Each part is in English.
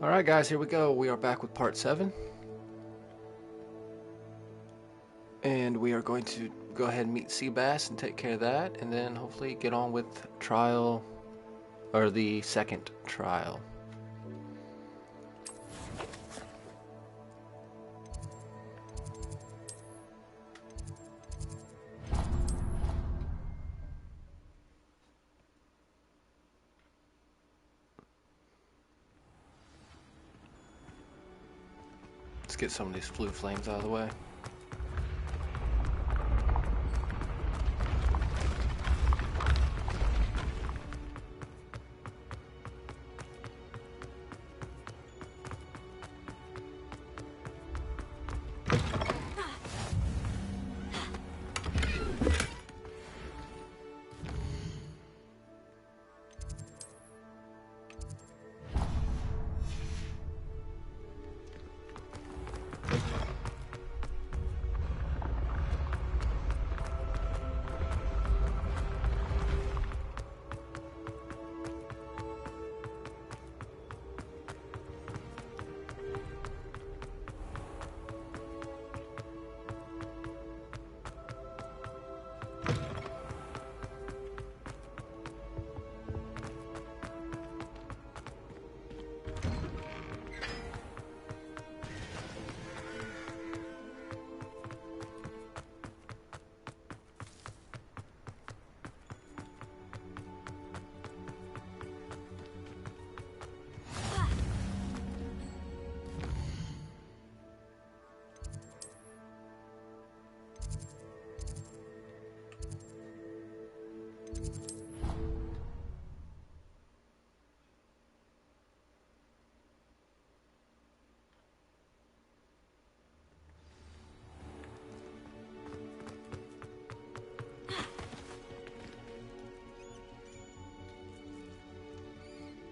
Alright guys, here we go. We are back with part 7. And we are going to go ahead and meet Seabass and take care of that, and then hopefully get on with trial, or the second trial. Let's get some of these flue flames out of the way.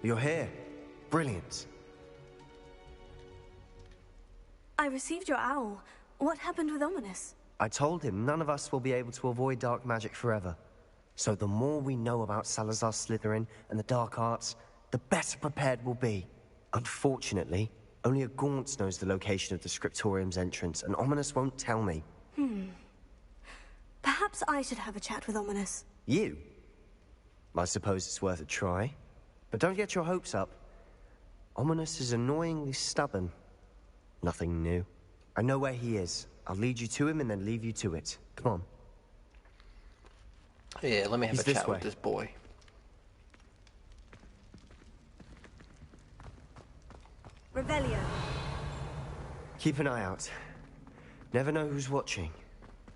You're here. Brilliant. I received your owl. What happened with Ominous? I told him none of us will be able to avoid dark magic forever. So the more we know about Salazar Slytherin and the dark arts, the better prepared we'll be. Unfortunately, only a Gaunt knows the location of the Scriptorium's entrance, and Ominous won't tell me. Perhaps I should have a chat with Ominous. You? I suppose it's worth a try. But don't get your hopes up. Ominous is annoyingly stubborn. Nothing new. I know where he is. I'll lead you to him and then leave you to it. Come on. Yeah, let me have He's a this chat way. with this boy. Revelio. Keep an eye out. Never know who's watching.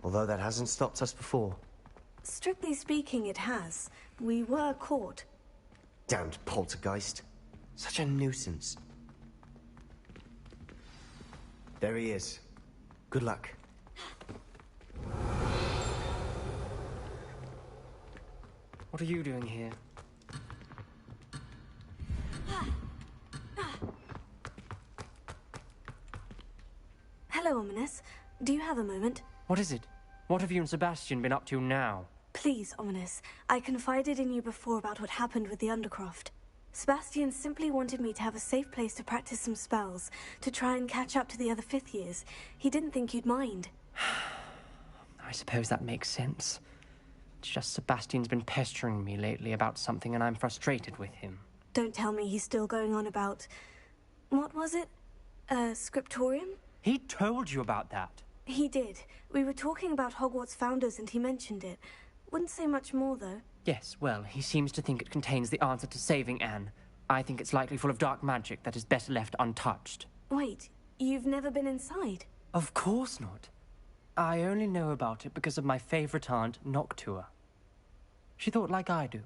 Although that hasn't stopped us before. Strictly speaking, it has. We were caught. Damned poltergeist. Such a nuisance. There he is. Good luck. What are you doing here? Hello, Ominous. Do you have a moment? What is it? What have you and Sebastian been up to now? Please, Ominous. I confided in you before about what happened with the Undercroft. Sebastian simply wanted me to have a safe place to practice some spells, to try and catch up to the other fifth years. He didn't think you'd mind. I suppose that makes sense. It's just Sebastian's been pestering me lately about something and I'm frustrated with him. Don't tell me he's still going on about... What was it? Scriptorium? He told you about that? He did. We were talking about Hogwarts founders and he mentioned it. Wouldn't say much more, though. Yes, well, he seems to think it contains the answer to saving Anne. I think it's likely full of dark magic that is better left untouched. Wait, you've never been inside? Of course not. I only know about it because of my favorite aunt, Noctua. She thought like I do.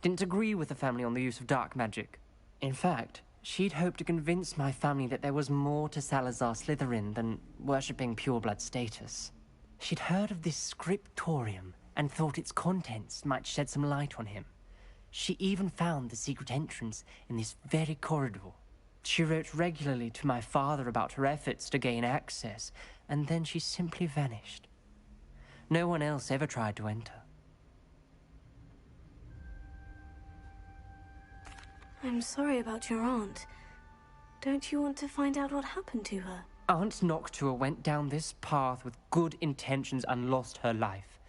Didn't agree with the family on the use of dark magic. In fact, she'd hoped to convince my family that there was more to Salazar Slytherin than worshipping pureblood status. She'd heard of this scriptorium and thought its contents might shed some light on him. She even found the secret entrance in this very corridor. She wrote regularly to my father about her efforts to gain access, and then she simply vanished. No one else ever tried to enter. I'm sorry about your aunt. Don't you want to find out what happened to her? Aunt Noctua went down this path with good intentions and lost her life.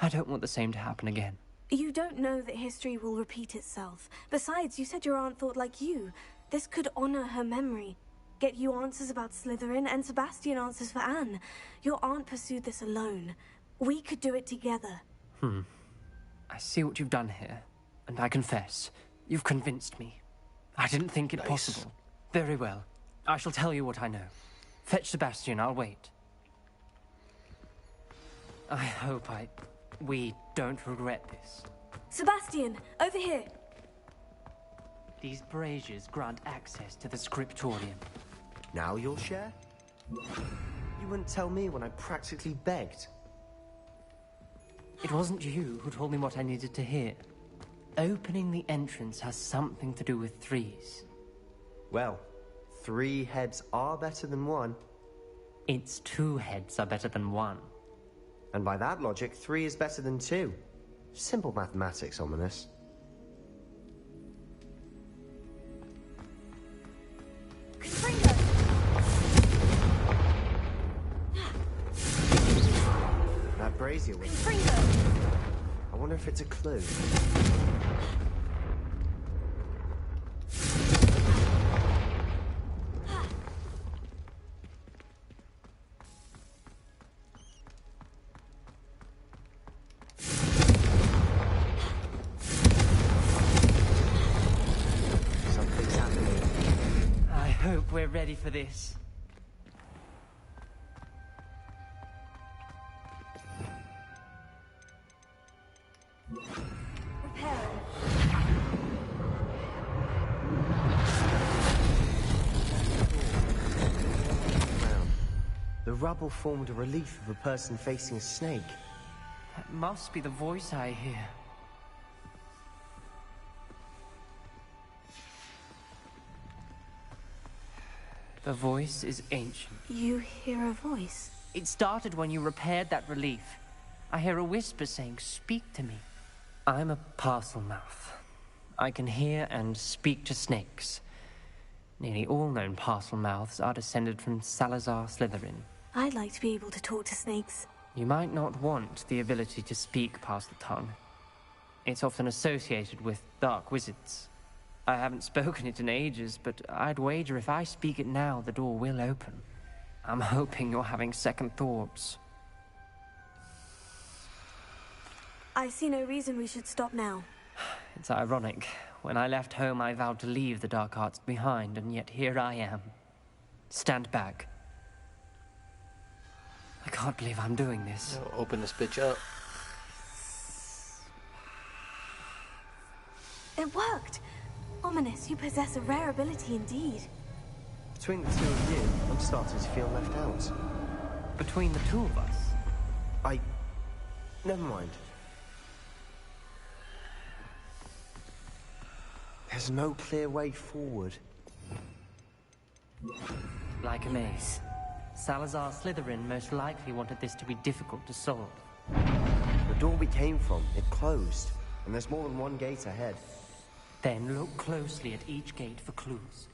I don't want the same to happen again. You don't know that history will repeat itself. Besides, you said your aunt thought like you. This could honor her memory. Get you answers about Slytherin, and Sebastian answers for Anne. Your aunt pursued this alone. We could do it together. I see what you've done here, and I confess, you've convinced me. I didn't think it possible. Very well. I shall tell you what I know. Fetch Sebastian, I'll wait. I hope we don't regret this. Sebastian, over here. These braziers grant access to the scriptorium. Now you'll share? You wouldn't tell me when I practically begged. It wasn't you who told me what I needed to hear. Opening the entrance has something to do with threes. Well, 3 heads are better than 1. Its 2 heads are better than 1. And by that logic, 3 is better than 2. Simple mathematics, Ominous. Confringo! That brazier was... Confringo! I wonder if it's a clue. Something's happening. I hope we're ready for this. Repairing. The rubble formed a relief of a person facing a snake. That must be the voice I hear. The voice is ancient. You hear a voice? It started when you repaired that relief. I hear a whisper saying, "Speak to me." I'm a parcel mouth. I can hear and speak to snakes. Nearly all known parcel mouths are descended from Salazar Slytherin. I'd like to be able to talk to snakes. You might not want the ability to speak past the tongue. It's often associated with dark wizards. I haven't spoken it in ages, but I'd wager if I speak it now, the door will open. I'm hoping you're having second thoughts. I see no reason we should stop now. It's ironic. When I left home, I vowed to leave the dark arts behind, and yet here I am. Stand back. I can't believe I'm doing this. Open this bitch up. It worked! Ominous, you possess a rare ability indeed. Between the two of you, I'm starting to feel left out. Between the two of us? Never mind. There's no clear way forward. Like a maze. Salazar Slytherin most likely wanted this to be difficult to solve. The door we came from, it closed. And there's more than one gate ahead. Then look closely at each gate for clues.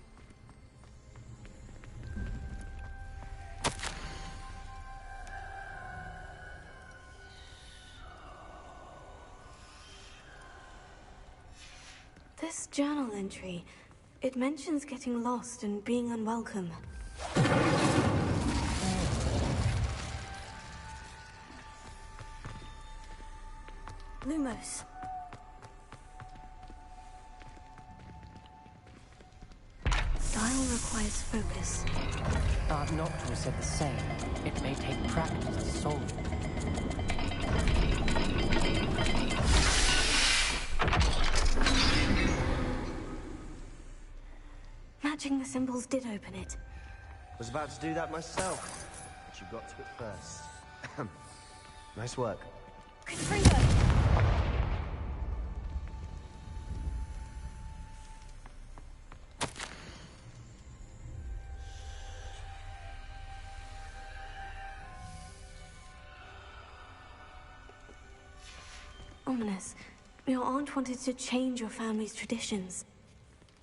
This journal entry, it mentions getting lost and being unwelcome. Lumos. Dial requires focus. Aunt Noctua said the same. It may take practice to solve it. Matching the symbols did open it. Was about to do that myself, but you got to it first. Nice work. Confringo! Ominous, your aunt wanted to change your family's traditions.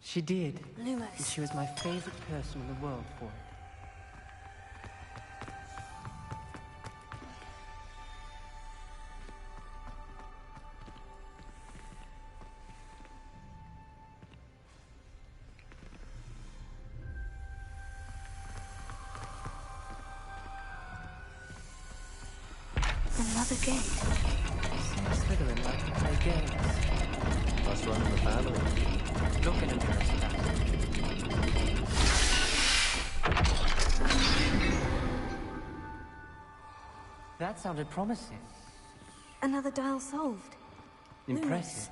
She did. And Lumos. she was my favorite person in the world for it. Another gate. Seems Slytherin like to play games. Must run in the family. Look at him, That sounded promising. Another dial solved. Impressive.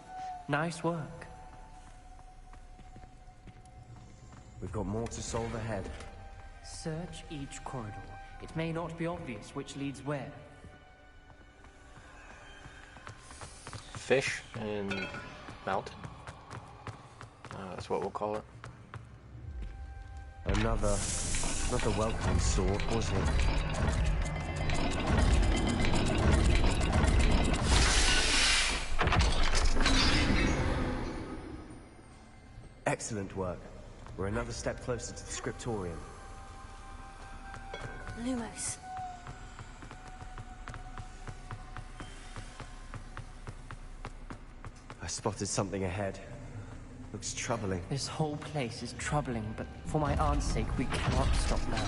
Nice work. We've got more to solve ahead. Search each corridor. It may not be obvious which leads where. Fish and mountain. That's what we'll call it. Another welcome sword, was it? Excellent work. We're another step closer to the scriptorium. Lumos. I spotted something ahead. Looks troubling. This whole place is troubling, but for my aunt's sake, we cannot stop now.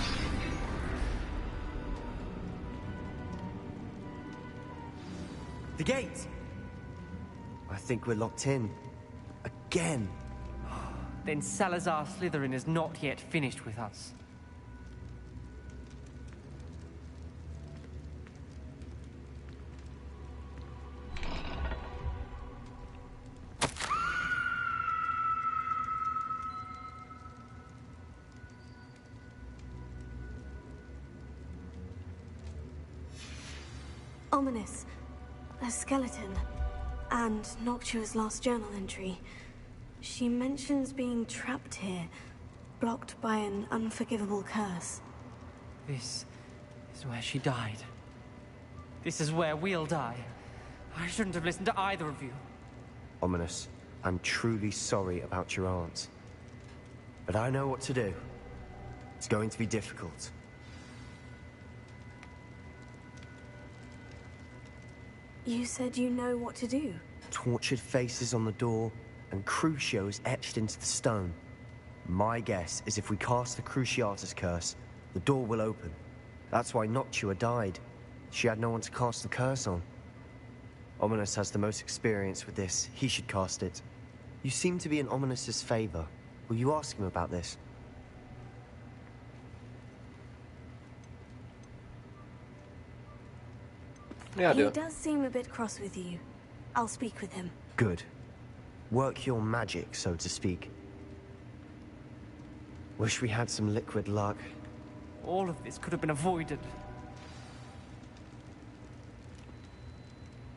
The gate! I think we're locked in. Again. Then Salazar Slytherin is not yet finished with us. Ominous. A skeleton. And Noctua's last journal entry. She mentions being trapped here, blocked by an unforgivable curse. This is where she died. This is where we'll die. I shouldn't have listened to either of you. Ominous, I'm truly sorry about your aunt. But I know what to do. It's going to be difficult. You said you know what to do. Tortured faces on the door, and Crucios etched into the stone. My guess is if we cast the Cruciatus curse, the door will open. That's why Noctua died. She had no one to cast the curse on. Ominous has the most experience with this. He should cast it. You seem to be in Ominous's favor. Will you ask him about this? Yeah, I'll do He it. does seem a bit cross with you. I'll speak with him. Good. Work your magic, so to speak. Wish we had some liquid luck. All of this could have been avoided.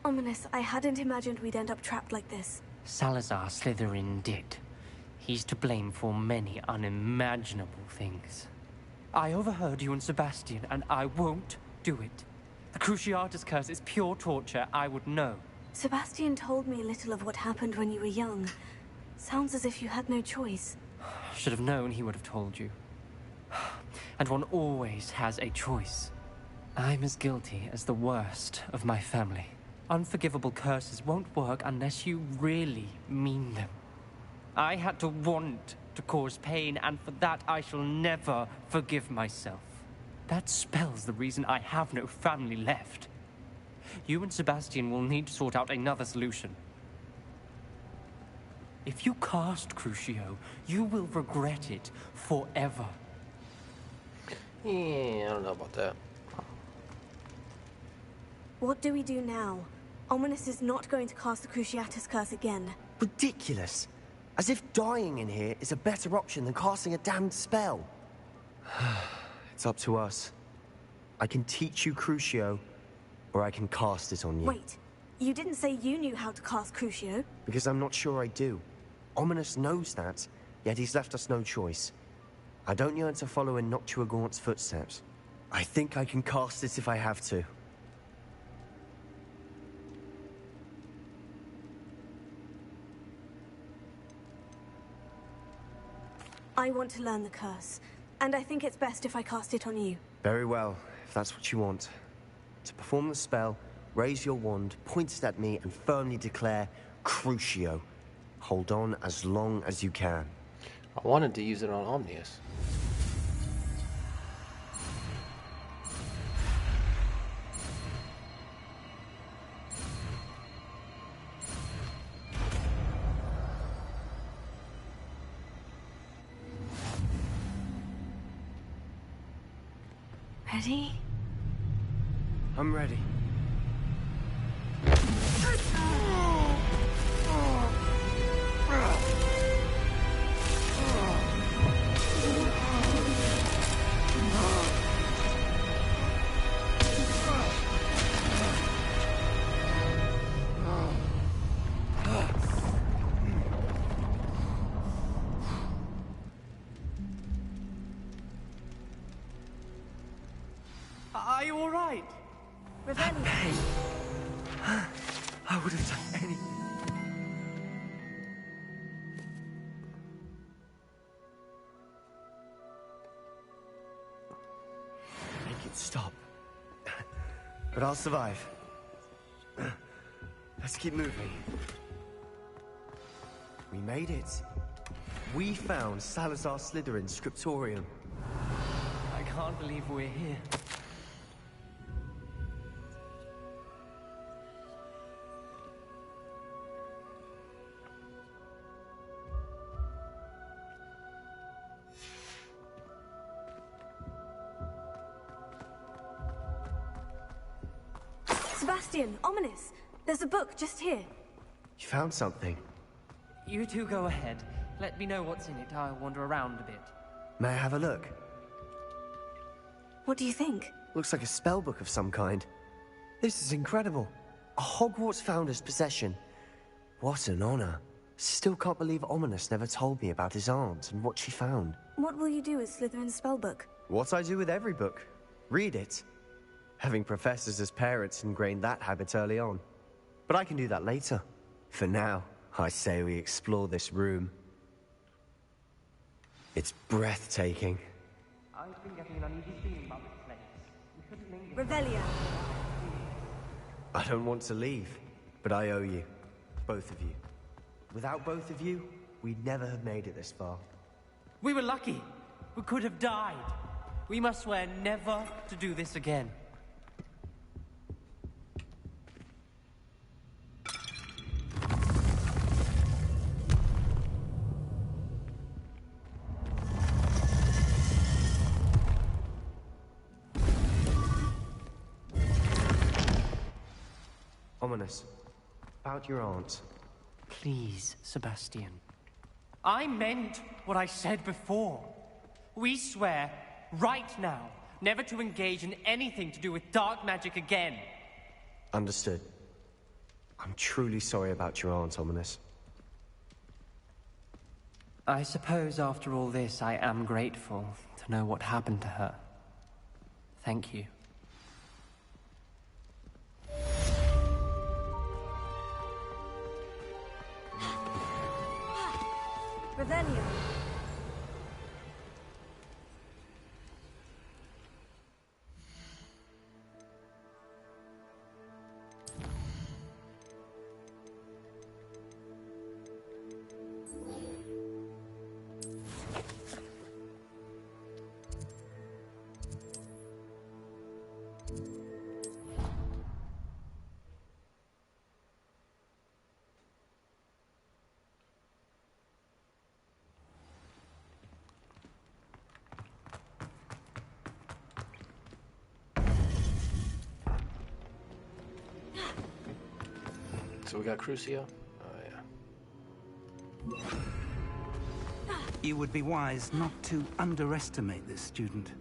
Ominous, I hadn't imagined we'd end up trapped like this. Salazar Slytherin did. He's to blame for many unimaginable things. I overheard you and Sebastian, and I won't do it. The Cruciatus curse is pure torture, I would know. Sebastian told me little of what happened when you were young. Sounds as if you had no choice. Should have known he would have told you. And one always has a choice. I'm as guilty as the worst of my family. Unforgivable curses won't work unless you really mean them. I had to want to cause pain, and for that I shall never forgive myself. That spells the reason I have no family left. You and Sebastian will need to sort out another solution. If you cast Crucio, you will regret it forever. Yeah, I don't know about that. What do we do now? Ominous is not going to cast the Cruciatus curse again. Ridiculous. As if dying in here is a better option than casting a damned spell. It's up to us. I can teach you Crucio, or I can cast it on you. Wait, you didn't say you knew how to cast Crucio? Because I'm not sure I do. Ominous knows that, yet he's left us no choice. I don't yearn to follow in Noctua Gaunt's footsteps. I think I can cast it if I have to. I want to learn the curse, and I think it's best if I cast it on you. Very well, if that's what you want. To perform the spell, raise your wand, point it at me, and firmly declare Crucio. Hold on as long as you can. I wanted to use it on Omnius. Ready? I'm ready. Are you all right? Revelio. I would have done anything. Make it stop. But I'll survive. Let's keep moving. We made it. We found Salazar Slytherin's scriptorium. I can't believe we're here. Sebastian, ominous. There's a book just here. You found something. You two go ahead. Let me know what's in it. I'll wander around a bit. May I have a look? What do you think? Looks like a spell book of some kind. This is incredible. A Hogwarts founder's possession. What an honor. Still can't believe Ominous never told me about his aunt and what she found. What will you do with Slytherin's spellbook? What I do with every book. Read it. Having professors as parents ingrained that habit early on. But I can do that later. For now, I say we explore this room. It's breathtaking. I've been getting an uneasy feeling about this place. We shouldn't linger. Revelio. I don't want to leave, but I owe you. Both of you. Without both of you, we'd never have made it this far. We were lucky. We could have died. We must swear never to do this again. Ominous. About your aunt. Please, Sebastian. I meant what I said before. We swear, right now, never to engage in anything to do with dark magic again. Understood. I'm truly sorry about your aunt, Ominous. I suppose after all this, I am grateful to know what happened to her. Thank you. Revelio. So we got Crucio. Oh yeah. You would be wise not to underestimate this student.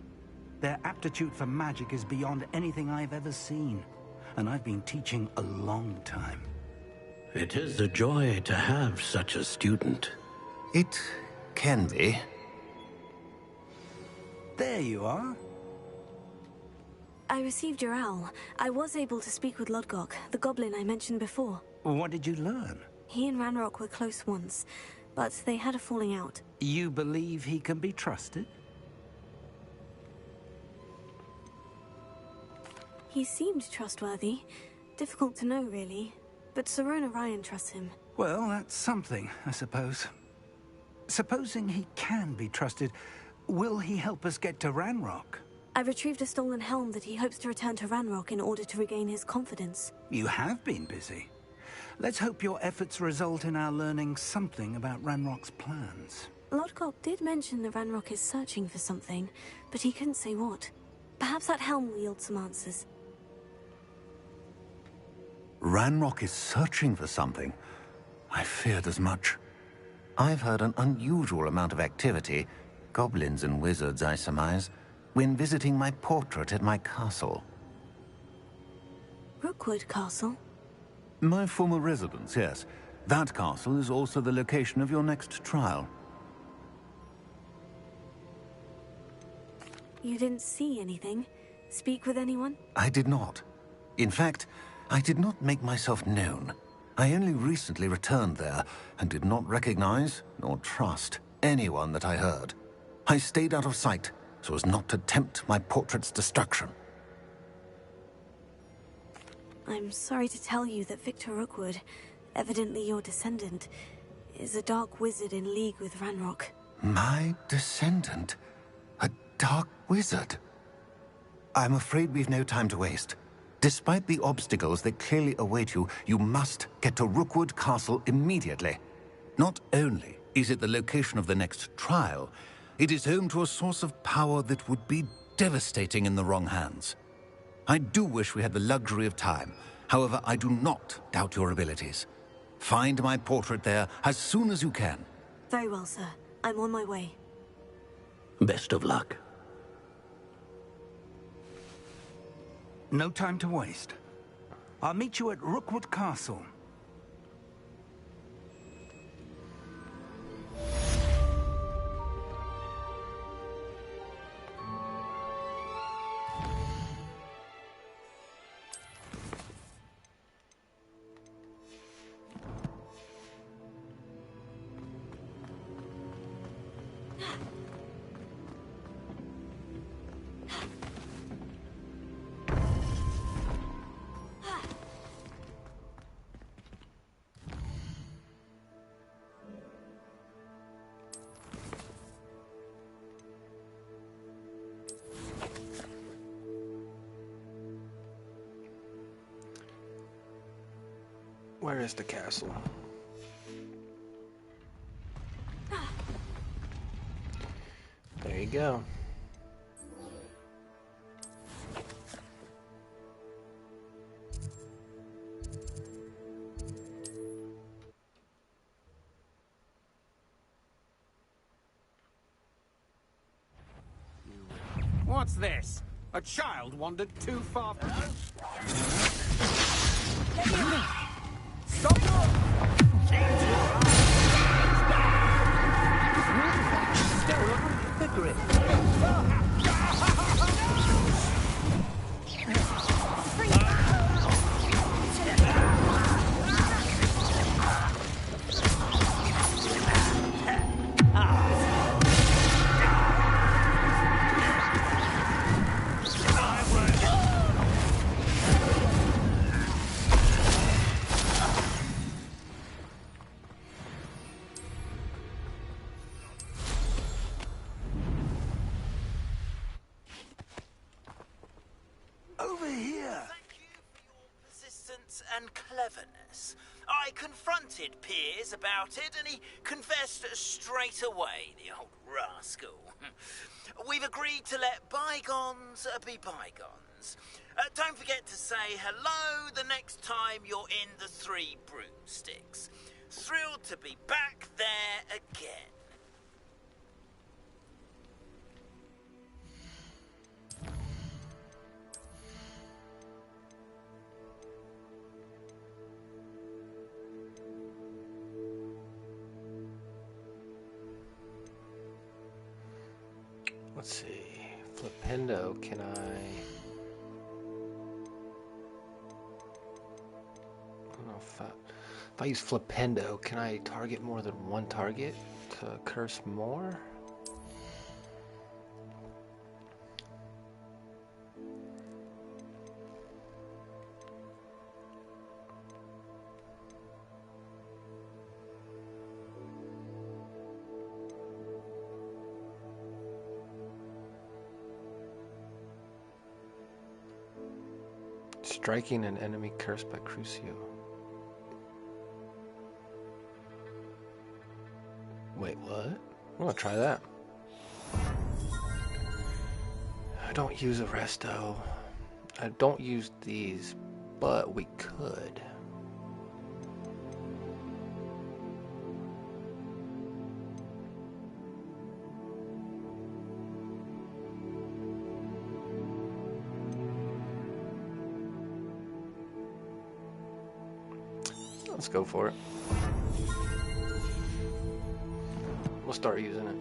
Their aptitude for magic is beyond anything I've ever seen, and I've been teaching a long time. It is a joy to have such a student. It can be. There you are. I received your owl. I was able to speak with Lodgok, the goblin I mentioned before. What did you learn? He and Ranrock were close once. but they had a falling out. You believe he can be trusted? He seemed trustworthy. Difficult to know, really. But Sirona Ryan trusts him. Well, that's something, I suppose. Supposing he can be trusted, will he help us get to Ranrock? I retrieved a stolen helm that he hopes to return to Ranrock in order to regain his confidence. You have been busy. Let's hope your efforts result in our learning something about Ranrock's plans. Lodgok did mention that Ranrock is searching for something, but he couldn't say what. Perhaps that helm will yield some answers. Ranrock is searching for something. I feared as much. I've heard an unusual amount of activity, goblins and wizards, I surmise, when visiting my portrait at my castle. Rookwood Castle? My former residence, yes. That castle is also the location of your next trial. You didn't see anything? Speak with anyone? I did not. In fact, I did not make myself known. I only recently returned there and did not recognize nor trust anyone that I heard. I stayed out of sight so as not to tempt my portrait's destruction. I'm sorry to tell you that Victor Rookwood, evidently your descendant, is a dark wizard in league with Ranrock. My descendant? A dark wizard? I'm afraid we've no time to waste. Despite the obstacles that clearly await you, you must get to Rookwood Castle immediately. Not only is it the location of the next trial, it is home to a source of power that would be devastating in the wrong hands. I do wish we had the luxury of time. However, I do not doubt your abilities. Find my portrait there as soon as you can. Very well, sir. I'm on my way. Best of luck. No time to waste. I'll meet you at Rookwood Castle. Where is the castle? There you go. What's this? A child wandered too far. Stop! The grip. Over here. Thank you for your persistence and cleverness. I confronted Piers about it, and he confessed straight away, the old rascal. We've agreed to let bygones be bygones. Don't forget to say hello the next time you're in the Three Broomsticks. Thrilled to be back there again. Let's see. Flipendo, can I... I don't know if If I use Flipendo, can I target more than one target to curse more? Striking an enemy cursed by Crucio. Wait, what? I'm gonna try that. I don't use Arresto. I don't use these, but we could. Let's go for it. We'll start using it.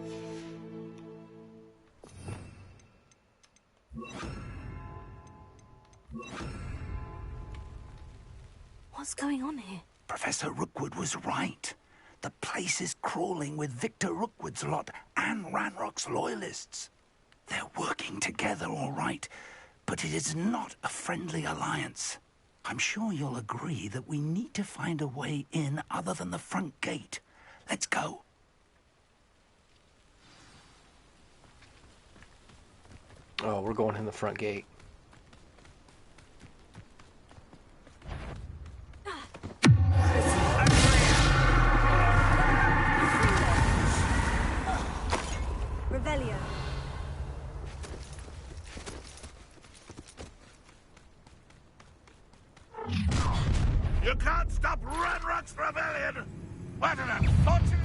What's going on here? Professor Rookwood was right. The place is crawling with Victor Rookwood's lot and Ranrock's loyalists. They're working together, all right, but it is not a friendly alliance. I'm sure you'll agree that we need to find a way in other than the front gate. Let's go. Oh, we're going in the front gate. Revelio. You can't stop Ranrock's rebellion! What an unfortunate...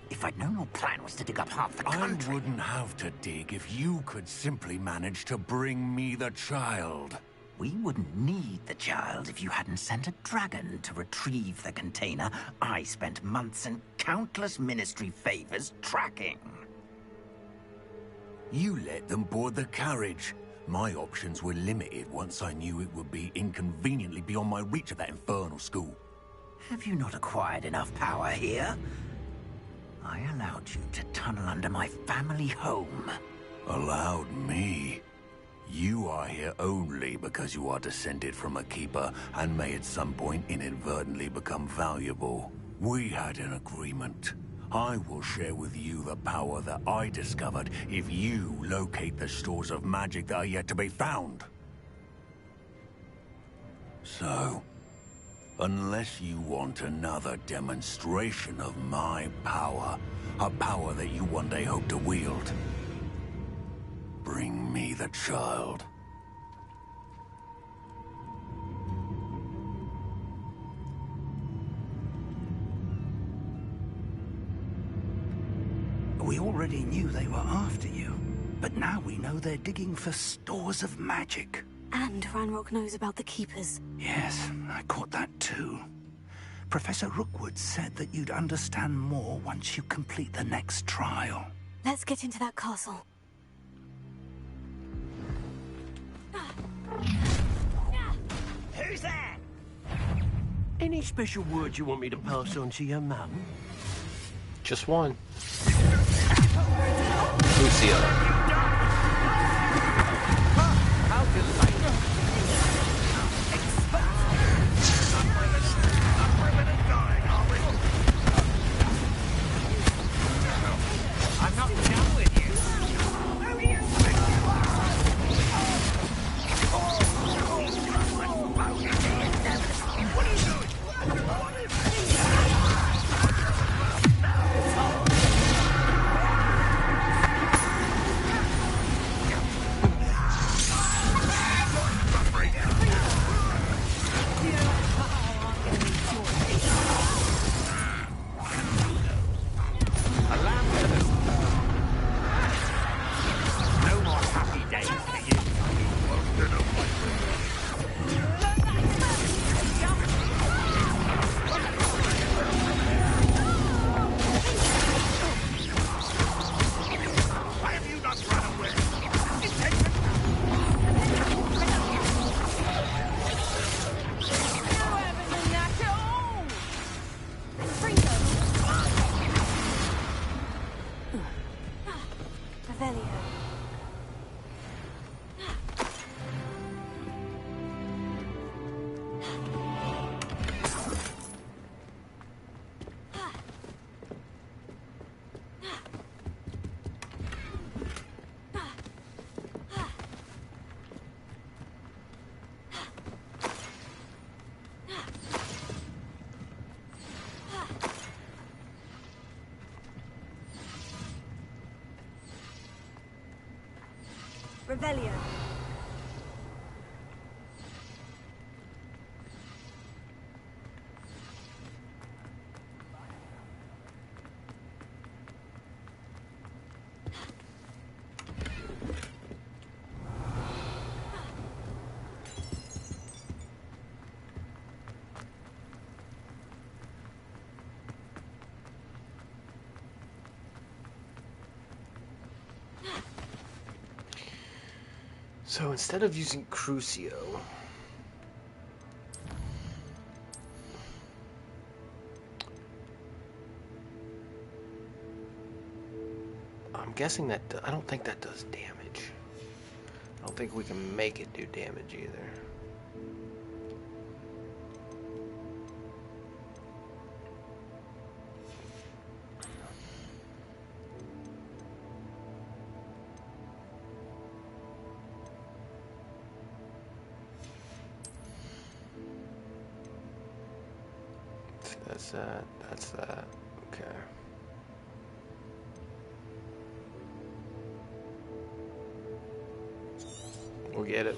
If I'd known your plan was to dig up half the country... I wouldn't have to dig if you could simply manage to bring me the child. We wouldn't need the child if you hadn't sent a dragon to retrieve the container I spent months and countless ministry favors tracking. You let them board the carriage. My options were limited once I knew it would be inconveniently beyond my reach at that infernal school. Have you not acquired enough power here? I allowed you to tunnel under my family home. Allowed me? You are here only because you are descended from a keeper and may at some point inadvertently become valuable. We had an agreement. I will share with you the power that I discovered if you locate the stores of magic that are yet to be found. So, unless you want another demonstration of my power, a power that you one day hope to wield, bring me the child. We already knew they were after you, but now we know they're digging for stores of magic. And Ranrock knows about the Keepers. Yes, I caught that too. Professor Rookwood said that you'd understand more once you complete the next trial. Let's get into that castle. Who's there? Any special words you want me to pass on to your mum? Just one. Lucio. How delightful. I'm not done with you. Revelio. So instead of using Crucio, I'm guessing that I don't think that does damage. I don't think we can make it do damage either. That's that. That's that. Okay. We'll get it.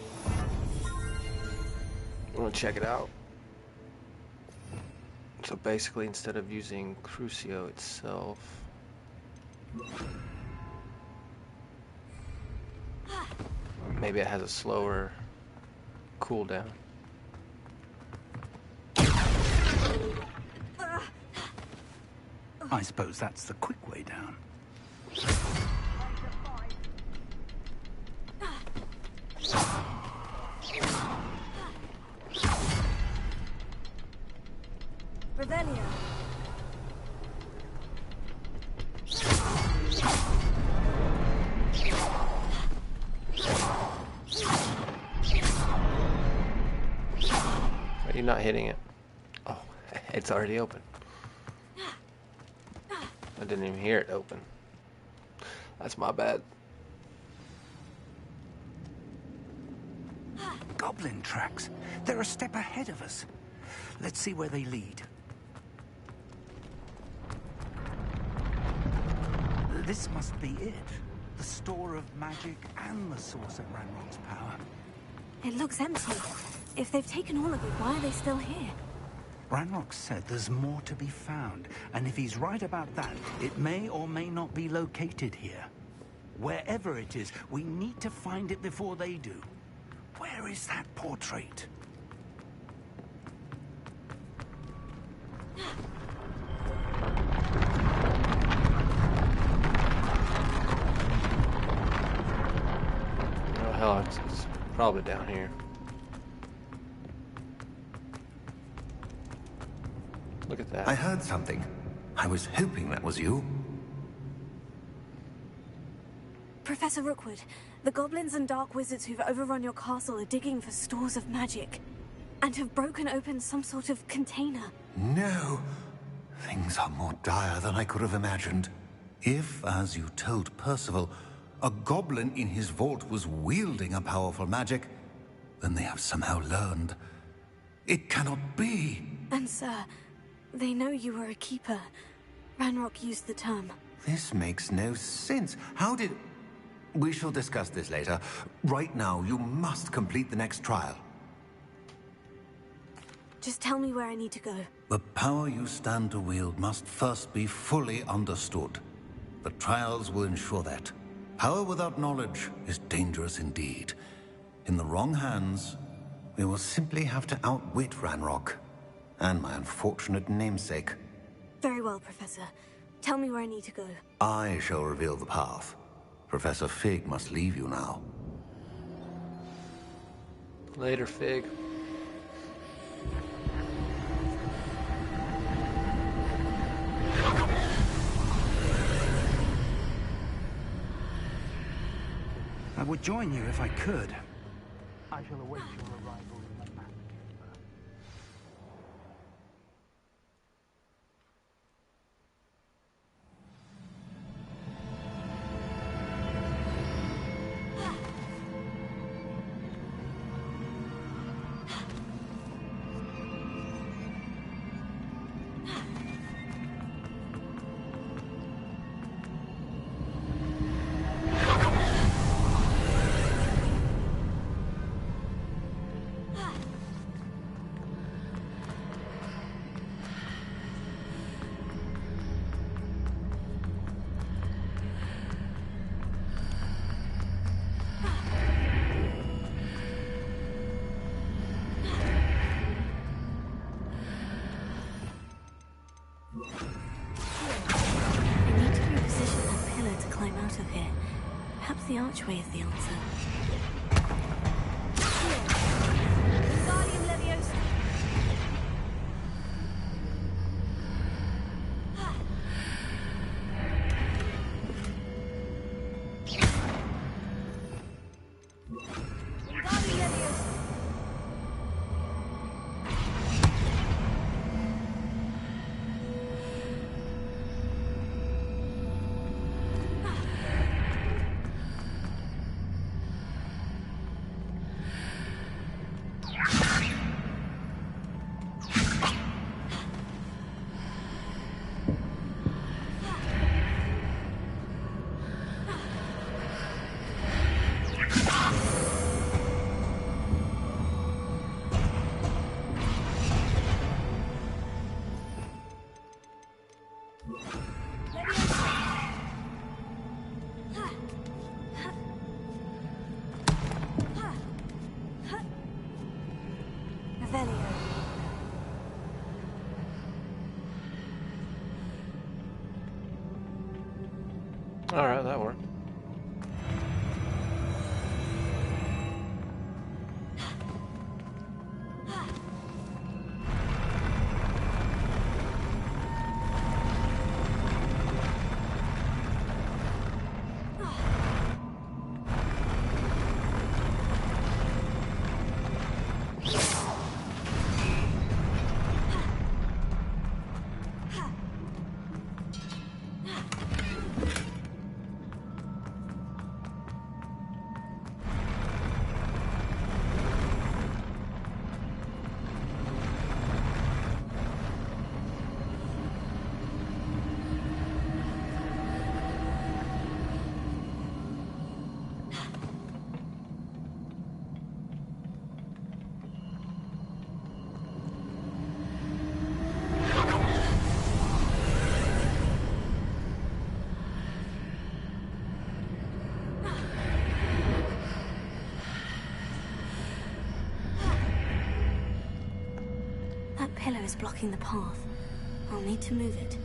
We'll check it out. So basically, instead of using Crucio itself, maybe it has a slower cooldown. I suppose that's the quick way down. Revelio. Are you not hitting it? Oh, it's already open. I didn't even hear it open. That's my bad. Goblin tracks. They're a step ahead of us. Let's see where they lead. This must be it. The store of magic and the source of Ranrock's power. It looks empty. If they've taken all of it, why are they still here? Ranrock said there's more to be found, and if he's right about that, it may or may not be located here. Wherever it is, we need to find it before they do. Where is that portrait? Oh hell, it's probably down here. Look at that. I heard something. I was hoping that was you. Professor Rookwood, the goblins and dark wizards who've overrun your castle are digging for stores of magic and have broken open some sort of container. No. Things are more dire than I could have imagined. If, as you told Percival, a goblin in his vault was wielding a powerful magic, then they have somehow learned. It cannot be. And sir, they know you were a keeper. Ranrock used the term. This makes no sense. How did... We shall discuss this later. Right now, you must complete the next trial. Just tell me where I need to go. The power you stand to wield must first be fully understood. The trials will ensure that. Power without knowledge is dangerous indeed. In the wrong hands, we will simply have to outwit Ranrock and my unfortunate namesake. Very well, Professor. Tell me where I need to go. I shall reveal the path. Professor Fig must leave you now. Later, Fig. I would join you if I could. I shall await your arrival in the map. the archway is the answer. Alright, that worked. That pillar is blocking the path. I'll need to move it.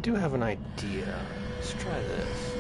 I do have an idea. Let's try this.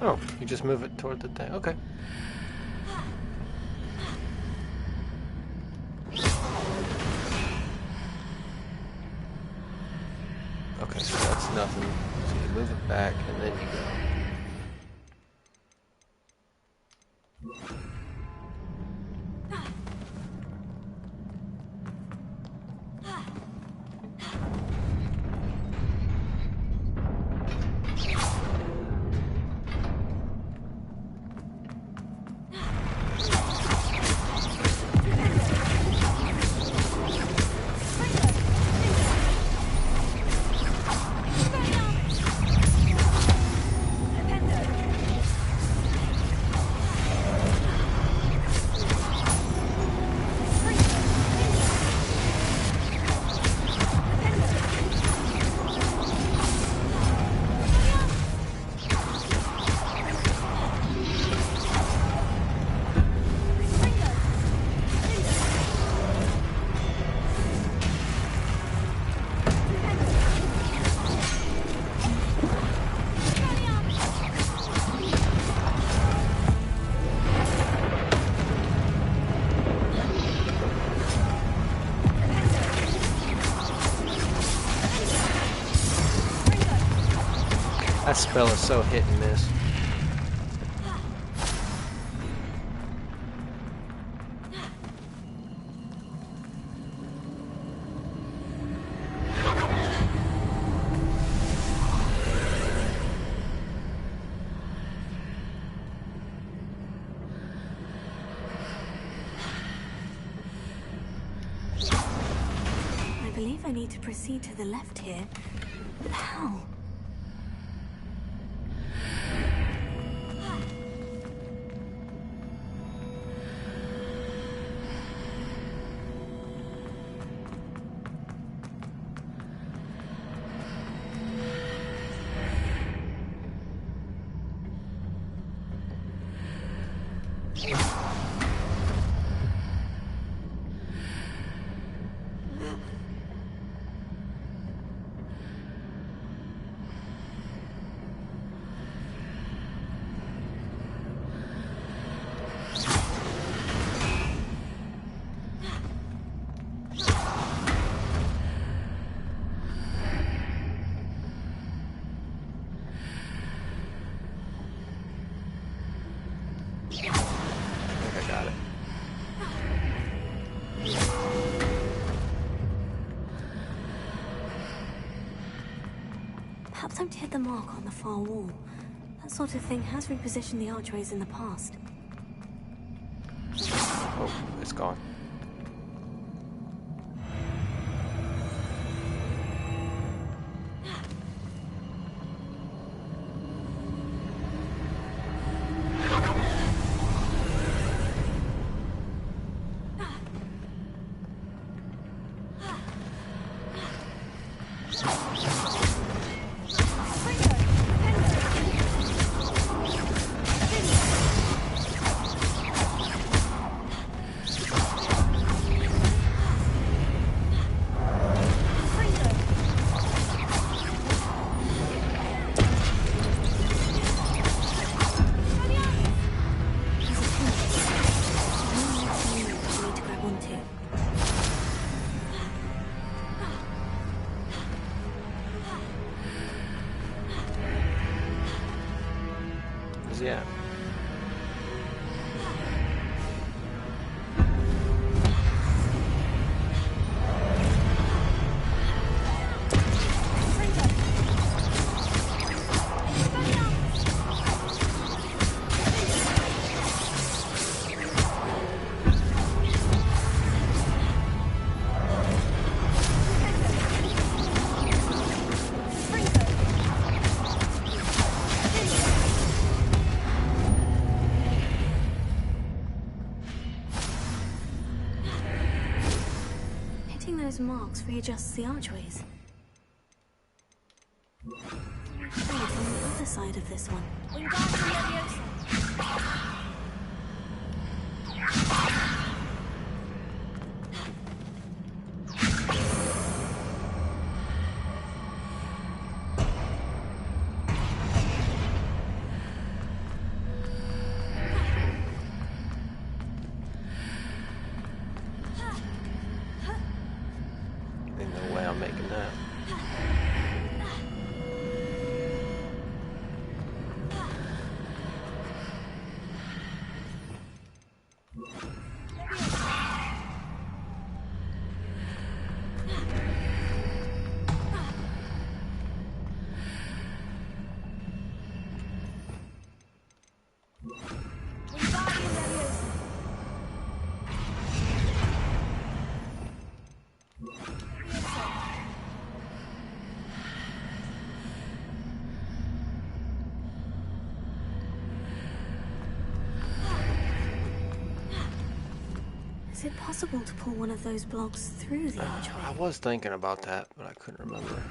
Oh, you just move it toward the thing. Okay. Okay, so that's nothing. So you move it back and then you go. That spell is so hit and miss. I believe I need to proceed to the left here. But how? Perhaps I'm to hit the mark on the far wall. That sort of thing has repositioned the archways in the past. Oh, it's gone. Yeah. Those marks readjusts the archways. Wait, on the other side of this one. Is it possible to pull one of those blocks through the archway? I was thinking about that, but I couldn't remember.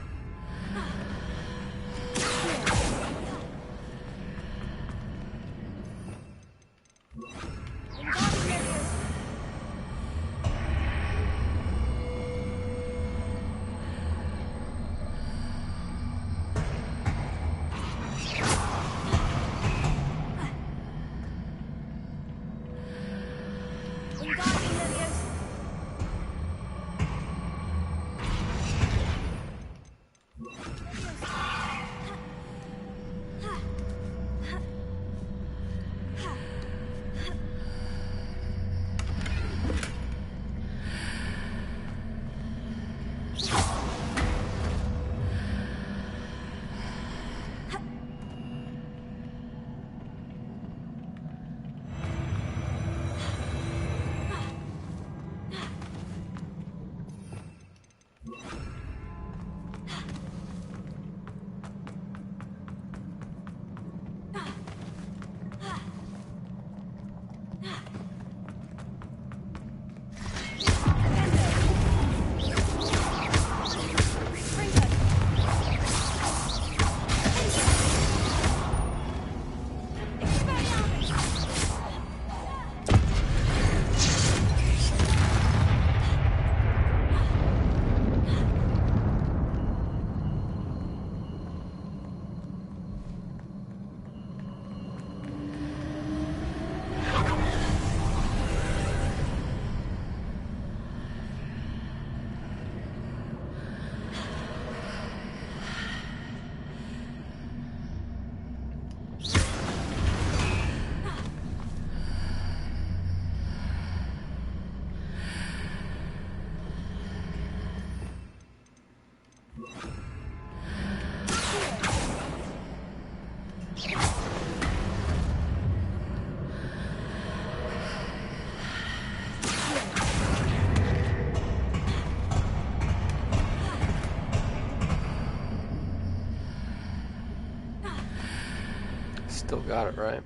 Still got it, right?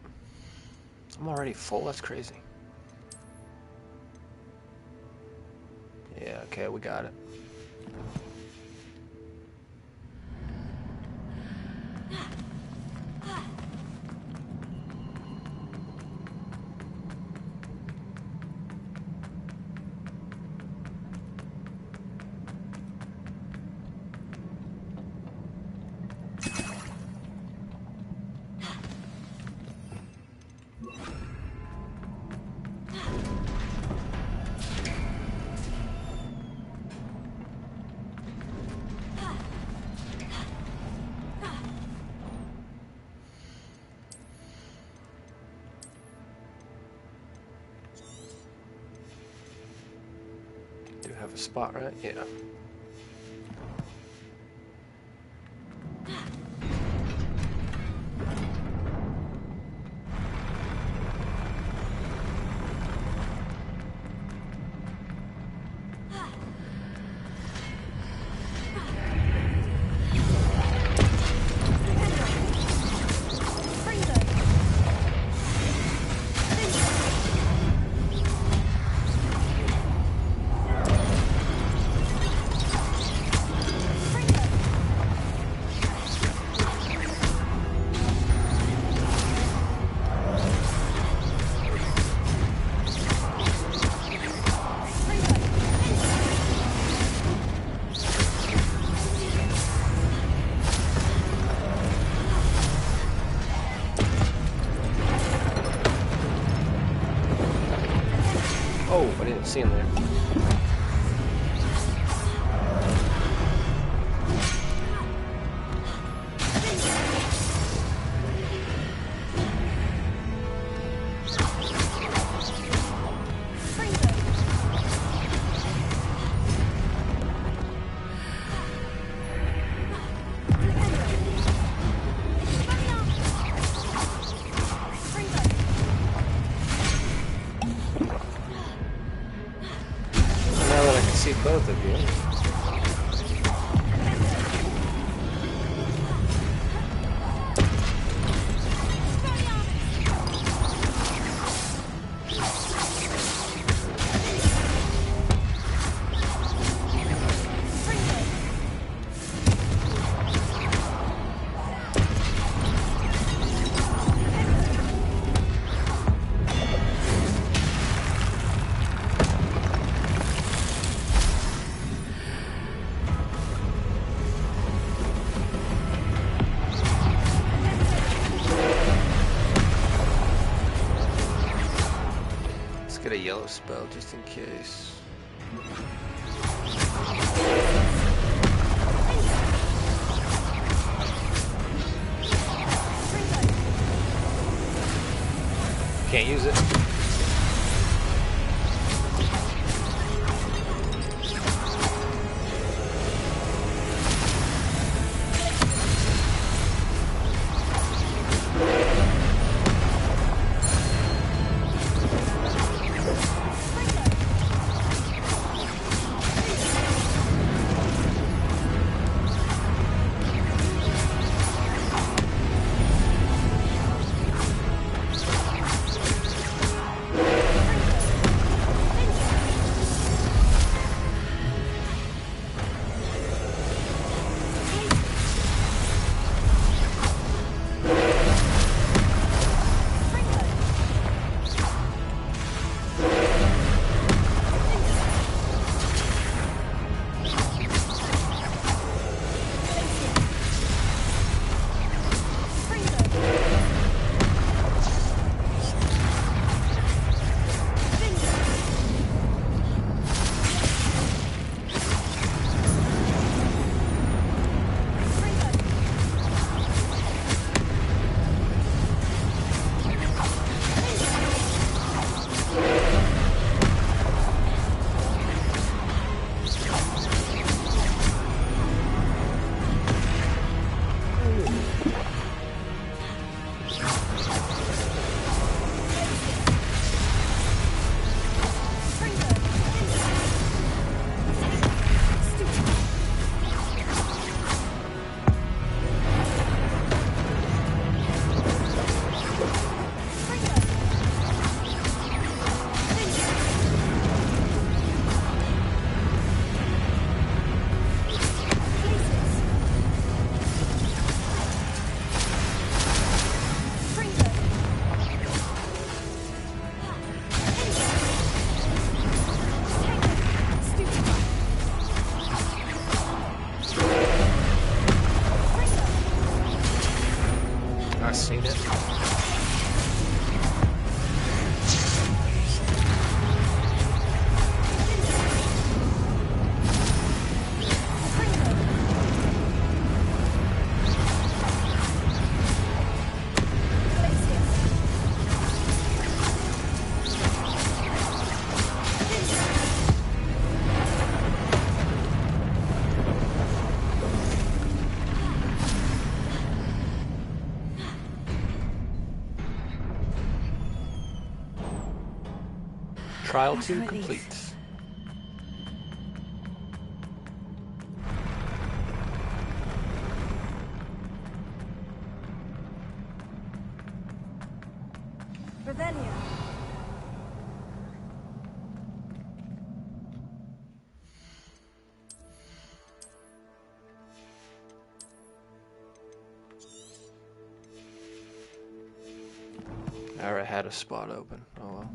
I'm already full, that's crazy. Yeah, okay, we got it. Do have a spot, right? Yeah. Oh, I didn't see him there. See both of you. yellow spell just in case. Can't use it. I've seen it. Trial 2 complete. Revelio. I already had a spot open. Oh well.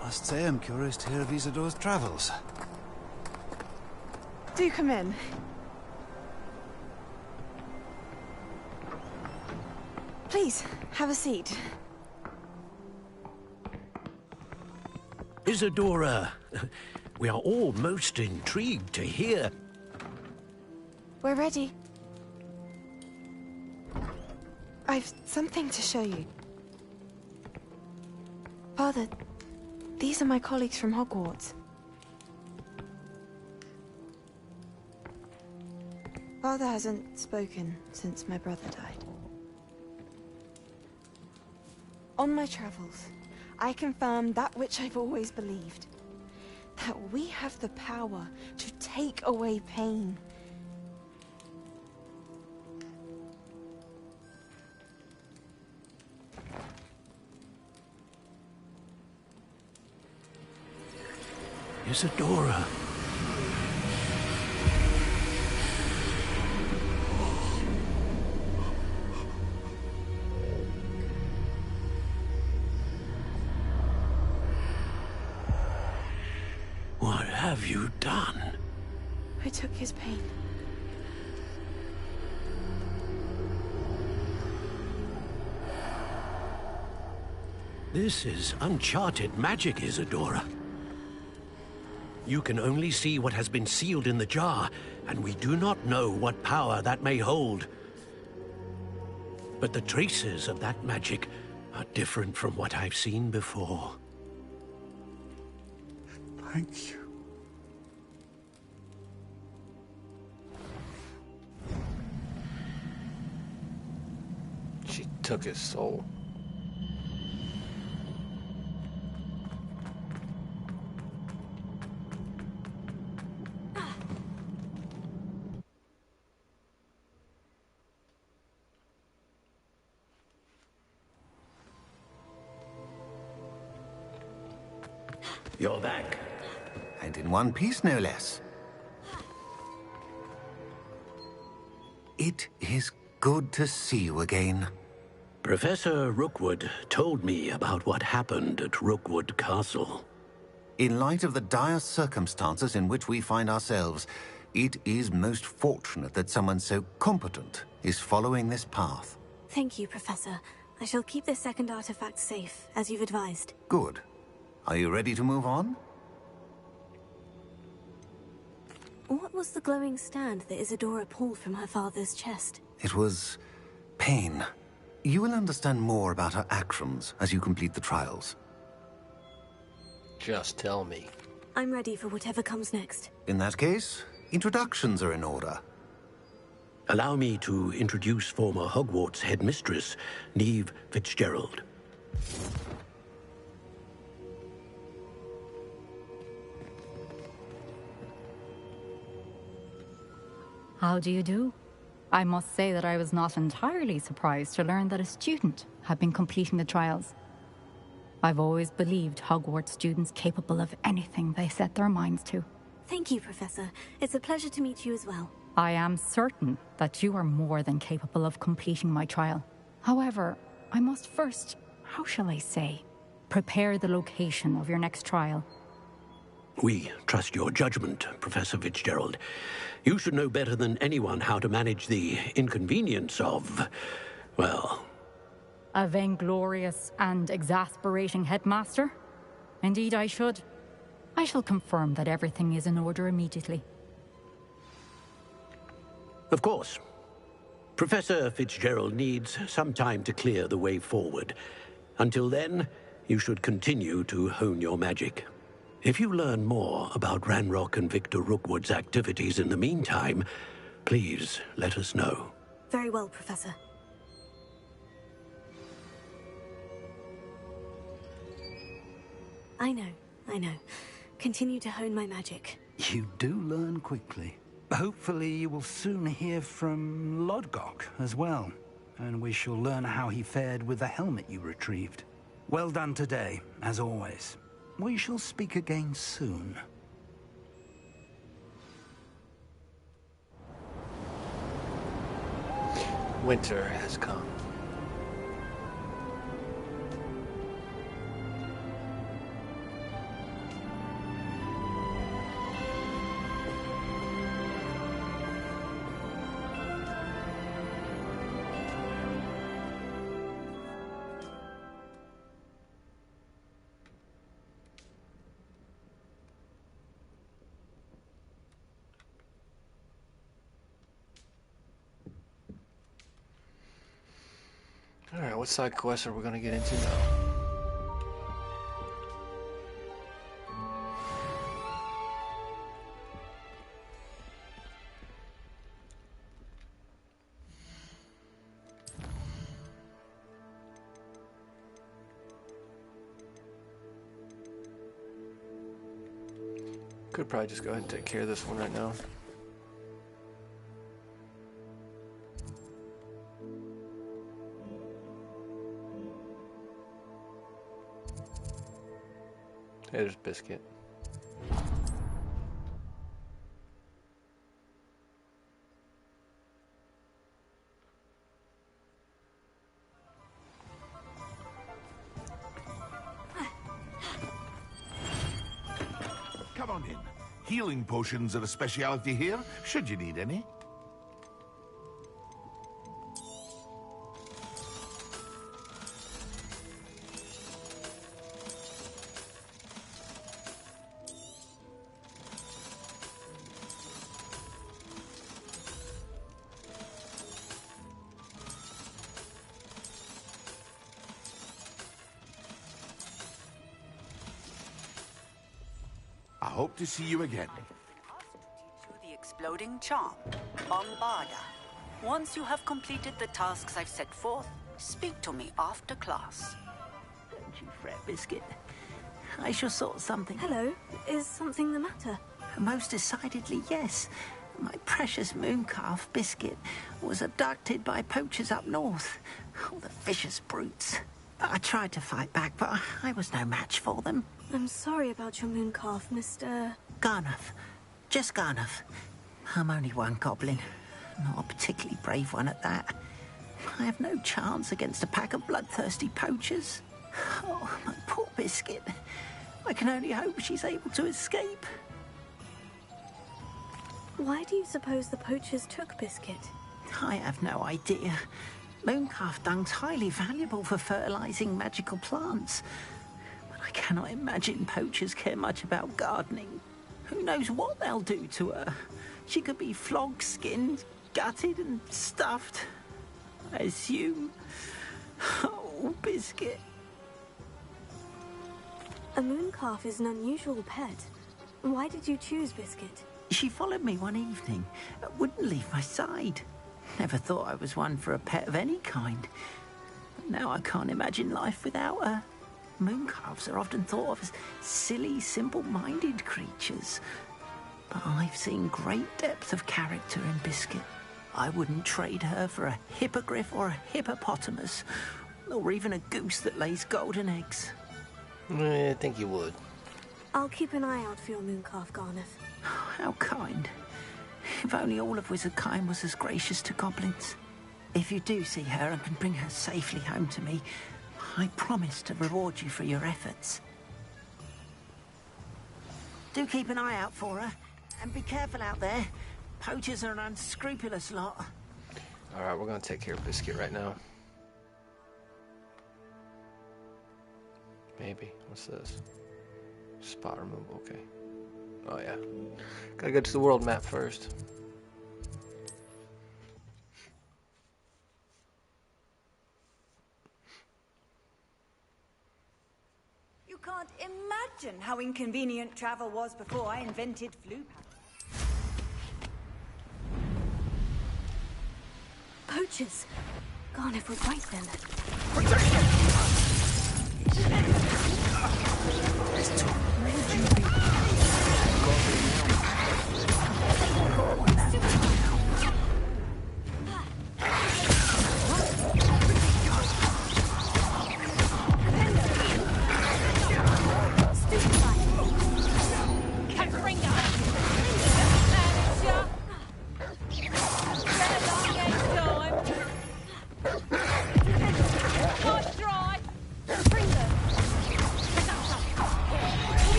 I must say I'm curious to hear of Isidore's travels. Do come in. Please, have a seat. Isadora, we are all most intrigued to hear. We're ready. I've something to show you. Father, these are my colleagues from Hogwarts. Father hasn't spoken since my brother died. On my travels, I confirmed that which I've always believed. that we have the power to take away pain. Isadora. What have you done? I took his pain. This is uncharted magic, Isadora. You can only see what has been sealed in the jar, and we do not know what power that may hold. But the traces of that magic are different from what I've seen before. Thank you. She took his soul. You're back. And in one piece, no less. It is good to see you again. Professor Rookwood told me about what happened at Rookwood Castle. In light of the dire circumstances in which we find ourselves, it is most fortunate that someone so competent is following this path. Thank you, Professor. I shall keep this second artifact safe, as you've advised. Good. Are you ready to move on? What was the glowing stand that Isadora pulled from her father's chest? It was pain. You will understand more about her actions as you complete the trials. Just tell me. I'm ready for whatever comes next. In that case, introductions are in order. Allow me to introduce former Hogwarts headmistress, Neve Fitzgerald. How do you do? I must say that I was not entirely surprised to learn that a student had been completing the trials. I've always believed Hogwarts students capable of anything they set their minds to. Thank you, Professor. It's a pleasure to meet you as well. I am certain that you are more than capable of completing my trial. However, I must first, how shall I say, prepare the location of your next trial. We trust your judgment, Professor Fitzgerald. You should know better than anyone how to manage the inconvenience of, well... A vainglorious and exasperating headmaster? Indeed I should. I shall confirm that everything is in order immediately. Of course. Professor Fitzgerald needs some time to clear the way forward. Until then, you should continue to hone your magic. If you learn more about Ranrock and Victor Rookwood's activities in the meantime, please let us know. Very well, Professor. I know. Continue to hone my magic. You do learn quickly. Hopefully you will soon hear from Lodgok as well, and we shall learn how he fared with the helmet you retrieved. Well done today, as always. We shall speak again soon. Winter has come. Alright, what side quest are we gonna get into now? Could probably just go ahead and take care of this one right now. Hey, there's Biscuit. Come on in. Healing potions are a speciality here, should you need any. I hope to see you again. The exploding charm, Bombarda. Once you have completed the tasks I've set forth, speak to me after class. Don't you fret, Biscuit. I shall sort something. Hello. Is something the matter? Most decidedly, yes. My precious mooncalf, Biscuit, was abducted by poachers up north. Oh, the vicious brutes. I tried to fight back, but I was no match for them. I'm sorry about your mooncalf, Mr. Garnuff. Just Garnuff. I'm only one goblin. Not a particularly brave one at that. I have no chance against a pack of bloodthirsty poachers. Oh, my poor Biscuit. I can only hope she's able to escape. Why do you suppose the poachers took Biscuit? I have no idea. Mooncalf dung's highly valuable for fertilizing magical plants. But I cannot imagine poachers care much about gardening. Who knows what they'll do to her? She could be flogged, skinned, gutted and stuffed. I assume. Oh, Biscuit. A mooncalf is an unusual pet. Why did you choose Biscuit? She followed me one evening, wouldn't leave my side. Never thought I was one for a pet of any kind. But now I can't imagine life without her. Mooncalves are often thought of as silly, simple-minded creatures. But I've seen great depth of character in Biscuit. I wouldn't trade her for a hippogriff or a hippopotamus, or even a goose that lays golden eggs. I think you would. I'll keep an eye out for your mooncalf, Garnuff. How kind. If only all of Wizardkind was as gracious to goblins. If you do see her and can bring her safely home to me, I promise to reward you for your efforts. Do keep an eye out for her, and be careful out there. Poachers are an unscrupulous lot. Alright, we're gonna take care of Biscuit right now. Maybe. What's this? Spot removal, okay. Oh yeah. Gotta go to the world map first. You can't imagine how inconvenient travel was before I invented flu. Poachers! Garnuff was right then.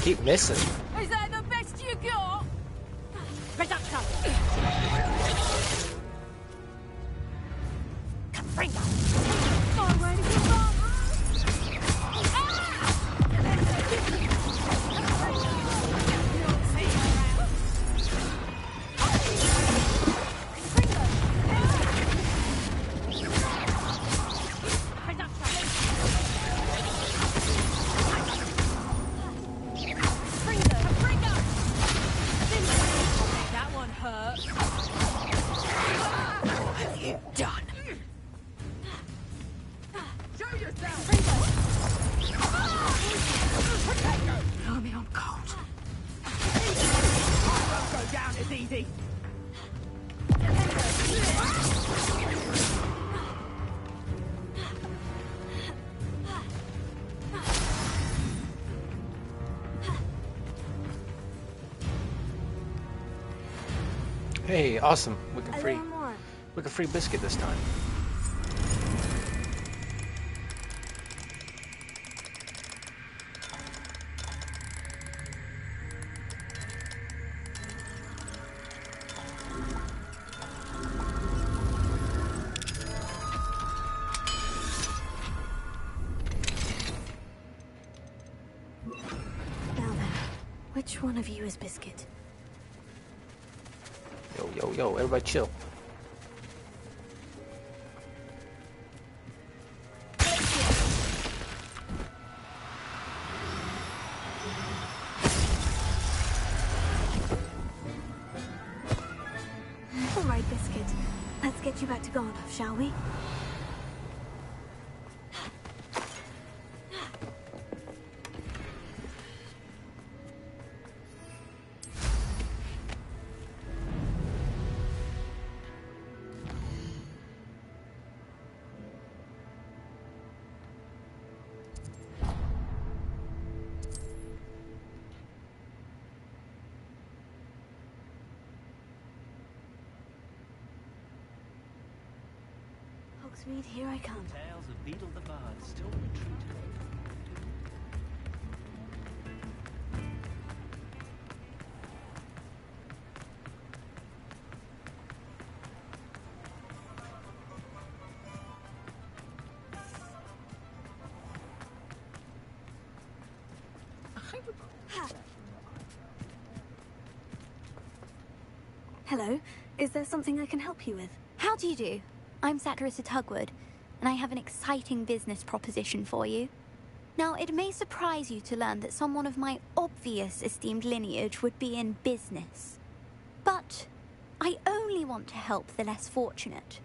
Keep missing. Is that the best you got? Done. Show yourself! Blimey, I'm cold. Won't go down as easy. Hey, awesome. We can free biscuit this time. Now then, which one of you is Biscuit? Yo, everybody chill. All right, Biscuit. Let's get you back to Garnoff, shall we? Hogsmeade, here I come. Tales of Beetle the Bard still retreating. Hello. Is there something I can help you with? How do you do? I'm Saccharissa Tugwood, and I have an exciting business proposition for you. Now, it may surprise you to learn that someone of my obvious esteemed lineage would be in business. But I only want to help the less fortunate.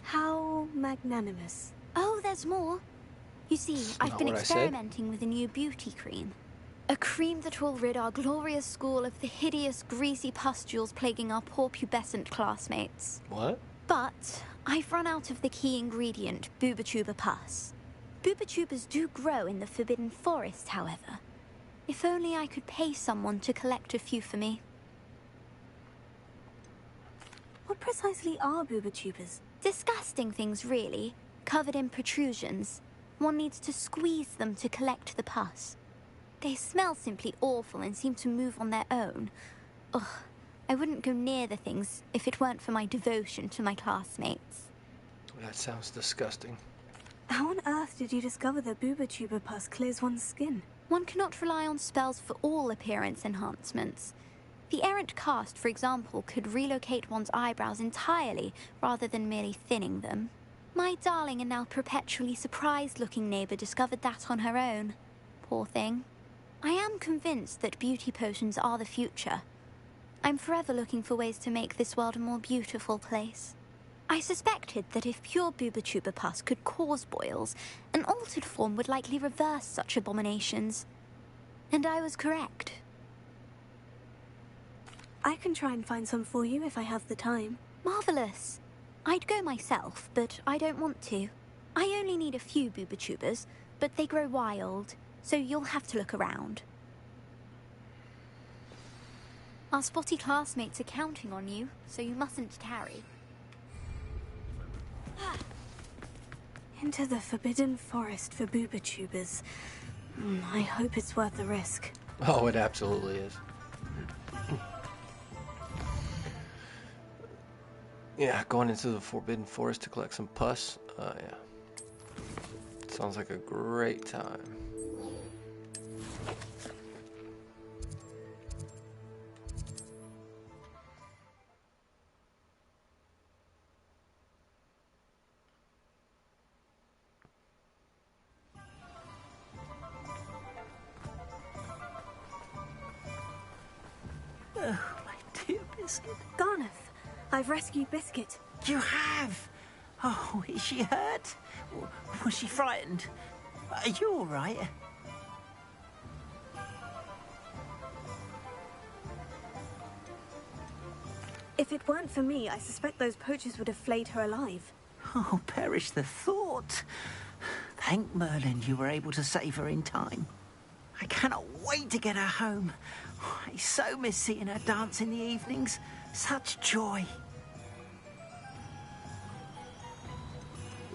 How magnanimous. Oh, there's more. You see, I've been experimenting with a new beauty cream. A cream that will rid our glorious school of the hideous, greasy pustules plaguing our poor pubescent classmates. What? But I've run out of the key ingredient, Booba-Tuber pus. Booba-Tubers do grow in the Forbidden Forest, however. If only I could pay someone to collect a few for me. What precisely are Booba-Tubers? Disgusting things, really. Covered in protrusions. One needs to squeeze them to collect the pus. They smell simply awful and seem to move on their own. Ugh, I wouldn't go near the things if it weren't for my devotion to my classmates. That sounds disgusting. How on earth did you discover that Booba-Tuber pus clears one's skin? One cannot rely on spells for all appearance enhancements. The errant cast, for example, could relocate one's eyebrows entirely rather than merely thinning them. My darling and now perpetually surprised-looking neighbor discovered that on her own. Poor thing. I am convinced that beauty potions are the future. I'm forever looking for ways to make this world a more beautiful place. I suspected that if pure Booba-Tuber pus could cause boils, an altered form would likely reverse such abominations. And I was correct. I can try and find some for you if I have the time. Marvelous. I'd go myself, but I don't want to. I only need a few Booba-Tubers, but they grow wild, so you'll have to look around. Our spotty classmates are counting on you, so you mustn't tarry. Into the Forbidden Forest for Booba-Tubers. I hope it's worth the risk. Oh, it absolutely is. Yeah, going into the Forbidden Forest to collect some pus. Yeah. Sounds like a great time. Oh, my dear Garneth, I've rescued Biscuit. You have? Oh, is she hurt? Was she frightened? Are you all right? If it weren't for me, I suspect those poachers would have flayed her alive. Oh, perish the thought. Thank Merlin you were able to save her in time. I cannot wait to get her home. I so miss seeing her dance in the evenings. Such joy.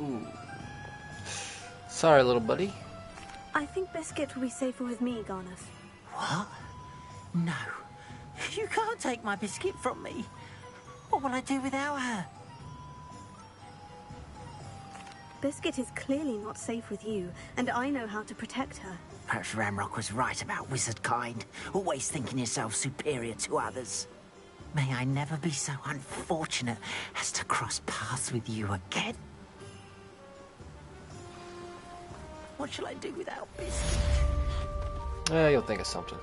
Ooh. Sorry, little buddy. I think Biscuit will be safer with me, Garneth. What? No. You can't take my Biscuit from me. What will I do without her? Biscuit is clearly not safe with you, and I know how to protect her. Perhaps Ramrock was right about wizard kind, always thinking yourself superior to others. May I never be so unfortunate as to cross paths with you again. What shall I do without Biscuit? You'll think of something.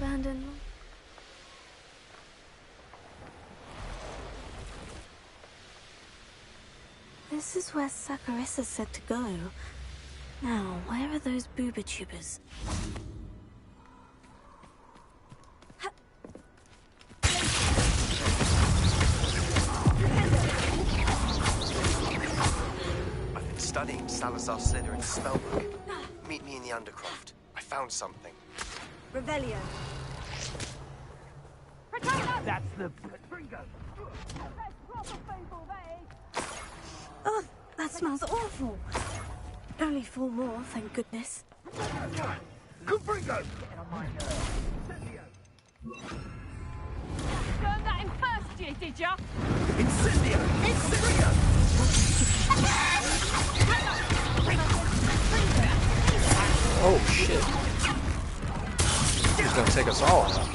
Abandoned. This is where Saccharissa said to go. Now, where are those booba tubers? I've been studying Salazar Slytherin's spellbook. Meet me in the Undercroft. I found something. Revelio. That's the... Oh, that smells awful. Only 4 more, thank goodness. Confringo! Learned that in first year, did ya? Incendio! Incendio! Oh shit. He's gonna take us all out.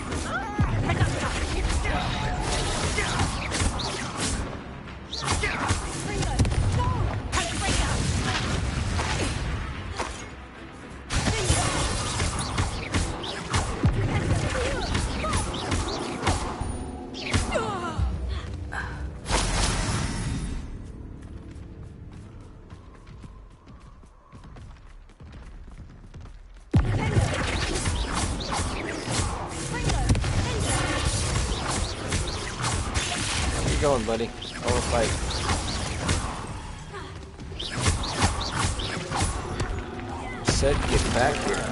Going, buddy. I want to fight. Said get back here.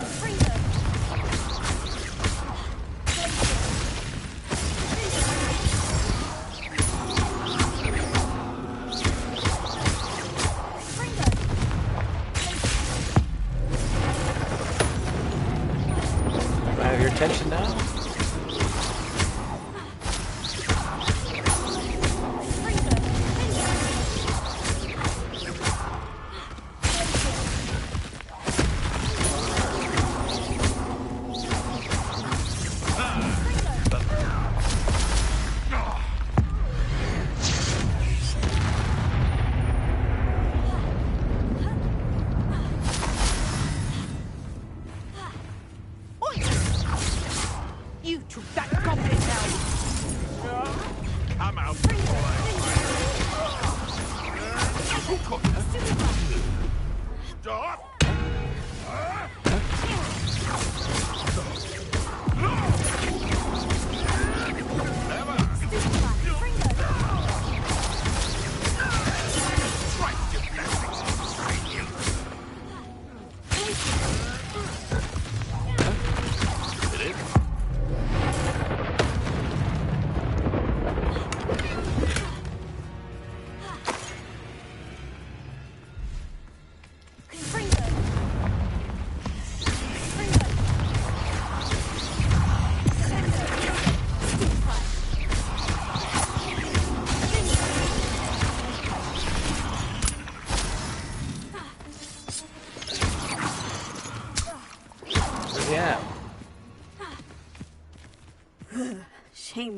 Do I have your attention now?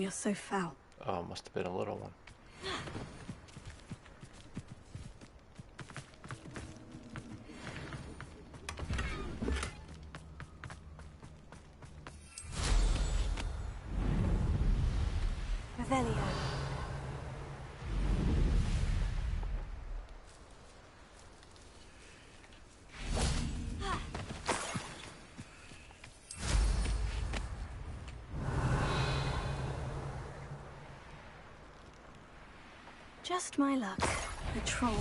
you're so foul. Oh, must have been a little one. Revelio. Just my luck. A troll.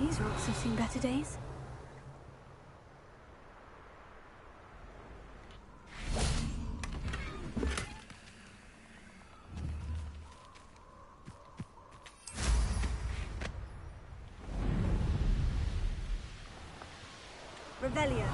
These rocks have seen better days. Revelio.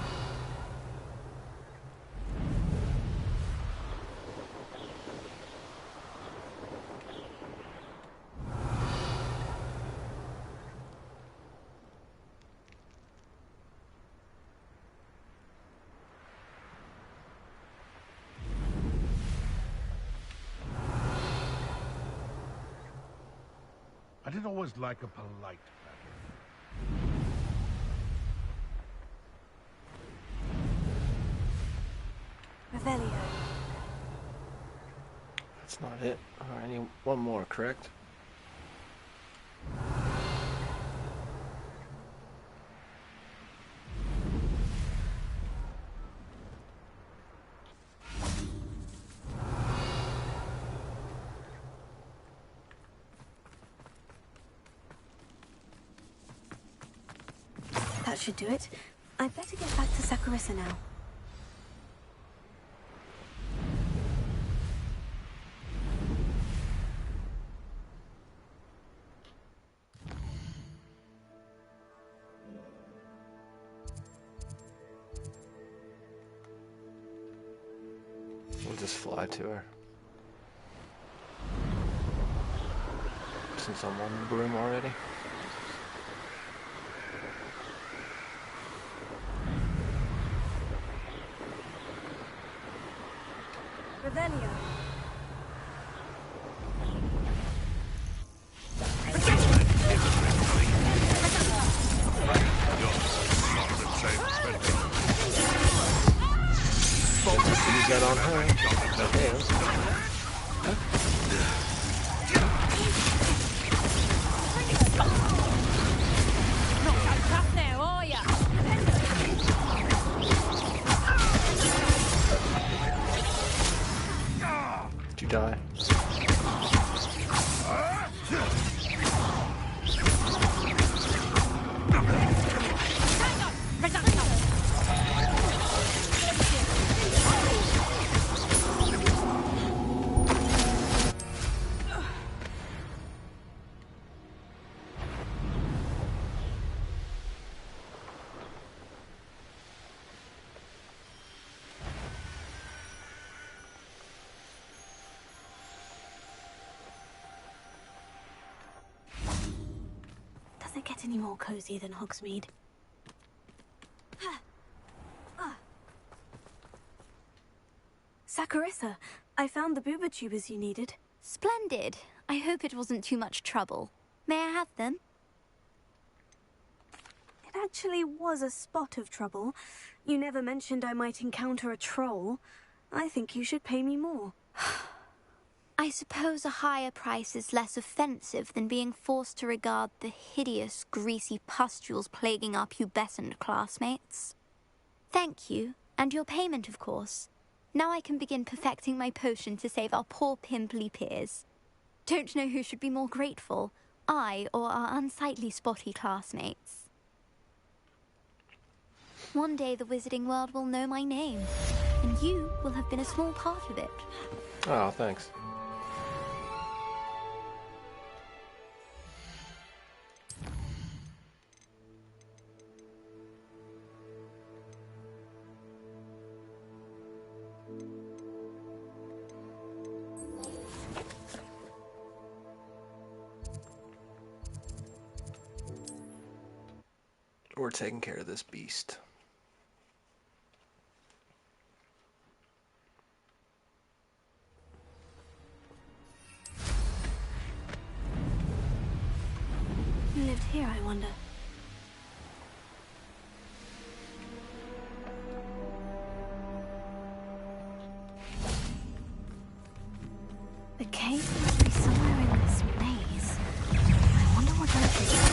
I didn't always like a polite Revelio. That's not it. I need one more, correct? That should do it. I'd better get back to Sakurissa now. We'll just fly to her. Since I'm on the broom already. Revelio. Use that on her. Okay. Not so tough now, are ya? Did you die? get any more cozy than Hogsmeade. Saccharissa, I found the booba tubers you needed. Splendid. I hope it wasn't too much trouble. May I have them? It actually was a spot of trouble. You never mentioned I might encounter a troll. I think you should pay me more. I suppose a higher price is less offensive than being forced to regard the hideous, greasy pustules plaguing our pubescent classmates. Thank you, and your payment, of course. Now I can begin perfecting my potion to save our poor pimply peers. Don't know who should be more grateful, I or our unsightly spotty classmates. One day the wizarding world will know my name, and you will have been a small part of it. Oh, thanks. We're taking care of this beast. You lived here, I wonder. The cave must be somewhere in this maze. I wonder what opens it.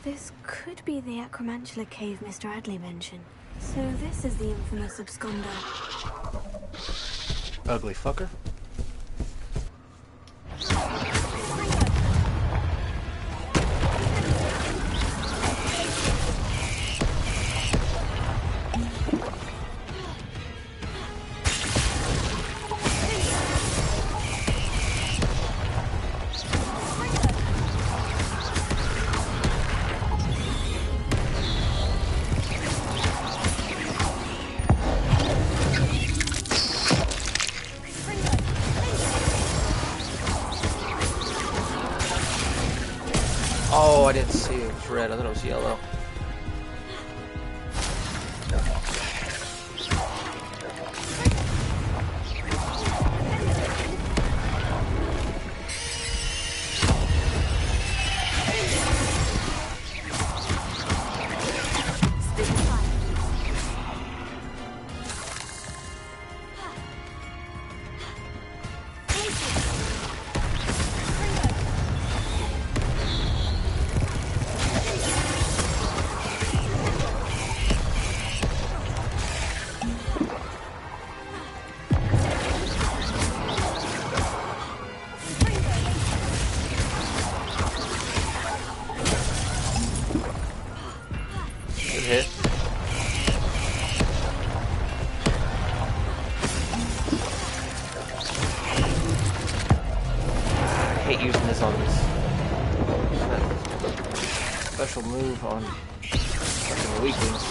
This could be the Acromantula cave Mr. Adley mentioned. So this is the infamous absconder. Ugly fucker. Oh, I didn't see it was red. I thought it was yellow. Hit. I hate using this on this special move on fucking weaklings.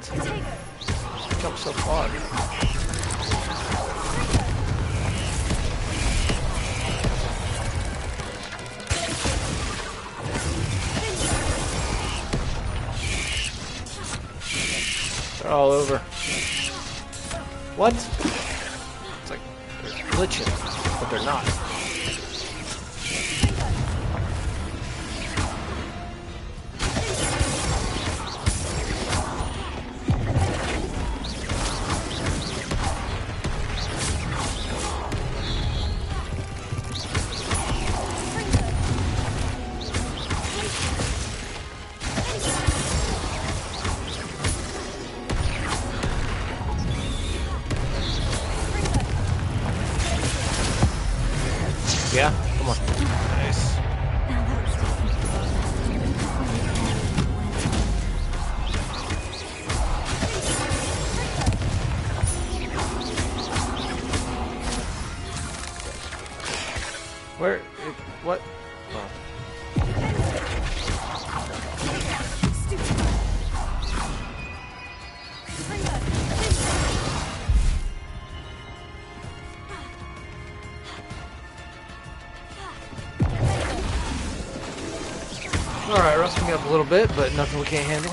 What? Jump so far. They're all over. What? It's like they're glitching, but they're not. Yeah, come on. Nice. Where? What? Oh. Alright, rusting up a little bit, but nothing we can't handle.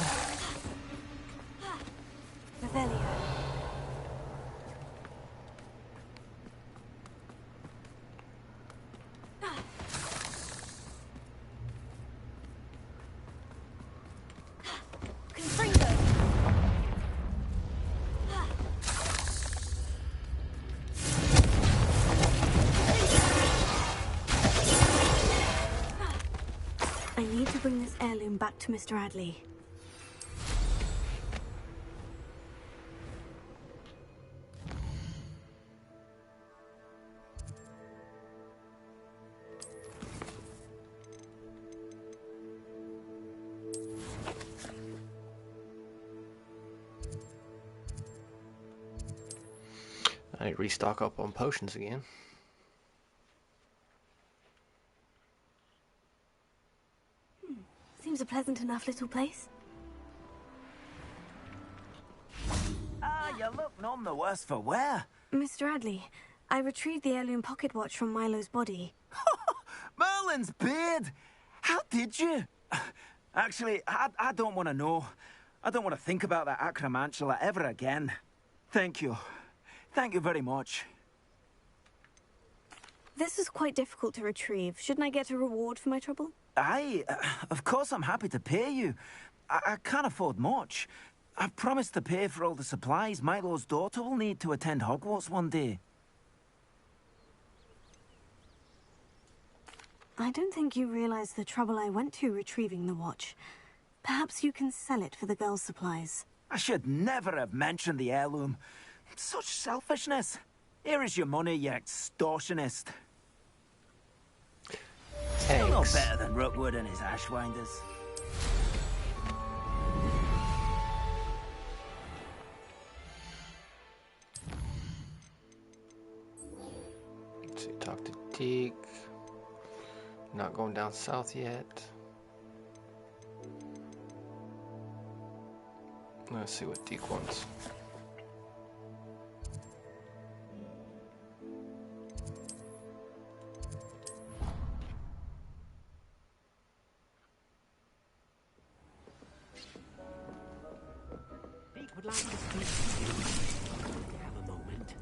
I need to bring this heirloom back to Mr. Adley. I restock up on potions again. Seems a pleasant enough little place. You look none the worse for wear. Mr. Adley, I retrieved the heirloom pocket watch from Milo's body. Merlin's beard! How did you? Actually, I don't want to know. I don't want to think about that acromantula ever again. Thank you. Thank you very much. This is quite difficult to retrieve. Shouldn't I get a reward for my trouble? Of course I'm happy to pay you. I can't afford much. I've promised to pay for all the supplies Milo's daughter will need to attend Hogwarts one day. I don't think you realize the trouble I went to retrieving the watch. Perhaps you can sell it for the girls' supplies. I should never have mentioned the heirloom. Such selfishness. Here is your money, you extortionist. Still no better than Rookwood and his ashwinders. Let's see, talk to Deke. Not going down south yet. Let's see what Deke wants. Would like to speak to you. Do you have a moment?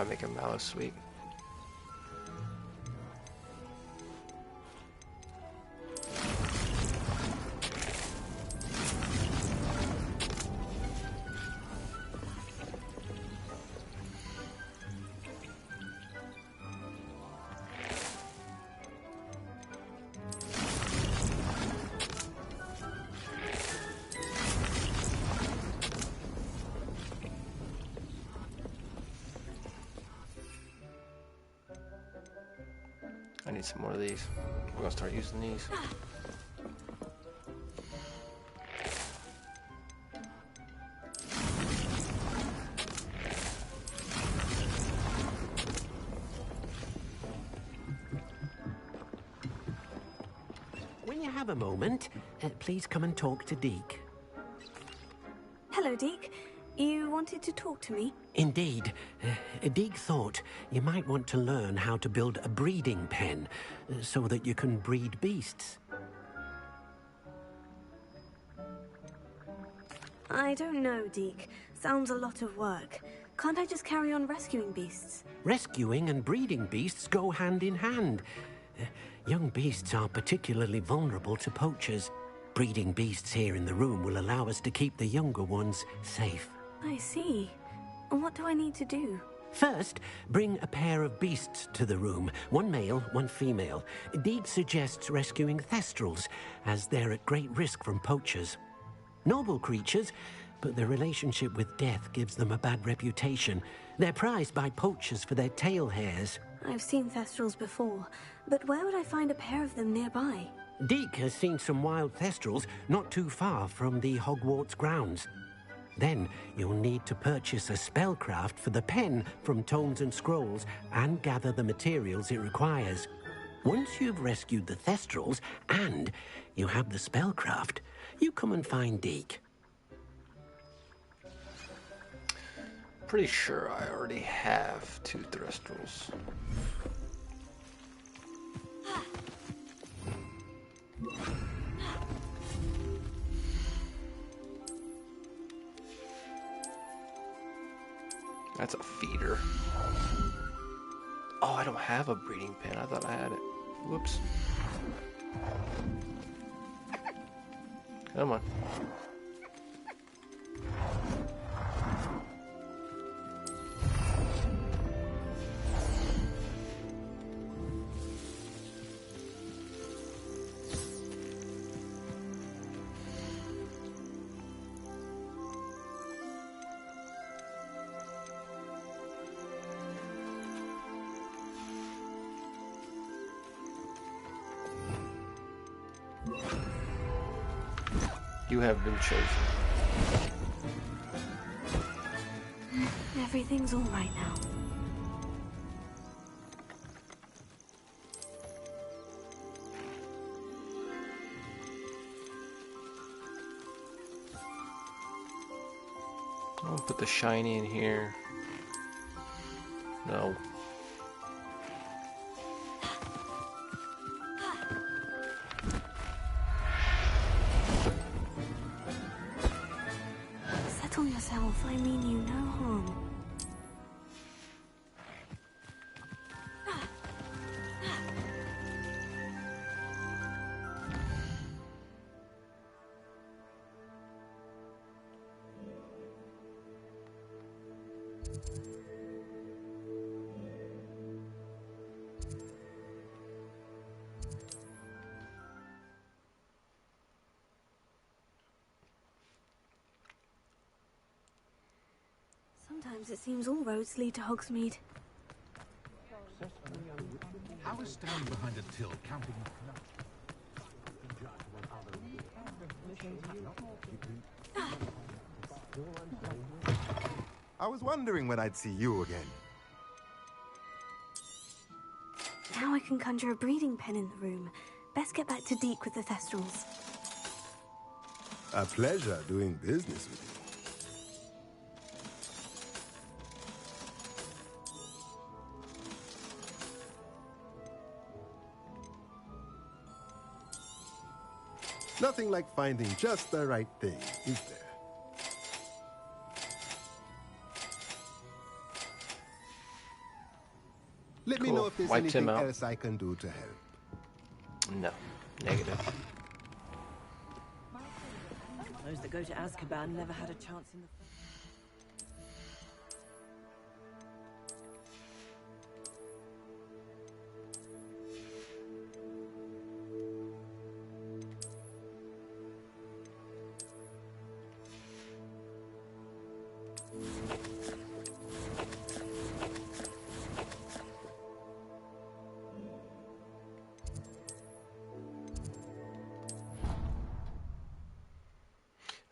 might make a mallow sweet. I need some more of these. We're gonna start using these. When you have a moment, please come and talk to Deke. Hello, Deke. You wanted to talk to me? Indeed. Deke thought you might want to learn how to build a breeding pen so that you can breed beasts. I don't know, Deke. Sounds a lot of work. Can't I just carry on rescuing beasts? Rescuing and breeding beasts go hand in hand. Young beasts are particularly vulnerable to poachers. Breeding beasts here in the room will allow us to keep the younger ones safe. I see. And what do I need to do? First, bring a pair of beasts to the room. One male, one female. Deke suggests rescuing thestrals, as they're at great risk from poachers. Noble creatures, but their relationship with death gives them a bad reputation. They're prized by poachers for their tail hairs. I've seen thestrals before, but where would I find a pair of them nearby? Deke has seen some wild thestrals not too far from the Hogwarts grounds. Then you'll need to purchase a spellcraft for the pen from Tomes and Scrolls and gather the materials it requires. Once you've rescued the thestrals and you have the spellcraft, you come and find Deke. Pretty sure I already have 2 thestrals. That's a feeder. Oh, I don't have a breeding pen. I thought I had it. Whoops. Come on. You have been chosen. Everything's all right now. I'll put the shiny in here. No. Settle yourself. I mean you no harm. Sometimes it seems all roads lead to Hogsmeade. I was standing behind a till counting. I was wondering when I'd see you again. Now I can conjure a breeding pen in the room. Best get back to Deke with the thestrals. A pleasure doing business with you. Nothing like finding just the right thing, is there? Let me Cool. know if there's Wiped him anything out. else I can do to help. No. Negative. Those that go to Azkaban never had a chance in the first.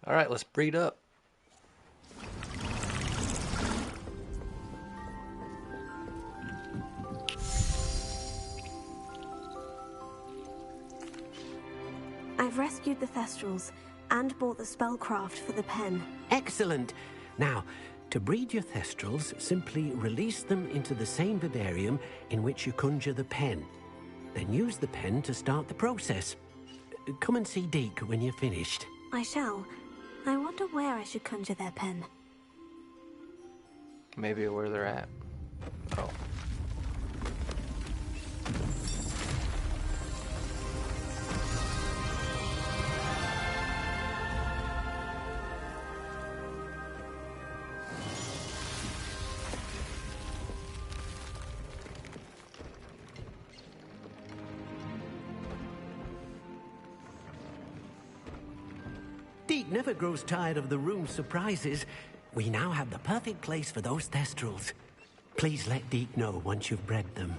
All right, let's breed up. I've rescued the Thestrals and bought the spellcraft for the pen. Excellent. Now, to breed your Thestrals, simply release them into the same vivarium in which you conjure the pen. Then use the pen to start the process. Come and see Deke when you're finished. I shall. I wonder where I should conjure their pen. Maybe where they're at. Oh. Deke never grows tired of the room's surprises. We now have the perfect place for those Thestrals. Please let Deke know once you've bred them.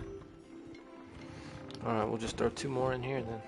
Alright, we'll just throw 2 more in here then.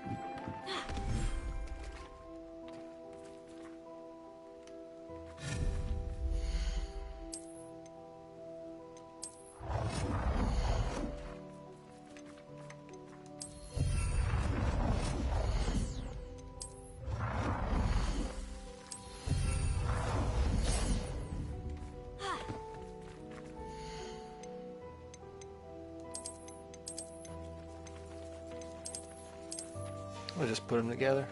We'll just put them together.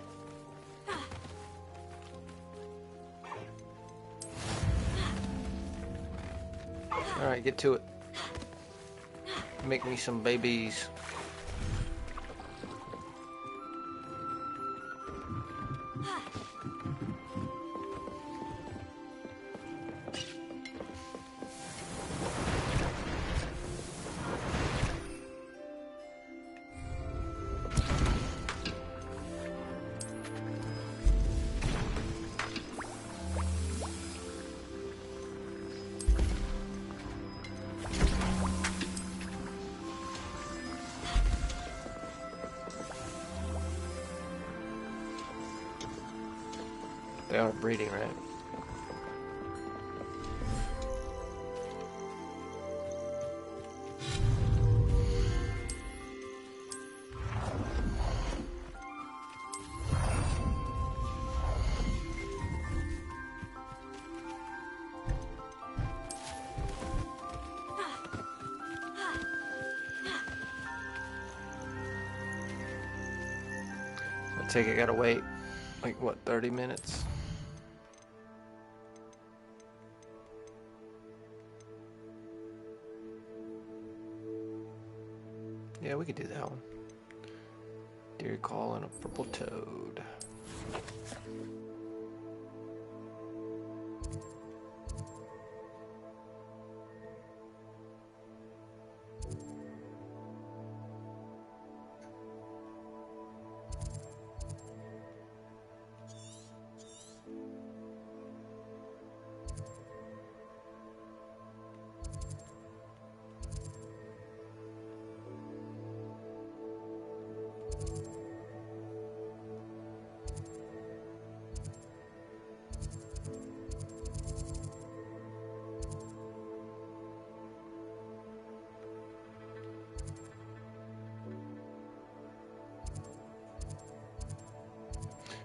Alright, get to it. Make me some babies. They are breeding, right? I take it, gotta wait, like what, 30 minutes? Yeah, we could do that one. Deer call and a purple toad.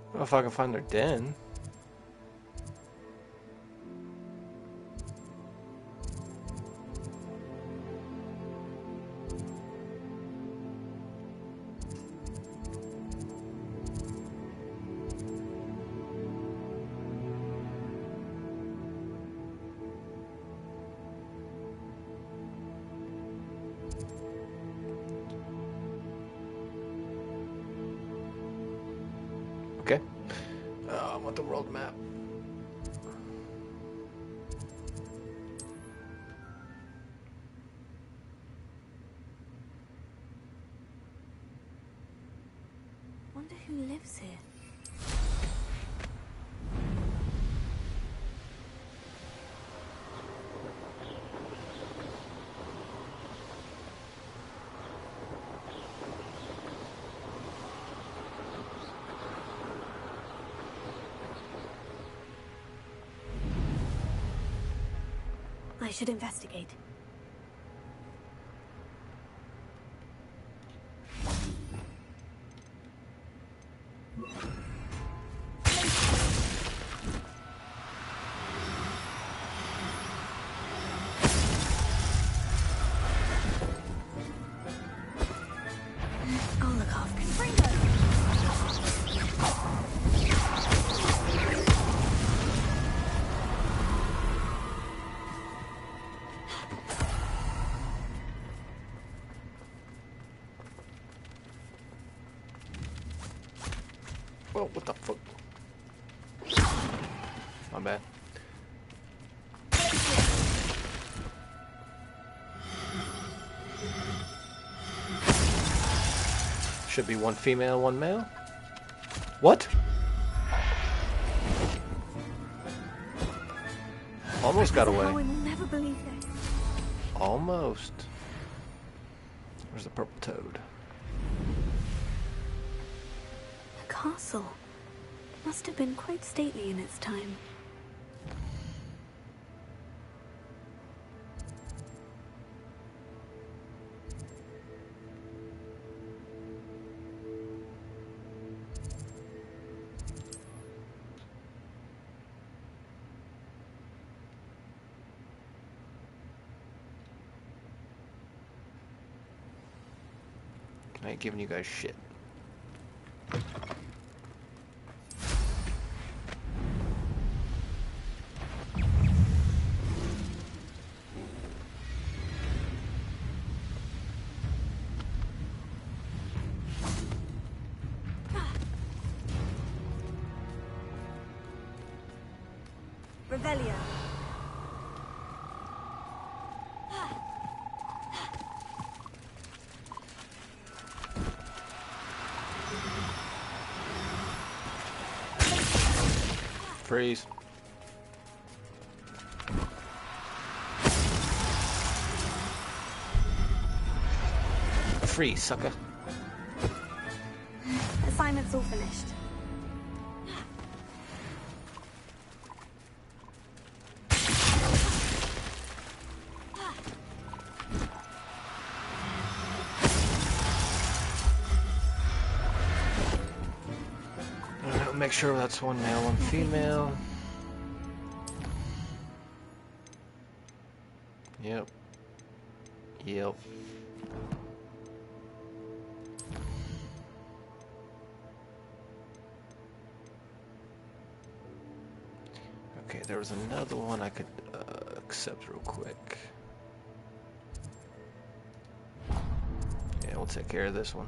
I don't know if I can find their den. Okay. I want the world map. Wonder who lives here. I should investigate. I'll look after him. Oh, what the fuck? My bad. Should be one female, one male. What? Almost got away. I will never believe this. Almost. Where's the purple toad? The castle must have been quite stately in its time. I ain't giving you guys shit. Revelio. Freeze. Freeze, sucker. Assignment's all finished. Alright, make sure that's one male, one female. Yep. Yep. Okay, there was another one I could accept real quick. Yeah, we'll take care of this one.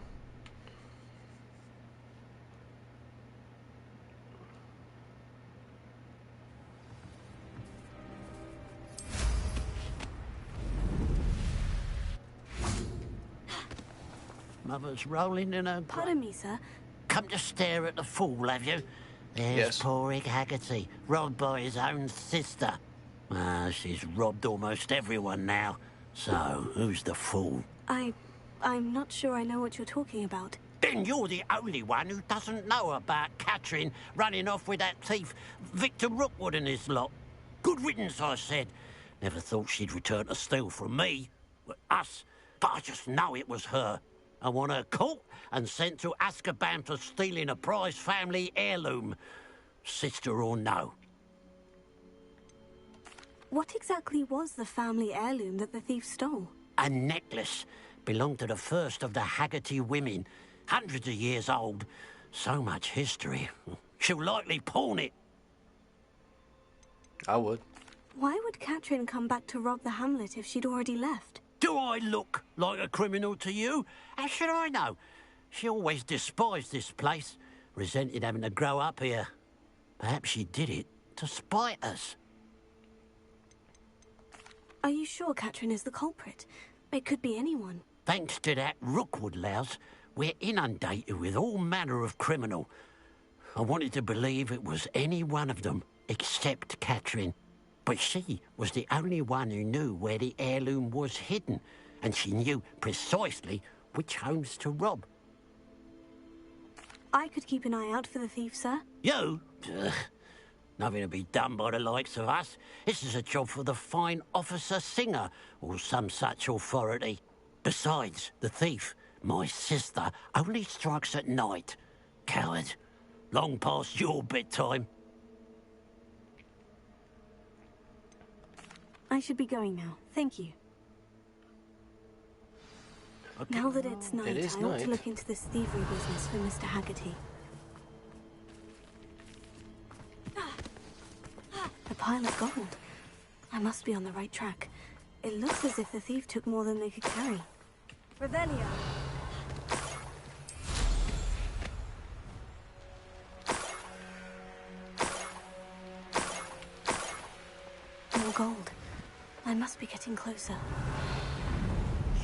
Mother's rolling in her... Pardon me, sir. Come to stare at the fool, have you? There's Yes. poor Egg Haggerty, robbed by his own sister. She's robbed almost everyone now. So, who's the fool? I'm not sure I know what you're talking about. Then you're the only one who doesn't know about Catherine running off with that thief, Victor Rookwood and his lot. Good riddance, I said. Never thought she'd return to steal from me. Us. But I just know it was her. I want her caught and sent to Azkaban for stealing a prize family heirloom. Sister or no. What exactly was the family heirloom that the thief stole? A necklace. Belonged to the first of the Haggerty women. Hundreds of years old. So much history. She'll likely pawn it. I would. Why would Catherine come back to rob the hamlet if she'd already left? Do I look like a criminal to you? How should I know? She always despised this place. resented having to grow up here. Perhaps she did it to spite us. Are you sure Katrin is the culprit? It could be anyone. Thanks to that Rookwood louse, we're inundated with all manner of criminal. I wanted to believe it was any one of them, except Katrin. But she was the only one who knew where the heirloom was hidden, and she knew precisely which homes to rob. I could keep an eye out for the thief, sir. You? Ugh. Nothing to be done by the likes of us. This is a job for the fine officer Singer, or some such authority. Besides, the thief, my sister, only strikes at night. Coward. Long past your bedtime. I should be going now. Thank you. Okay. Now that it's night, It is I ought night. to look into this thievery business for Mr. Haggerty. The pile of gold. I must be on the right track. It looks as if the thief took more than they could carry. Revelio. More gold. I must be getting closer.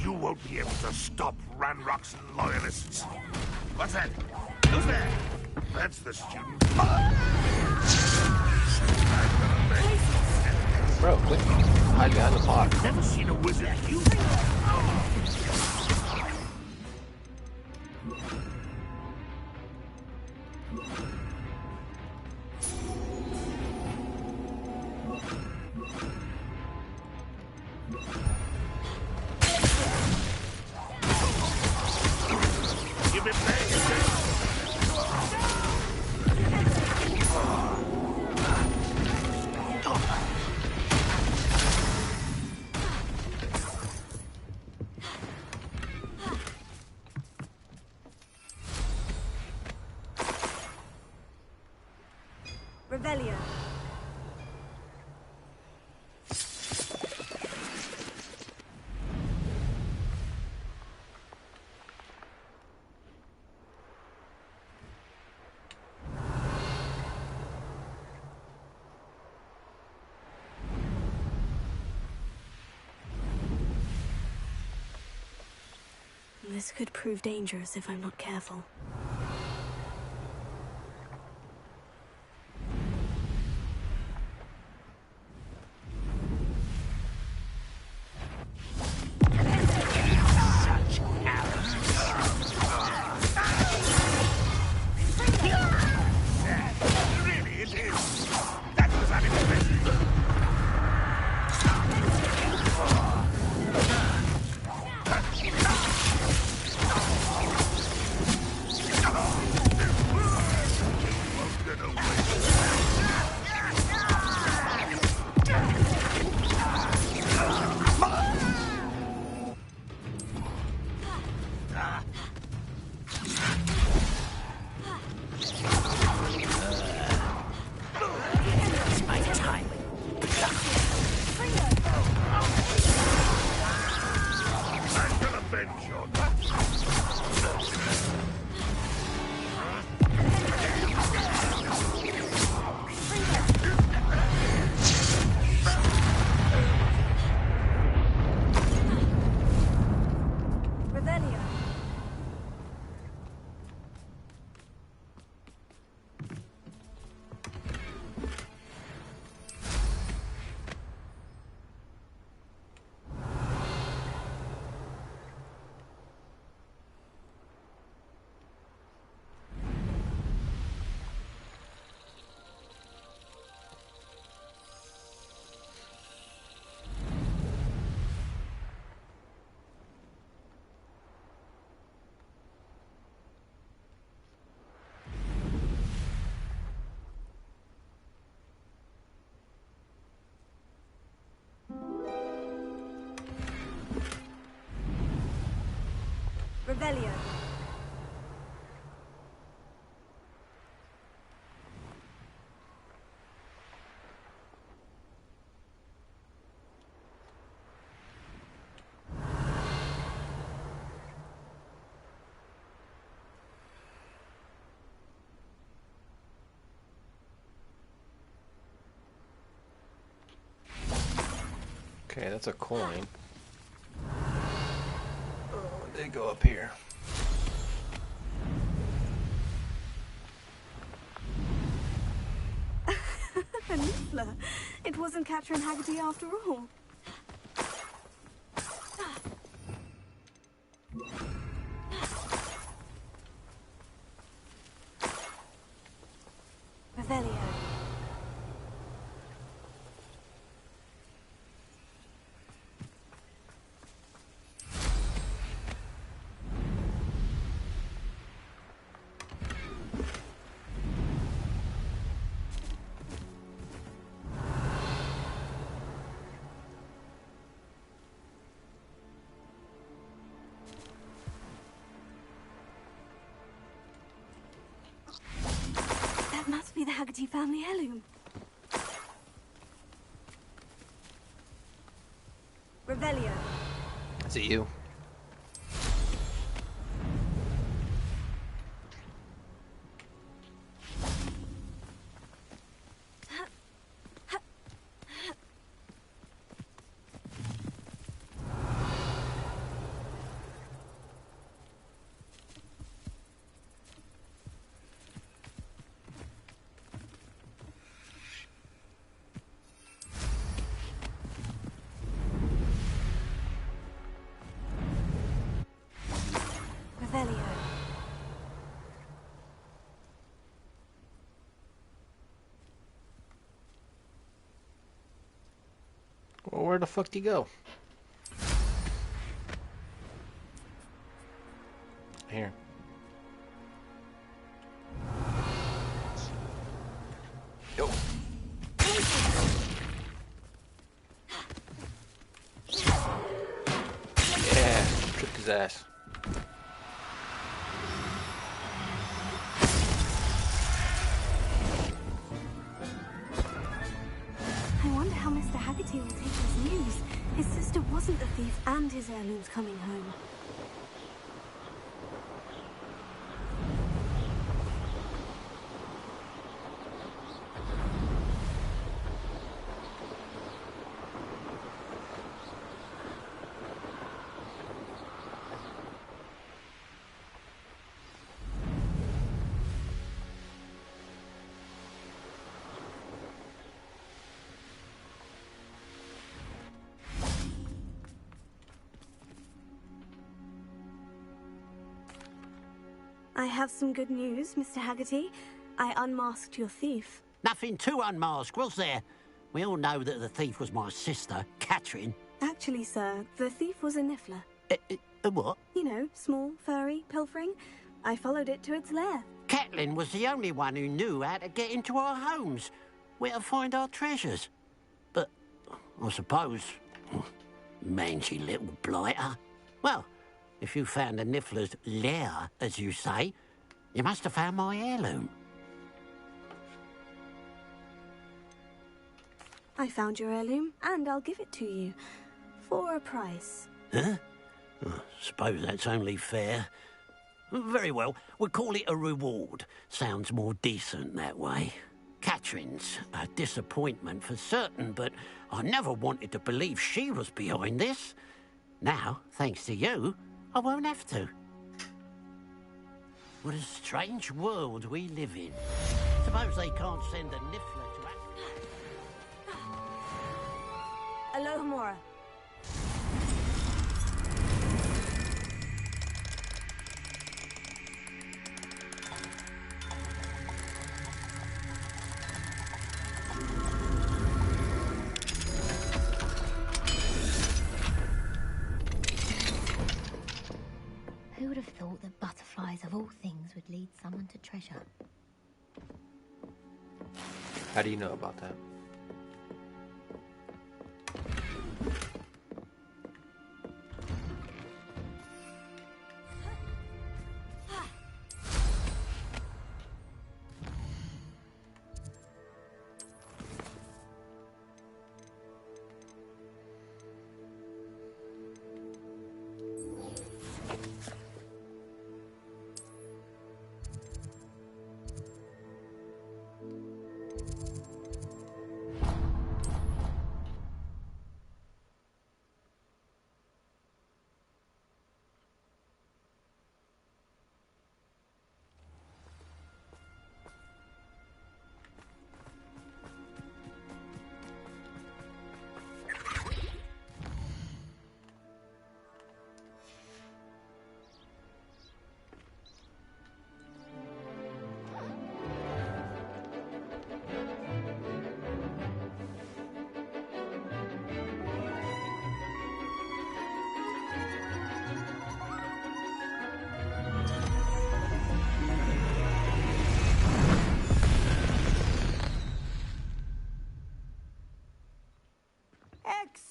You won't be able to stop Ranrock's loyalists. What's that? Who's there? That's the student. Bro, quit. Hide behind the pot. Never seen a wizard use. You've been paying attention. Revelio. This could prove dangerous if I'm not careful. Really, it is. That was unexpected. My time. I'm gonna avenge your Revelio. Revelio. Okay, that's a coin. Oh, they go up here. A niffler. It wasn't Catherine Haggerty after all. Revelio. That must be the Haggerty family heirloom. Revelio. Is it you? Revelio. Well, where the fuck do you go? Here. Yo. Yeah, tripped his ass. I wonder how Mr. Haggerty will take this news. His sister wasn't the thief and his heirloom's coming home. I have some good news, Mr. Haggerty. I unmasked your thief. Nothing to unmask, was there? We all know that the thief was my sister, Catherine. Actually, sir, the thief was a niffler. A what? You know, small, furry, pilfering. I followed it to its lair. Catelyn was the only one who knew how to get into our homes, where to find our treasures. But I suppose, mangy little blighter. Well, if you found the niffler's lair, as you say, you must have found my heirloom. I found your heirloom, and I'll give it to you. For a price. Huh? I suppose that's only fair. Very well, we'll call it a reward. Sounds more decent that way. Catherine's a disappointment for certain, but I never wanted to believe she was behind this. Now, thanks to you, I won't have to. What a strange world we live in. Suppose they can't send a niffler to act. Alohomora. Who would have thought that butterflies of all things would lead someone to treasure? How do you know about that?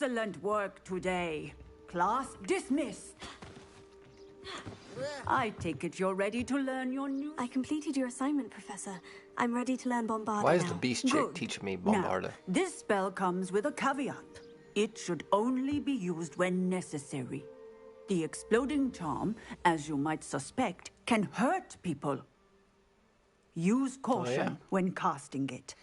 Excellent work today. Class dismissed. I take it you're ready to learn your new... I completed your assignment, Professor. I'm ready to learn Bombarda Why now. is the beast chick teaching me Bombarda? Now, this spell comes with a caveat. It should only be used when necessary. The exploding charm, as you might suspect, can hurt people. Use caution when casting it.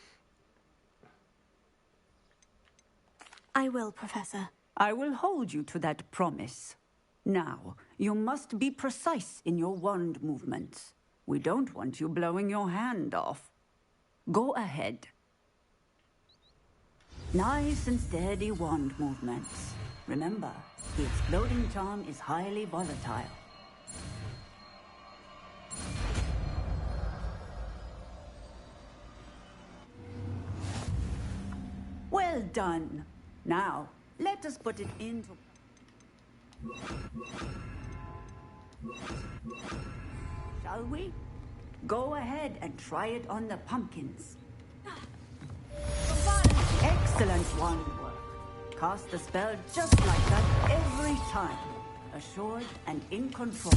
I will, Professor. I will hold you to that promise. Now, you must be precise in your wand movements. We don't want you blowing your hand off. Go ahead. Nice and steady wand movements. Remember, the exploding charm is highly volatile. Well done. Now, let us put it into... Shall we? Go ahead and try it on the pumpkins. Excellent wand work. Cast the spell just like that every time. Assured and in control.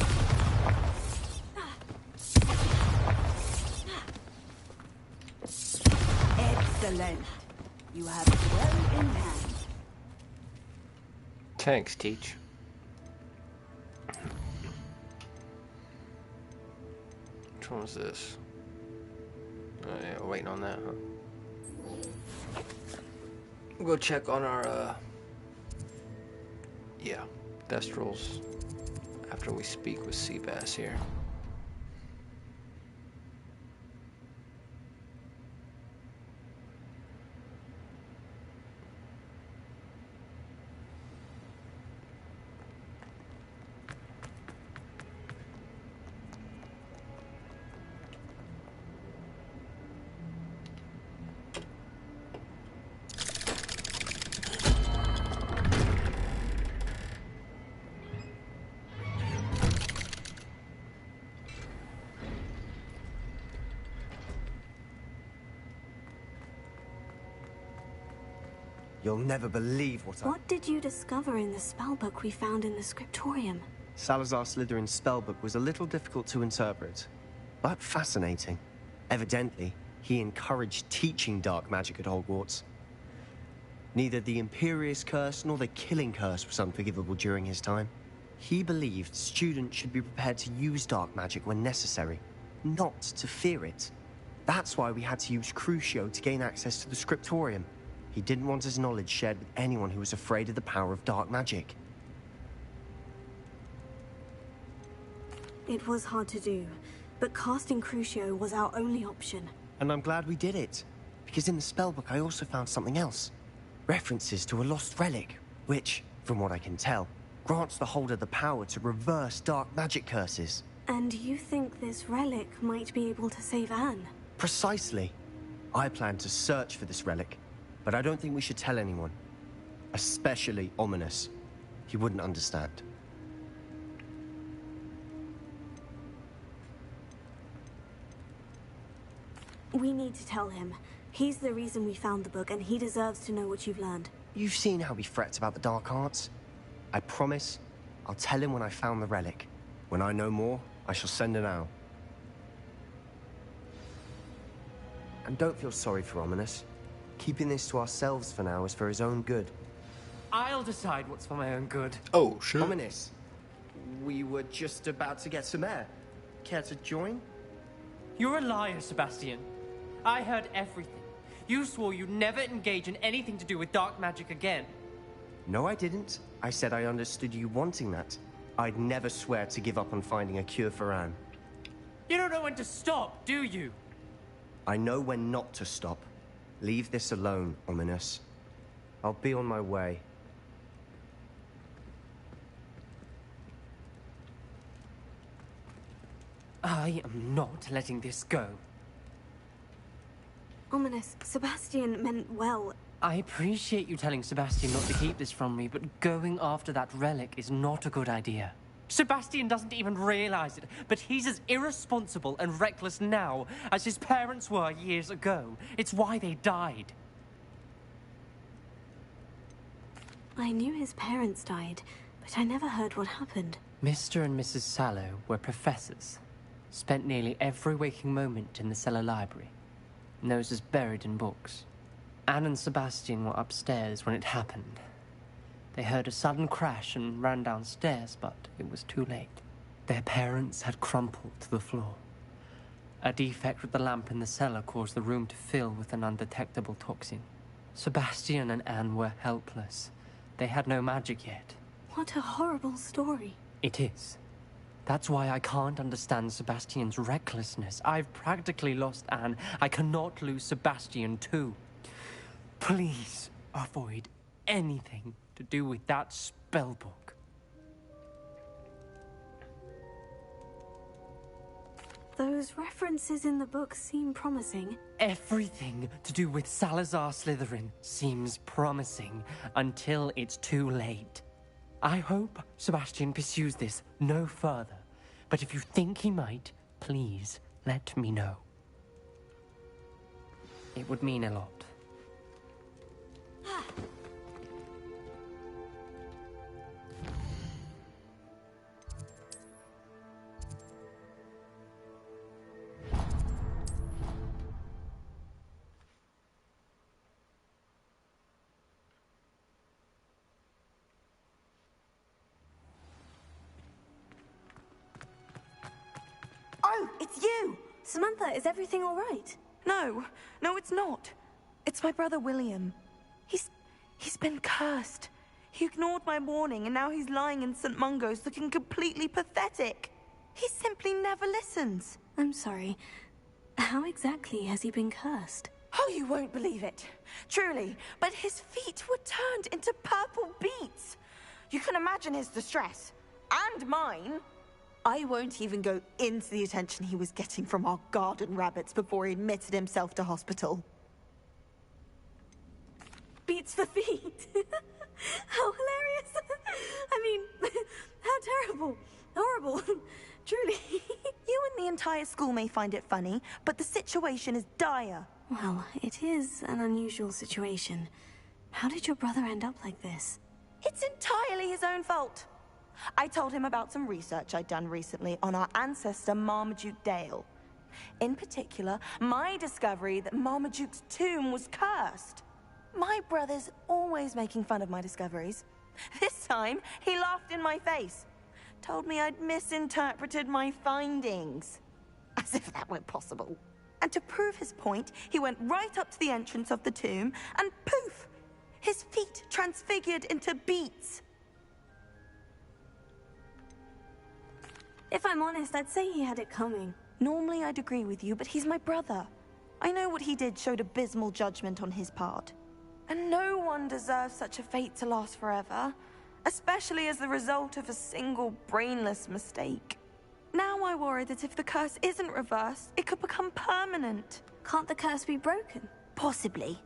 Excellent. You have it well in hand. Thanks, Teach. Which one was this? Oh yeah, we're waiting on that, huh? We'll go check on our, yeah, Thestrals after we speak with Seabass here. You'll never believe What did you discover in the spellbook we found in the scriptorium? Salazar Slytherin's spellbook was a little difficult to interpret, but fascinating. Evidently, he encouraged teaching dark magic at Hogwarts. Neither the Imperious Curse nor the Killing Curse was unforgivable during his time. He believed students should be prepared to use dark magic when necessary, not to fear it. That's why we had to use Crucio to gain access to the scriptorium. He didn't want his knowledge shared with anyone who was afraid of the power of dark magic. It was hard to do, but casting Crucio was our only option. And I'm glad we did it, because in the spellbook I also found something else. References to a lost relic, which, from what I can tell, grants the holder the power to reverse dark magic curses. And you think this relic might be able to save Anne? Precisely. I plan to search for this relic, but I don't think we should tell anyone. Especially Ominous. He wouldn't understand. We need to tell him. He's the reason we found the book, and he deserves to know what you've learned. You've seen how he frets about the dark arts. I promise, I'll tell him when I found the relic. When I know more, I shall send an owl. And don't feel sorry for Ominous. Keeping this to ourselves for now is for his own good. I'll decide what's for my own good. Oh, sure. Ominous, we were just about to get some air. Care to join? You're a liar, Sebastian. I heard everything. You swore you'd never engage in anything to do with dark magic again. No, I didn't. I said I understood you wanting that. I'd never swear to give up on finding a cure for Anne. You don't know when to stop, do you? I know when not to stop. Leave this alone, Ominous. I'll be on my way. I am not letting this go. Ominous, Sebastian meant well. I appreciate you telling Sebastian not to keep this from me, but going after that relic is not a good idea. Sebastian doesn't even realize it, but he's as irresponsible and reckless now as his parents were years ago. It's why they died. I knew his parents died, but I never heard what happened. Mr. and Mrs. Sallow were professors. Spent nearly every waking moment in the cellar library. Noses buried in books. Anne and Sebastian were upstairs when it happened. They heard a sudden crash and ran downstairs, but it was too late. Their parents had crumpled to the floor. A defect with the lamp in the cellar caused the room to fill with an undetectable toxin. Sebastian and Anne were helpless. They had no magic yet. What a horrible story. It is. That's why I can't understand Sebastian's recklessness. I've practically lost Anne. I cannot lose Sebastian too. Please avoid anything to do with that spell book. Those references in the book seem promising. Everything to do with Salazar Slytherin seems promising until it's too late. I hope Sebastian pursues this no further, but if you think he might, please let me know. It would mean a lot. Oh, it's you! Samantha, is everything all right? No, it's not. It's my brother William. He's been cursed. He ignored my warning and now he's lying in St. Mungo's looking completely pathetic. He simply never listens. I'm sorry. How exactly has he been cursed? Oh, you won't believe it. Truly, but his feet were turned into purple beets. You can imagine his distress. And mine. I won't even go into the attention he was getting from our garden rabbits before he admitted himself to hospital. Beats for feet. How hilarious. I mean, how terrible. Horrible. Truly. You and the entire school may find it funny, but the situation is dire. Well, it is an unusual situation. How did your brother end up like this? It's entirely his own fault. I told him about some research I'd done recently on our ancestor Marmaduke Dale. In particular, my discovery that Marmaduke's tomb was cursed. My brother's always making fun of my discoveries. This time, he laughed in my face. Told me I'd misinterpreted my findings. As if that were possible. And to prove his point, he went right up to the entrance of the tomb and poof! His feet transfigured into beets. If I'm honest, I'd say he had it coming. Normally I'd agree with you, but he's my brother. I know what he did showed abysmal judgment on his part. And no one deserves such a fate to last forever, especially as the result of a single brainless mistake. Now I worry that if the curse isn't reversed, it could become permanent. Can't the curse be broken? Possibly.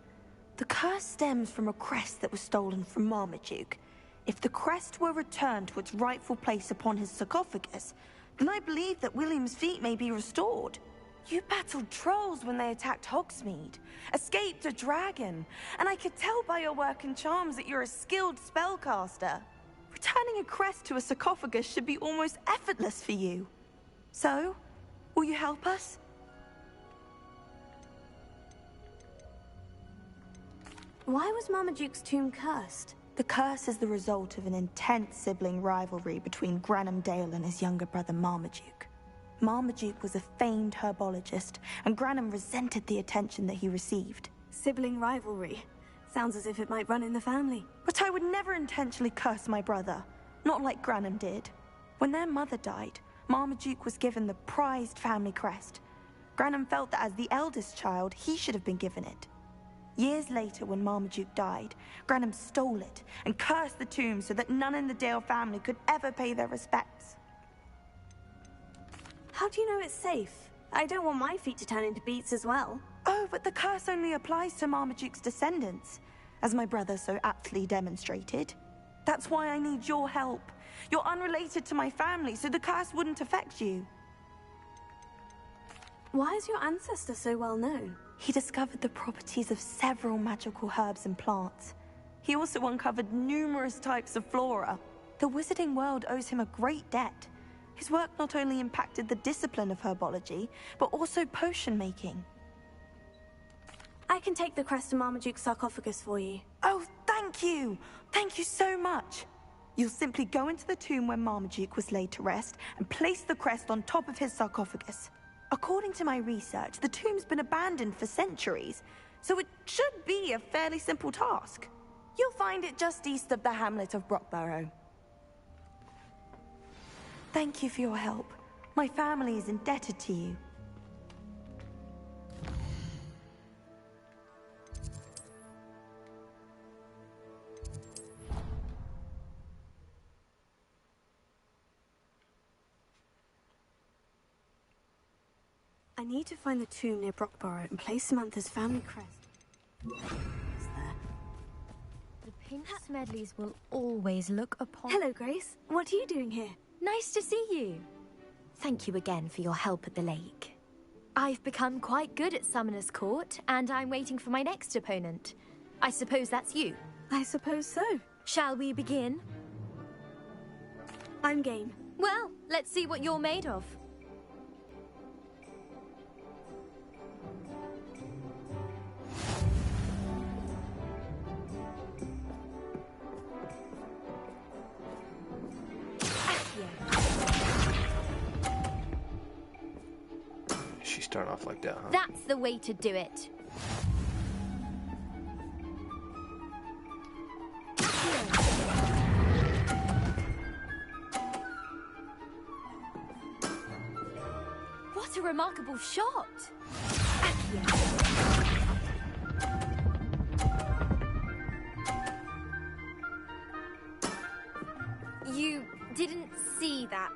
The curse stems from a crest that was stolen from Marmaduke. If the crest were returned to its rightful place upon his sarcophagus, then I believe that William's feet may be restored. You battled trolls when they attacked Hogsmeade, escaped a dragon, and I could tell by your work and charms that you're a skilled spellcaster. Returning a crest to a sarcophagus should be almost effortless for you. So, will you help us? Why was Marmaduke's tomb cursed? The curse is the result of an intense sibling rivalry between Granham Dale and his younger brother Marmaduke. Marmaduke was a famed herbologist, and Granham resented the attention that he received. Sibling rivalry. Sounds as if it might run in the family. But I would never intentionally curse my brother, not like Granham did. When their mother died, Marmaduke was given the prized family crest. Granham felt that as the eldest child, he should have been given it. Years later, when Marmaduke died, Granham stole it and cursed the tomb so that none in the Dale family could ever pay their respects. How do you know it's safe? I don't want my feet to turn into beets as well. Oh, but the curse only applies to Marmaduke's descendants, as my brother so aptly demonstrated. That's why I need your help. You're unrelated to my family, so the curse wouldn't affect you. Why is your ancestor so well known? He discovered the properties of several magical herbs and plants. He also uncovered numerous types of flora. The wizarding world owes him a great debt. His work not only impacted the discipline of herbology, but also potion making. I can take the crest to Marmaduke's sarcophagus for you. Oh, thank you! Thank you so much! You'll simply go into the tomb where Marmaduke was laid to rest and place the crest on top of his sarcophagus. According to my research, the tomb's been abandoned for centuries, so it should be a fairly simple task. You'll find it just east of the hamlet of Brockborough. Thank you for your help. My family is indebted to you. I need to find the tomb near Brockborough and place Samantha's family crest. Is there? The pink Smedleys will always look upon... Hello, Grace. What are you doing here? Nice to see you. Thank you again for your help at the lake. I've become quite good at Summoner's Court, and I'm waiting for my next opponent. I suppose that's you. I suppose so. Shall we begin? I'm game. Well, let's see what you're made of. She started off like that, huh? That's the way to do it. What a remarkable shot! You didn't see that.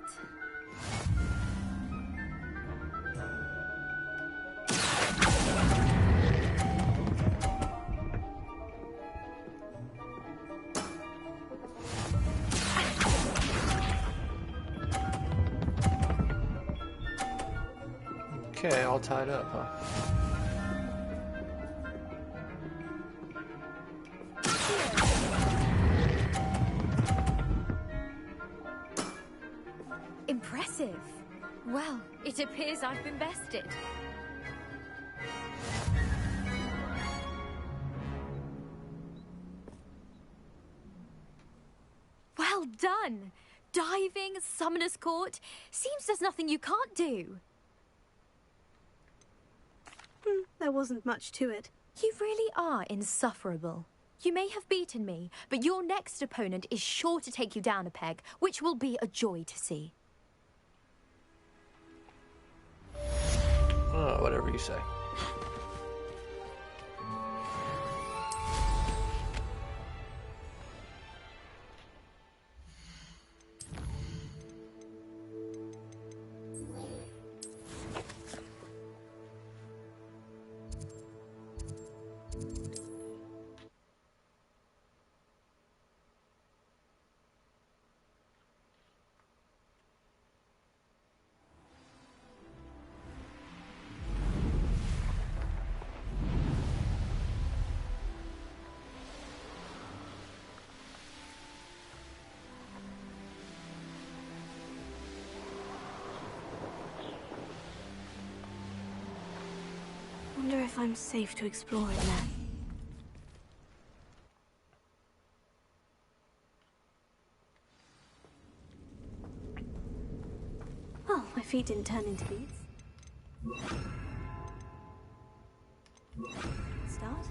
Okay, all tied up, huh? Impressive. Well, it appears I've been bested. Well done! Diving, Summoner's Court. Seems there's nothing you can't do. There wasn't much to it. You really are insufferable. You may have beaten me, but your next opponent is sure to take you down a peg, which will be a joy to see. Oh, whatever you say. Wonder if I'm safe to explore it now. Well, my feet didn't turn into beads. Start.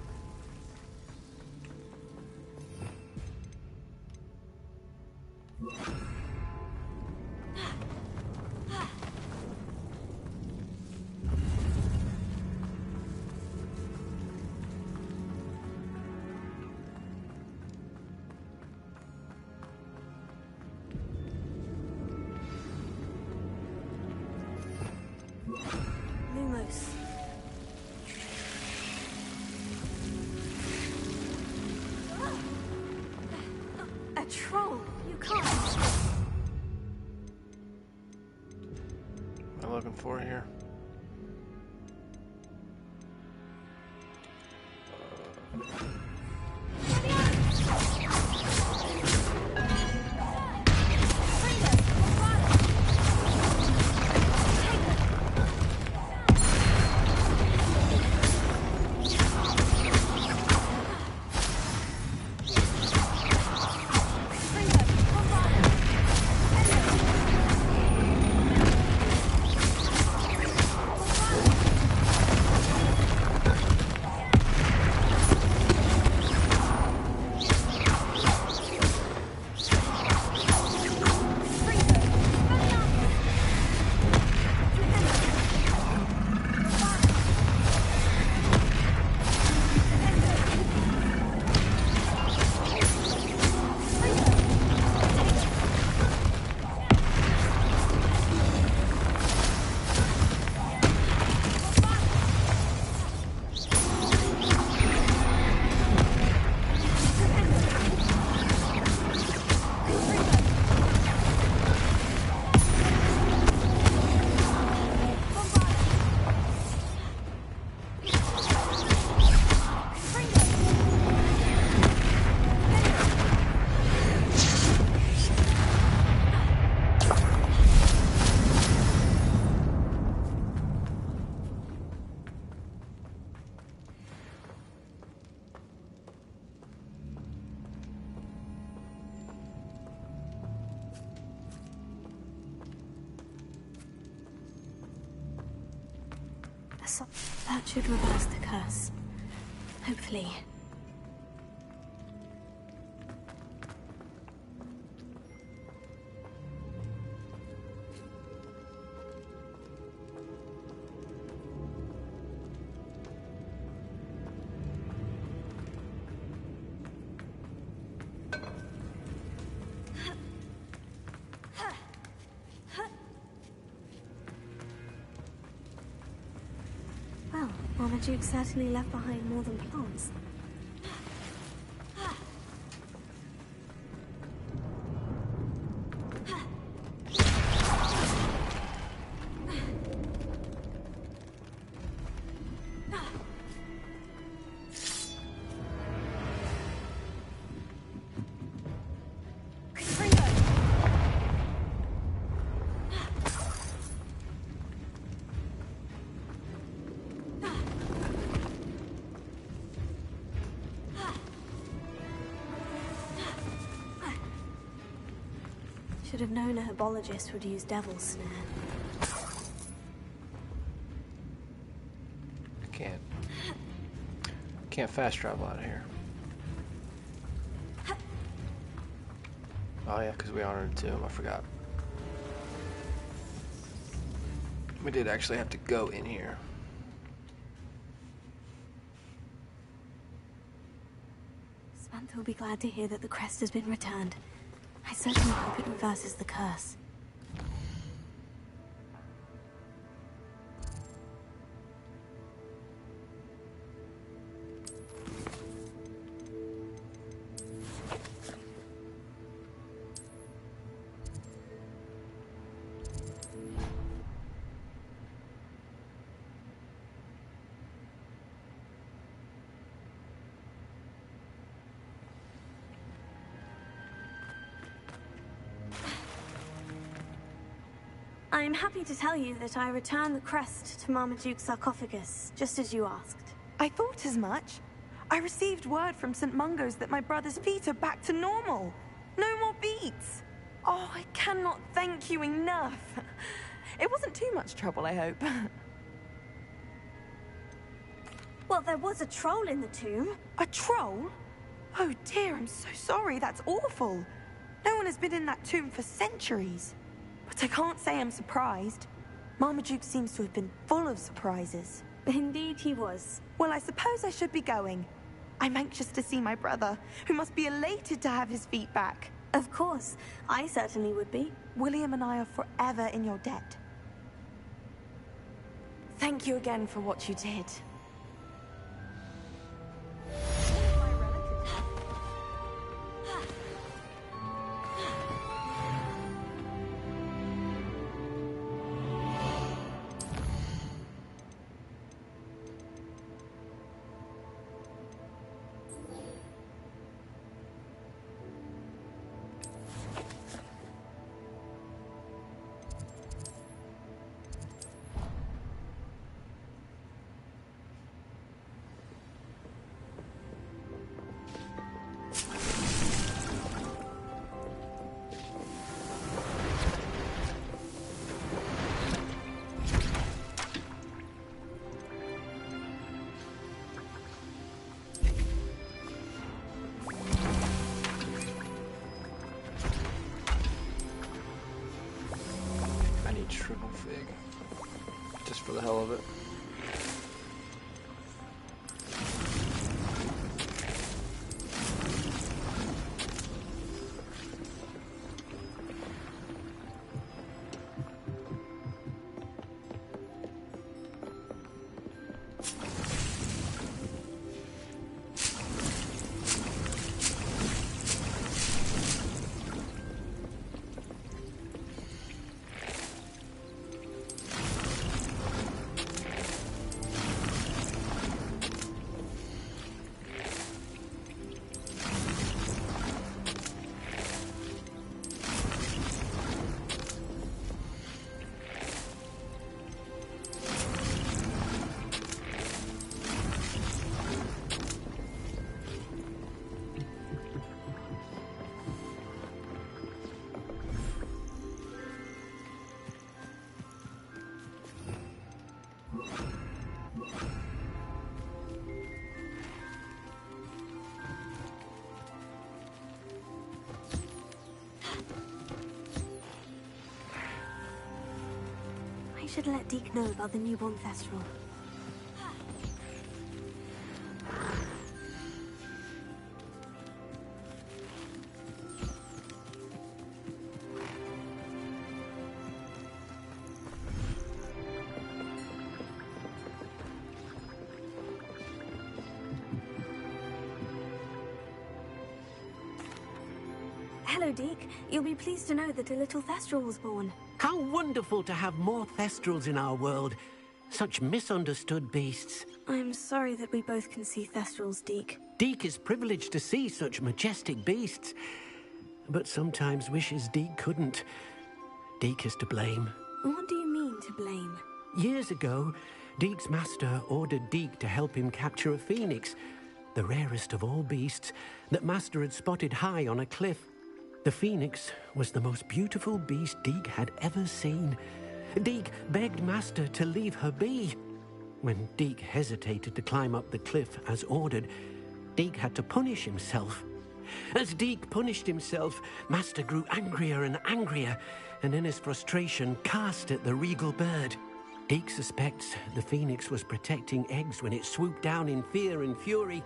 Lumos. A troll! You can't! What am I looking for here? That should reverse the curse. Hopefully. Well, Marmaduke certainly left behind more than plants. Should have known a herbologist would use Devil's Snare. I can't fast travel out of here. Oh yeah, because we honored a tomb, I forgot. We did actually have to go in here. Samantha will be glad to hear that the crest has been returned. I certainly hope it reverses the curse. I'm happy to tell you that I returned the crest to Marmaduke's sarcophagus, just as you asked. I thought as much. I received word from St. Mungo's that my brother's feet are back to normal. No more beats. Oh, I cannot thank you enough. It wasn't too much trouble, I hope. Well, there was a troll in the tomb. A troll? Oh dear, I'm so sorry. That's awful. No one has been in that tomb for centuries. But I can't say I'm surprised. Marmaduke seems to have been full of surprises. Indeed he was. Well, I suppose I should be going. I'm anxious to see my brother, who must be elated to have his feet back. Of course. I certainly would be. William and I are forever in your debt. Thank you again for what you did. Triple fig. Just for the hell of it. should let Deke know about the newborn Thestral. Hello, Deke. You'll be pleased to know that a little Thestral was born. How wonderful to have more Thestrals in our world. Such misunderstood beasts. I'm sorry that we both can see Thestrals, Deke. Deke is privileged to see such majestic beasts, but sometimes wishes Deke couldn't. Deke is to blame. What do you mean, to blame? Years ago, Deke's master ordered Deke to help him capture a phoenix, the rarest of all beasts that master had spotted high on a cliff. The phoenix was the most beautiful beast Deke had ever seen. Deke begged master to leave her be. When Deke hesitated to climb up the cliff as ordered, Deke had to punish himself. As Deke punished himself, master grew angrier and angrier, and in his frustration cast at the regal bird. Deke suspects the phoenix was protecting eggs when it swooped down in fear and fury.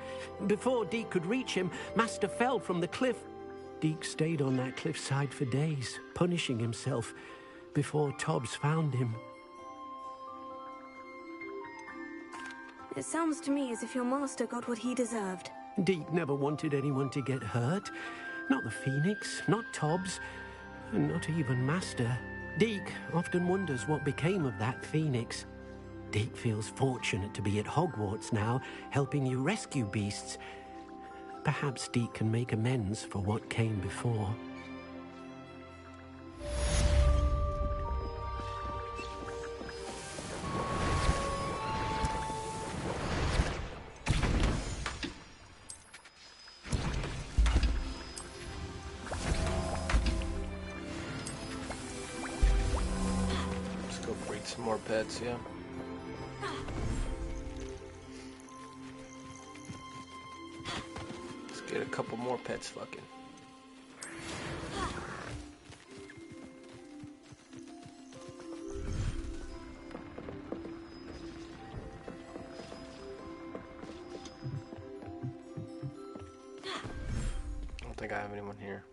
Before Deke could reach him, master fell from the cliff. Deke stayed on that cliffside for days, punishing himself, before Tobbs found him. It sounds to me as if your master got what he deserved. Deke never wanted anyone to get hurt. Not the phoenix, not Tobbs, and not even master. Deke often wonders what became of that phoenix. Deke feels fortunate to be at Hogwarts now, helping you rescue beasts. Perhaps Deke can make amends for what came before. Let's go breed some more pets, yeah. Get a couple more pets fucking. I don't think I have anyone here.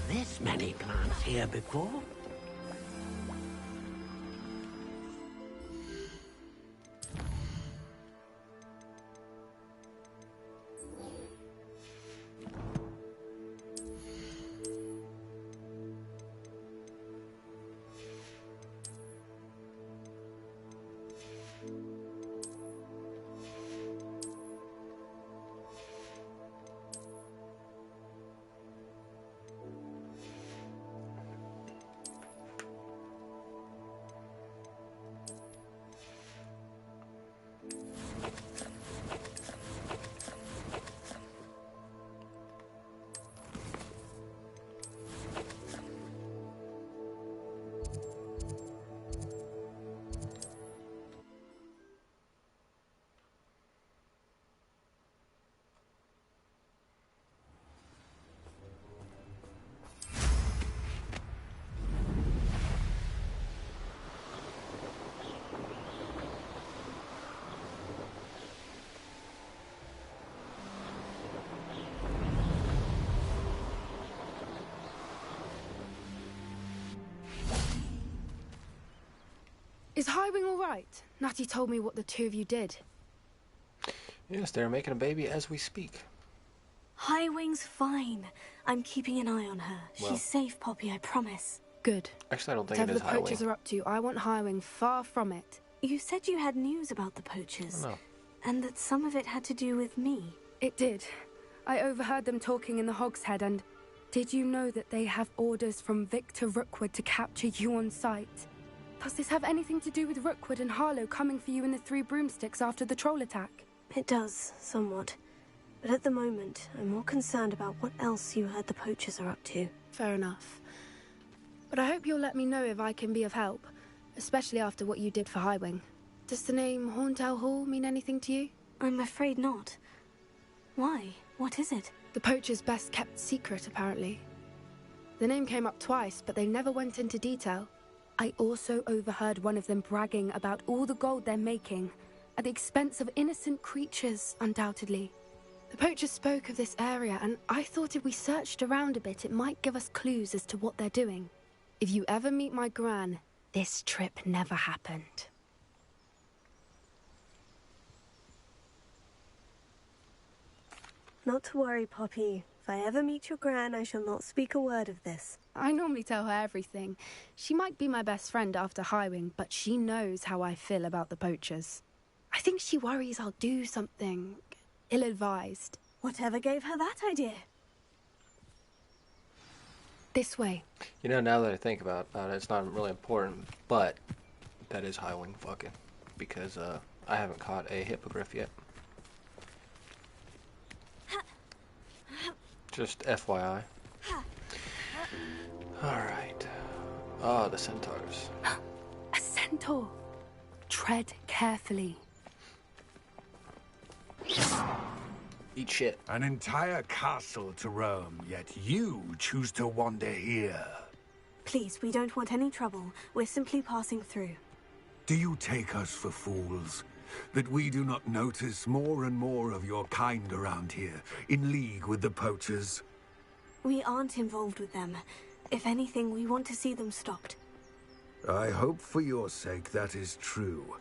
This many plants here before? Is Highwing all right? Natty told me what the two of you did. Yes, they're making a baby as we speak. Highwing's fine. I'm keeping an eye on her. Well. She's safe, Poppy, I promise. Good. Actually, I don't think Whatever it is the poachers Highwing. are up to, I want Highwing far from it. You said you had news about the poachers. No. And that some of it had to do with me. It did. I overheard them talking in the Hogshead, and did you know that they have orders from Victor Rookwood to capture you on sight? Does this have anything to do with Rookwood and Harlow coming for you in the Three Broomsticks after the troll attack? It does, somewhat. But at the moment, I'm more concerned about what else you heard the poachers are up to. Fair enough. But I hope you'll let me know if I can be of help, especially after what you did for Highwing. Does the name Horndale Hall mean anything to you? I'm afraid not. Why? What is it? The poachers' best kept secret, apparently. The name came up twice, but they never went into detail. I also overheard one of them bragging about all the gold they're making, at the expense of innocent creatures, undoubtedly. The poachers spoke of this area, and I thought if we searched around a bit, it might give us clues as to what they're doing. If you ever meet my gran, this trip never happened. Not to worry, Poppy. If I ever meet your gran, I shall not speak a word of this. I normally tell her everything. She might be my best friend after Highwing, but she knows how I feel about the poachers. I think she worries I'll do something ill-advised. Whatever gave her that idea? This way. You know, now that I think about it, it's not really important, but that is Highwing fucking. Because I haven't caught a hippogriff yet. Just FYI. Alright. Ah, the centaurs. A centaur. Tread carefully. Eat shit. An entire castle to roam, yet you choose to wander here. Please, we don't want any trouble. We're simply passing through. Do you take us for fools? That we do not notice more and more of your kind around here, in league with the poachers? We aren't involved with them. If anything, we want to see them stopped. I hope for your sake that is true.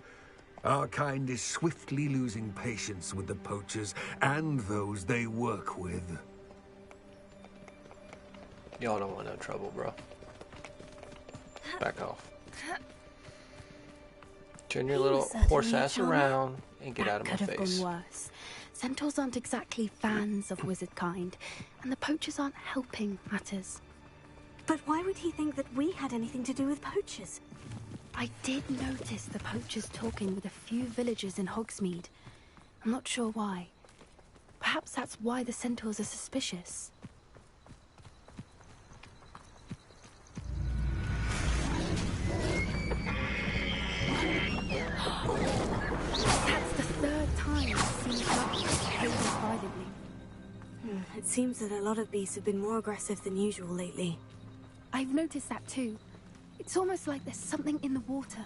Our kind is swiftly losing patience with the poachers and those they work with. Y'all don't want no trouble, bro. Back off. Turn your little horse ass around and get out of my face. Could have gone worse. Centaurs aren't exactly fans of wizard kind, and the poachers aren't helping matters. But why would he think that we had anything to do with poachers? I did notice the poachers talking with a few villagers in Hogsmeade. I'm not sure why. Perhaps that's why the centaurs are suspicious. That's the third time I've seen Hogwarts behaving violently. It seems that a lot of beasts have been more aggressive than usual lately. I've noticed that too. It's almost like there's something in the water.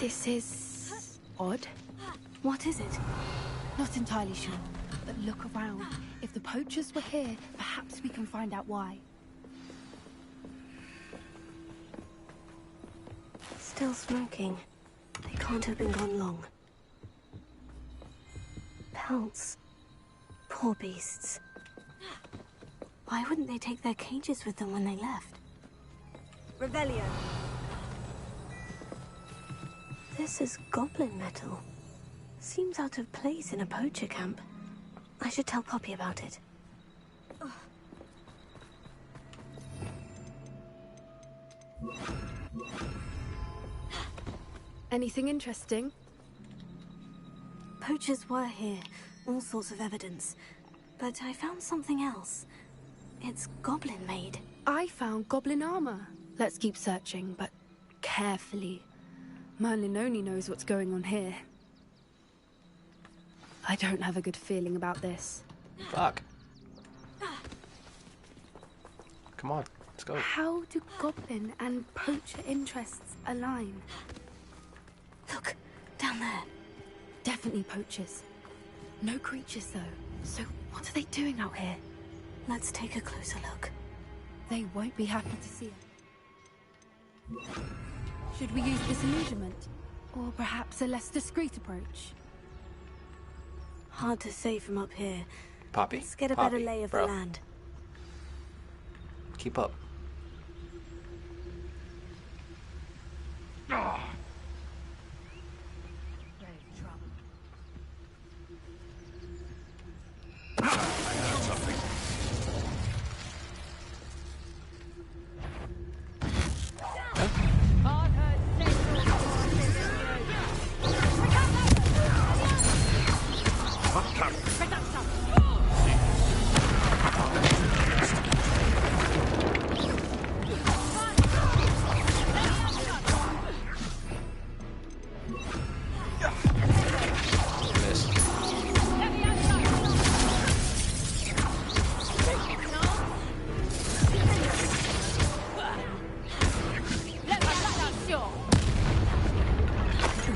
This is odd. What is it? Not entirely sure, but look around. If the poachers were here, perhaps we can find out why. Still smoking. They can't have been gone long. Pelts. Poor beasts. Why wouldn't they take their cages with them when they left? Revelio. This is goblin metal. Seems out of place in a poacher camp. I should tell Poppy about it. Anything interesting? Poachers were here. All sorts of evidence. But I found something else. It's goblin made. I found goblin armor. Let's keep searching, but carefully. Merlin only knows what's going on here. I don't have a good feeling about this. Fuck. Come on, let's go. How do goblin and poacher interests align? Look, down there. Definitely poachers. No creatures, though. So what are they doing out here? Let's take a closer look. They won't be happy to see us. Should we use disillusionment? Or perhaps a less discreet approach? Hard to say from up here. Poppy. Let's get a Poppy, better lay of bro. the land. Keep up.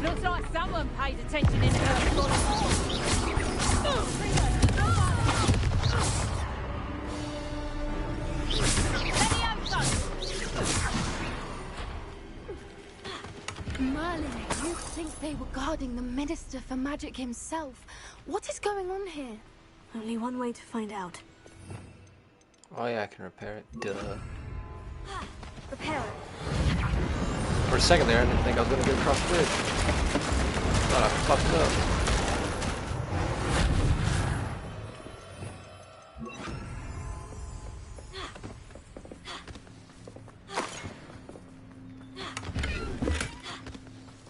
Looks like someone paid attention in Merlin, you think they were guarding the Minister for Magic himself? What is going on here? Only one way to find out. Oh yeah, I can repair it. Duh. Repair it. For a second there, I didn't think I was gonna get across the bridge. Thought I fucked up.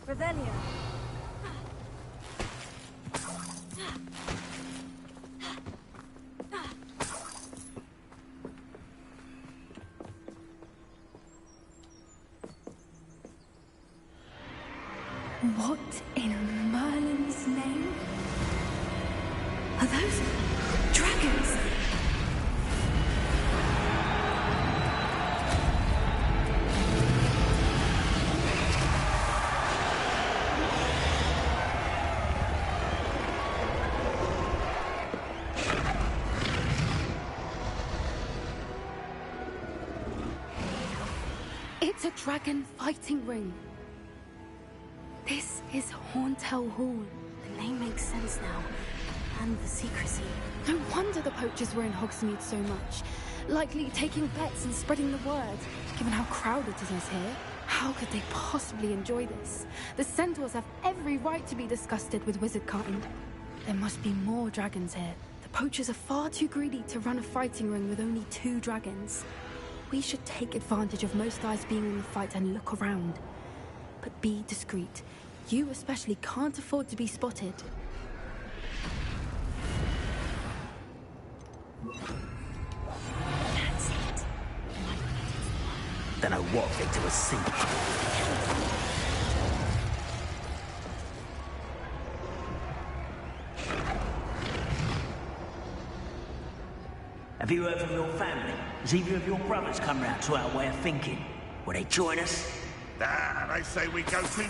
Revelio. What in Merlin's name? Are those dragons? It's a dragon fighting ring. This is Hauntel Hall. The name makes sense now. And the secrecy. No wonder the poachers were in Hogsmeade so much. Likely taking bets and spreading the word. Given how crowded it is here, how could they possibly enjoy this? The centaurs have every right to be disgusted with wizardkind. There must be more dragons here. The poachers are far too greedy to run a fighting ring with only 2 dragons. We should take advantage of most eyes being in the fight and look around. But be discreet. You especially can't afford to be spotted. That's it. Don't know what Victor was thinking. Have you heard from your family? Has either of your brothers come round to our way of thinking? Will they join us? Nah, they say we go too...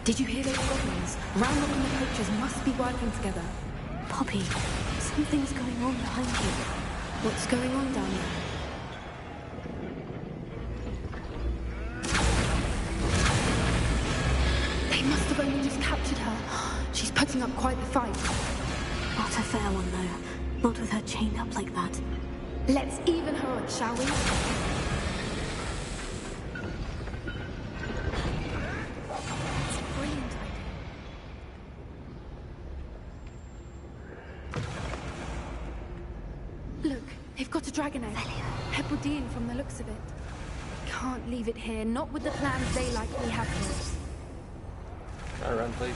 Did you hear those goblins? Roundup and the poachers must be working together. Poppy, something's going on behind you. What's going on down there? They must have only just captured her. She's putting up quite the fight. Not a fair one, though. Not with her chained up like that. Let's even her odds, shall we? Got a dragon egg. Hebridean from the looks of it. Can't leave it here, not with the plans they likely have here. Try to run, please.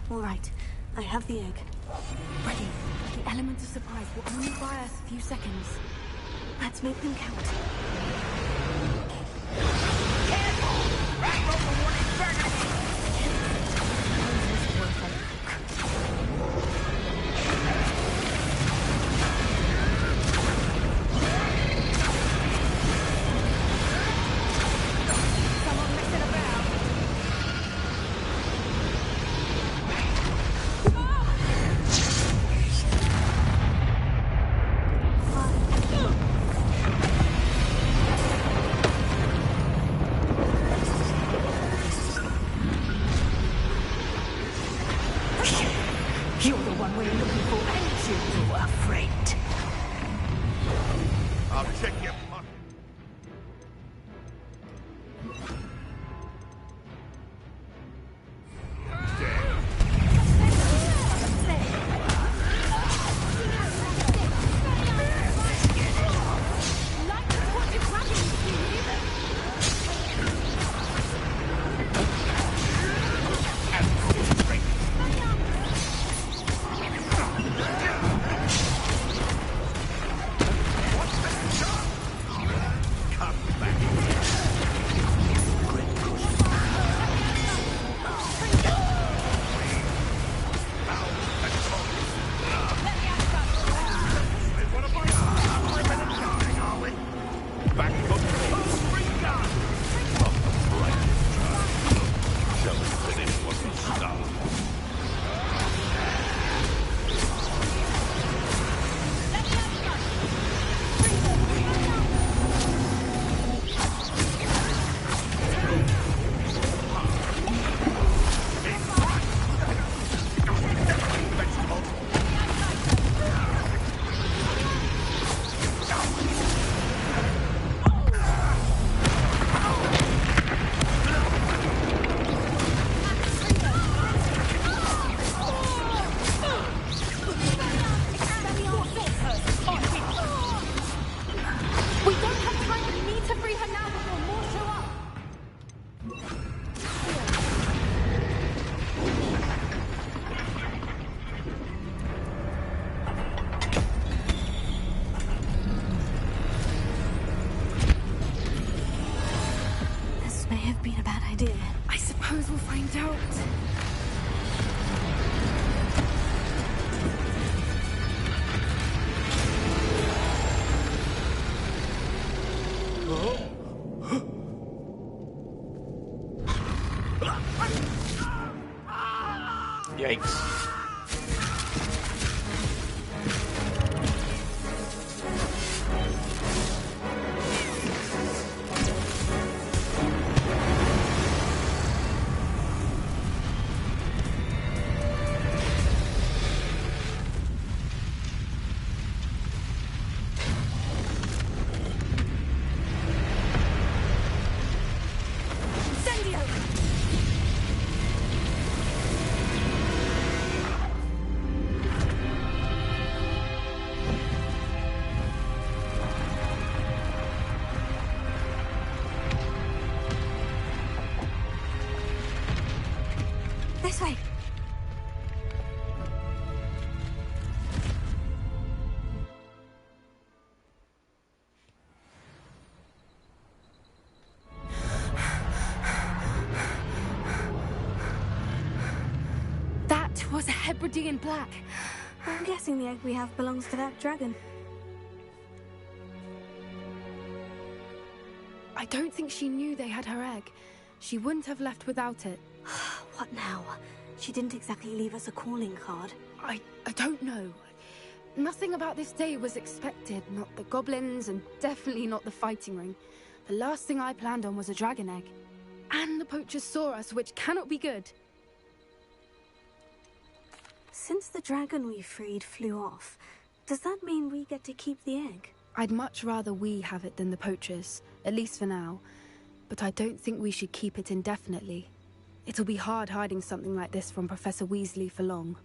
All right, I have the egg. Ready. The element of surprise will only buy us a few seconds. Let's make them count. You're the one we're looking for, ain't you, our friend? I'll check your... I suppose we'll find out. Yikes. This way. That was a Hebridean black. I'm guessing the egg we have belongs to that dragon. I don't think she knew they had her egg. She wouldn't have left without it. What now? She didn't exactly leave us a calling card. I don't know. Nothing about this day was expected. Not the goblins, and definitely not the fighting ring. The last thing I planned on was a dragon egg. And the poachers saw us, which cannot be good. Since the dragon we freed flew off, does that mean we get to keep the egg? I'd much rather we have it than the poachers, at least for now. But I don't think we should keep it indefinitely. It'll be hard hiding something like this from Professor Weasley for long.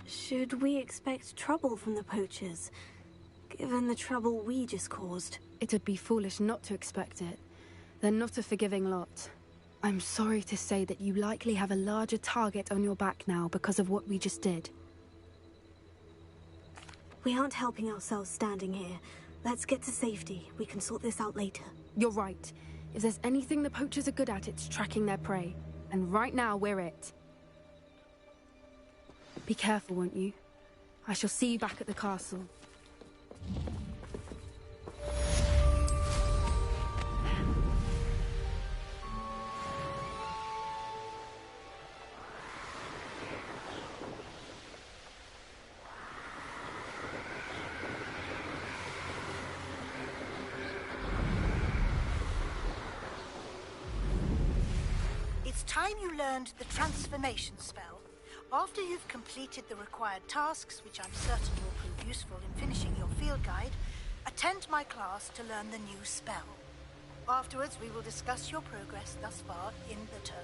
Should we expect trouble from the poachers, given the trouble we just caused? It'd be foolish not to expect it. They're not a forgiving lot. I'm sorry to say that you likely have a larger target on your back now because of what we just did. We aren't helping ourselves standing here. Let's get to safety. We can sort this out later. You're right. If there's anything the poachers are good at, it's tracking their prey. And right now, we're it. Be careful, won't you? I shall see you back at the castle. It's time you learned the transformation spell. After you've completed the required tasks, which I'm certain will prove useful in finishing your field guide, attend my class to learn the new spell. Afterwards, we will discuss your progress thus far in the term.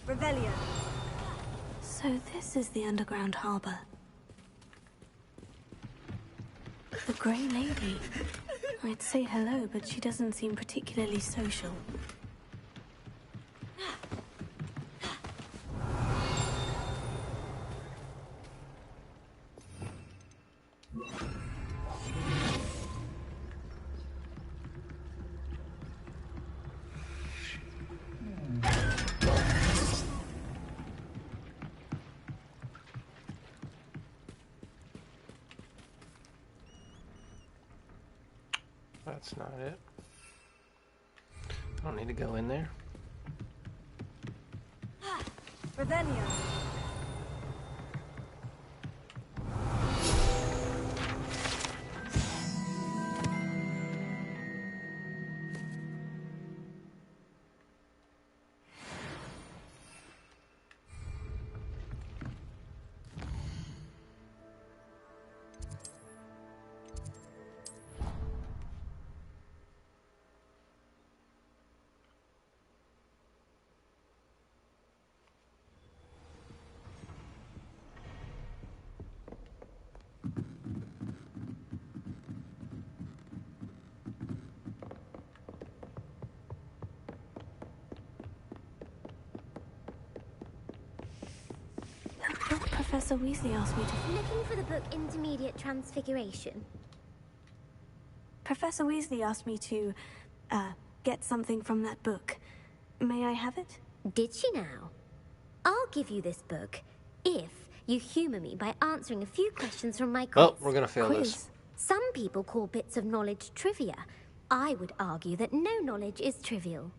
Revelio. So this is the underground harbor. The Grey Lady. I'd say hello, but she doesn't seem particularly social. That's not it. I don't need to go in there. Revelio. Professor Weasley asked me to... Looking for the book Intermediate Transfiguration? Professor Weasley asked me to, get something from that book. May I have it? Did she now? I'll give you this book, if you humour me by answering a few questions from my quiz. Oh, we're gonna fail this. Some people call bits of knowledge trivia. I would argue that no knowledge is trivial.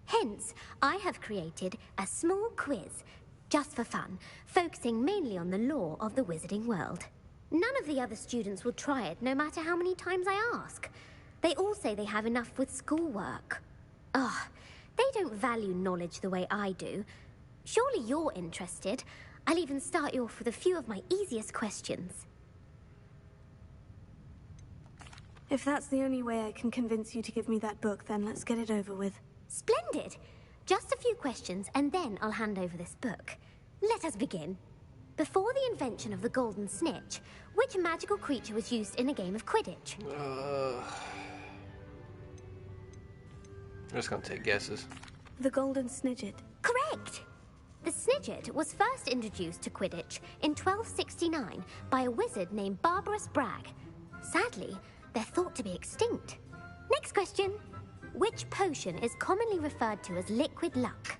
Hence, I have created a small quiz, just for fun, focusing mainly on the lore of the wizarding world. None of the other students will try it, no matter how many times I ask. They all say they have enough with schoolwork. Ugh, they don't value knowledge the way I do. Surely you're interested. I'll even start you off with a few of my easiest questions. If that's the only way I can convince you to give me that book, then let's get it over with. Splendid! Just a few questions, and then I'll hand over this book. Let us begin. Before the invention of the golden snitch, which magical creature was used in a game of Quidditch? I'm just gonna take guesses. The golden snidget. Correct! The snidget was first introduced to Quidditch in 1269 by a wizard named Barbarous Bragg. Sadly, they're thought to be extinct. Next question. Which potion is commonly referred to as liquid luck?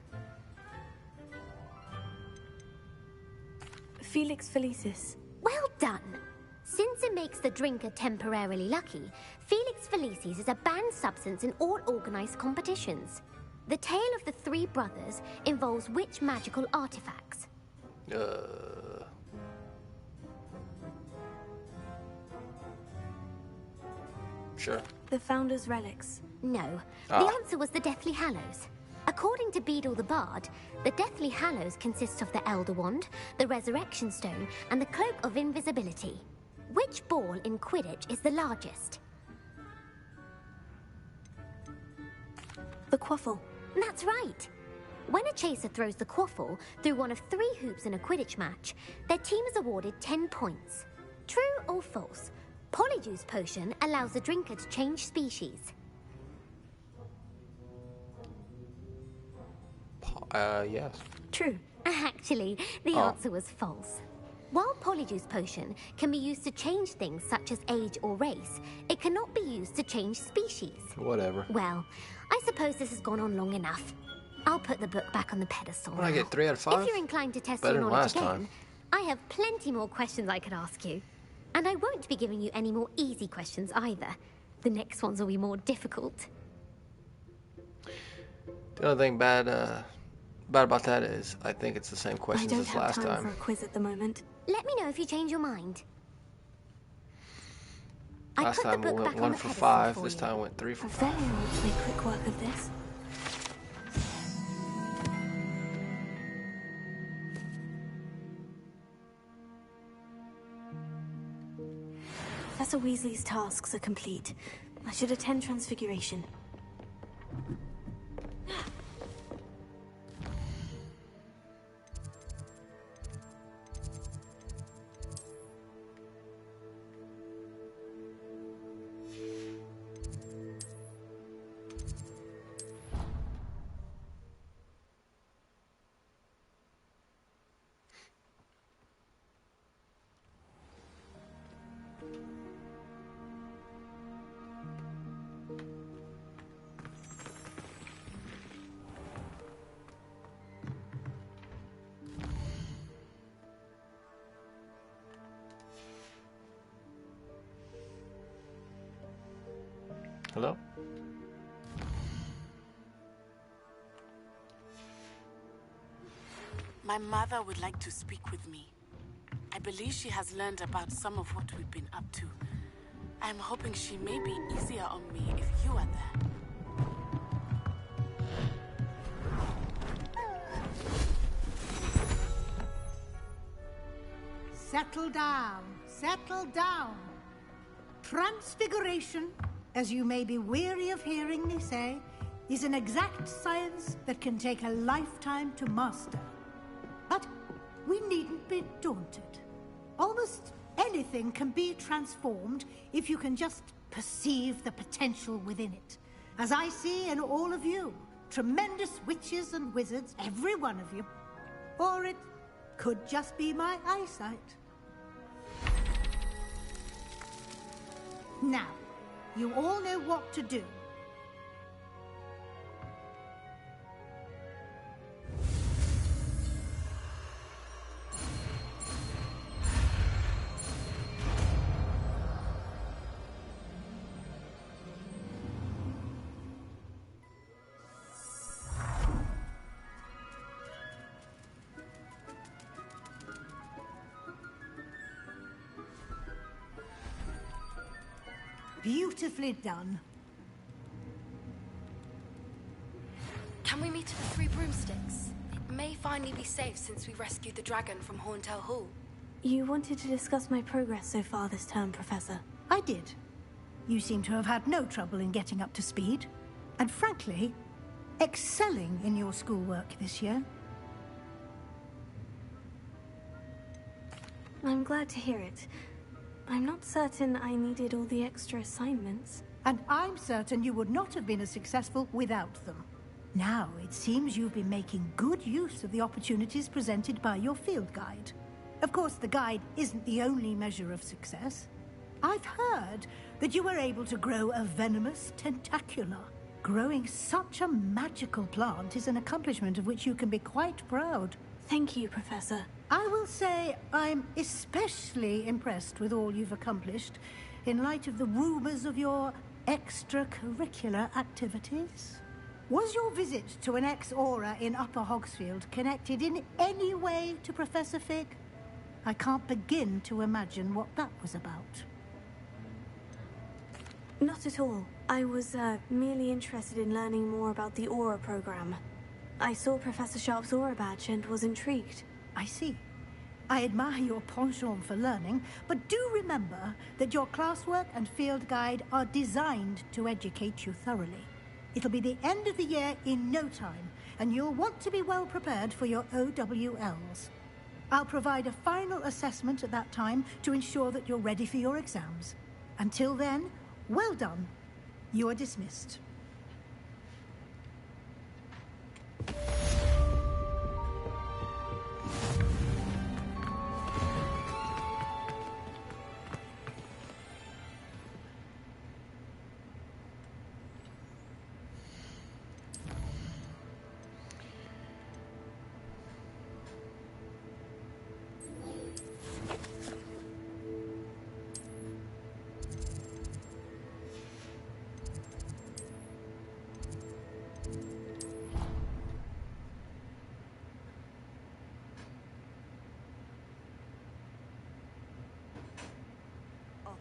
Felix Felicis. Well done! Since it makes the drinker temporarily lucky, Felix Felicis is a banned substance in all organized competitions. The tale of the three brothers involves which magical artifacts? Sure. The Founder's Relics. No. The answer was the Deathly Hallows. According to Beadle the Bard, the Deathly Hallows consists of the Elder Wand, the Resurrection Stone, and the Cloak of Invisibility. Which ball in Quidditch is the largest? The Quaffle. That's right. When a chaser throws the quaffle through one of 3 hoops in a Quidditch match, their team is awarded 10 points. True or false? Polyjuice Potion allows the drinker to change species. Yes. True. Actually, the answer was false. While Polyjuice Potion can be used to change things such as age or race, it cannot be used to change species. Whatever. Well, I suppose this has gone on long enough. I'll put the book back on the pedestal When I now. get 3 out of 5? If you're inclined to test Better your than knowledge last again, time. I have plenty more questions I could ask you. And I won't be giving you any more easy questions either. The next ones will be more difficult. The only thing bad about that is I think it's the same questions as last I don't have time time. for a quiz at the moment. Let me know if you change your mind. Last time we went 1 for 5. This time went 3 for 5. Very much make quick work of this. Professor Weasley's tasks are complete. I should attend Transfiguration. Hello? My mother would like to speak with me. I believe she has learned about some of what we've been up to. I'm hoping she may be easier on me if you are there. Settle down. Settle down. Transfiguration, as you may be weary of hearing me say, is an exact science that can take a lifetime to master. But we needn't be daunted. Almost anything can be transformed if you can just perceive the potential within it. As I see in all of you, tremendous witches and wizards, every one of you. Or it could just be my eyesight. Now, you all know what to do. Beautifully done. finally be safe since we rescued the dragon from Horntail Hall? You wanted to discuss my progress so far this term, Professor. I did. You seem to have had no trouble in getting up to speed. And frankly, excelling in your schoolwork this year. I'm glad to hear it. I'm not certain I needed all the extra assignments. And I'm certain you would not have been as successful without them. Now, it seems you've been making good use of the opportunities presented by your field guide. Of course, the guide isn't the only measure of success. I've heard that you were able to grow a venomous tentacula. Growing such a magical plant is an accomplishment of which you can be quite proud. Thank you, Professor. I will say I'm especially impressed with all you've accomplished in light of the rumors of your extracurricular activities. Was your visit to an ex-aura in Upper Hogsfield connected in any way to Professor Fig? I can't begin to imagine what that was about. Not at all. I was merely interested in learning more about the Aura program. I saw Professor Sharp's Aura badge and was intrigued. I see. I admire your penchant for learning, but do remember that your classwork and field guide are designed to educate you thoroughly. It'll be the end of the year in no time, and you'll want to be well prepared for your OWLs. I'll provide a final assessment at that time to ensure that you're ready for your exams. Until then, well done. You are dismissed.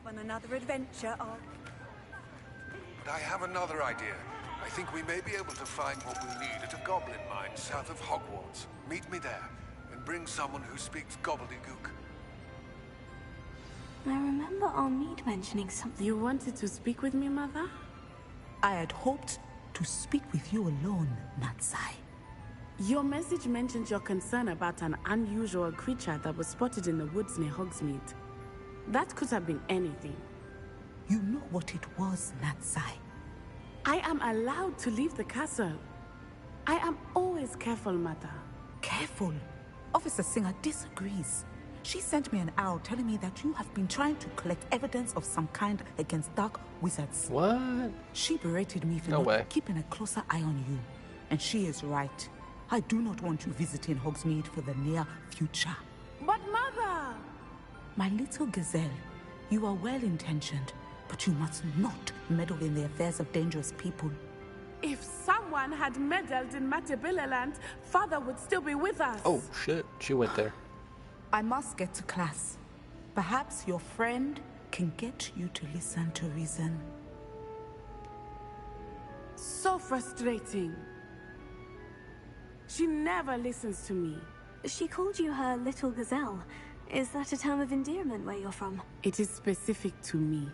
On another adventure, But I have another idea. I think we may be able to find what we need at a goblin mine south of Hogwarts. Meet me there, and bring someone who speaks gobbledygook. I remember Armid mentioning something. You wanted to speak with me, Mother? I had hoped to speak with you alone, Natsai. Your message mentioned your concern about an unusual creature that was spotted in the woods near Hogsmeade. That could have been anything. You know what it was, Natsai. I am allowed to leave the castle. I am always careful, Mother. Careful? Officer Singer disagrees. She sent me an owl telling me that you have been trying to collect evidence of some kind against dark wizards. What? She berated me for not keeping a closer eye on you. And she is right. I do not want you visiting Hogsmeade for the near future. But Mother! My little gazelle, you are well-intentioned, but you must not meddle in the affairs of dangerous people. If someone had meddled in Matabeleland, Father would still be with us. Oh, shit. She went there. I must get to class. Perhaps your friend can get you to listen to reason. So frustrating. She never listens to me. She called you her little gazelle. Is that a term of endearment where you're from? It is specific to me.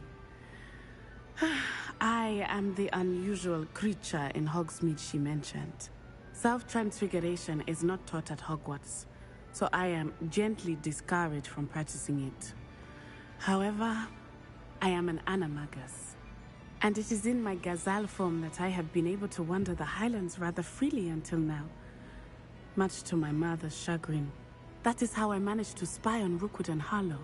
I am the unusual creature in Hogsmeade she mentioned. Self-transfiguration is not taught at Hogwarts, so I am gently discouraged from practicing it. However, I am an animagus, and it is in my gazelle form that I have been able to wander the Highlands rather freely until now, much to my mother's chagrin. That is how I managed to spy on Rookwood and Harlow.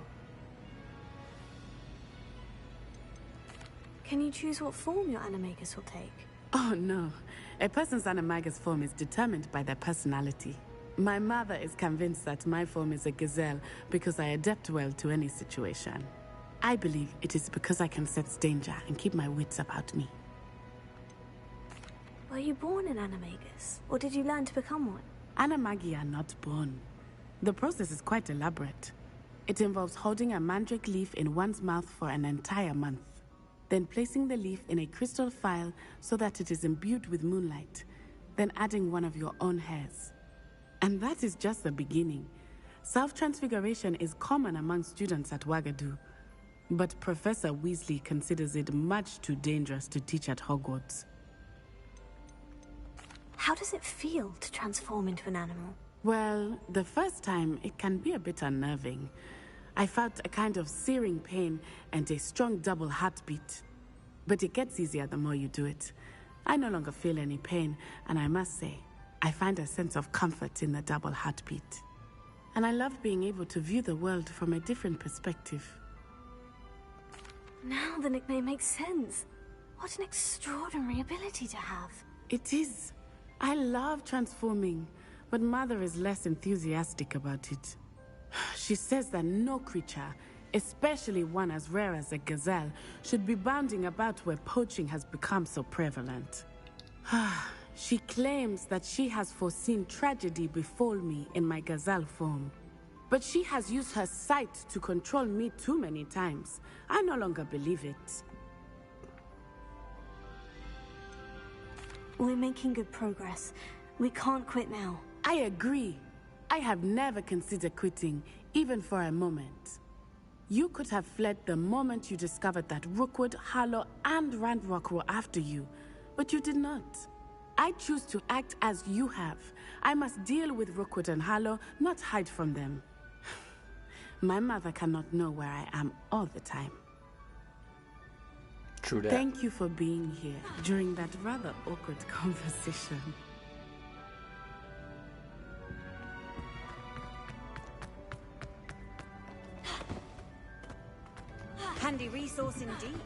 Can you choose what form your animagus will take? Oh no. A person's animagus form is determined by their personality. My mother is convinced that my form is a gazelle because I adapt well to any situation. I believe it is because I can sense danger and keep my wits about me. Were you born an animagus, or did you learn to become one? Animagi are not born. The process is quite elaborate. It involves holding a mandrake leaf in one's mouth for an entire month, then placing the leaf in a crystal phial so that it is imbued with moonlight, then adding one of your own hairs. And that is just the beginning. Self-transfiguration is common among students at Wagadu, but Professor Weasley considers it much too dangerous to teach at Hogwarts. How does it feel to transform into an animal? Well, the first time it can be a bit unnerving. I felt a kind of searing pain and a strong double heartbeat. But it gets easier the more you do it. I no longer feel any pain, and I must say, I find a sense of comfort in the double heartbeat. And I love being able to view the world from a different perspective. Now the nickname makes sense. What an extraordinary ability to have. It is. I love transforming, but Mother is less enthusiastic about it. She says that no creature, especially one as rare as a gazelle, should be bounding about where poaching has become so prevalent. She claims that she has foreseen tragedy befall me in my gazelle form. But she has used her sight to control me too many times. I no longer believe it. We're making good progress. We can't quit now. I agree. I have never considered quitting, even for a moment. You could have fled the moment you discovered that Rookwood, Harlow, and Ranrock were after you, but you did not. I choose to act as you have. I must deal with Rookwood and Harlow, not hide from them. My mother cannot know where I am all the time. True that. Thank you for being here during that rather awkward conversation. Handy resource indeed.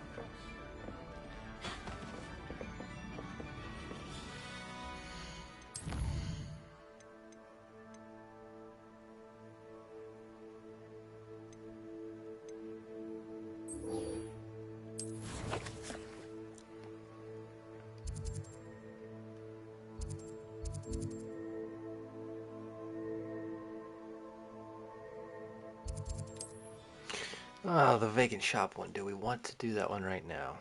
Oh, the vacant shop one. Do we want to do that one right now?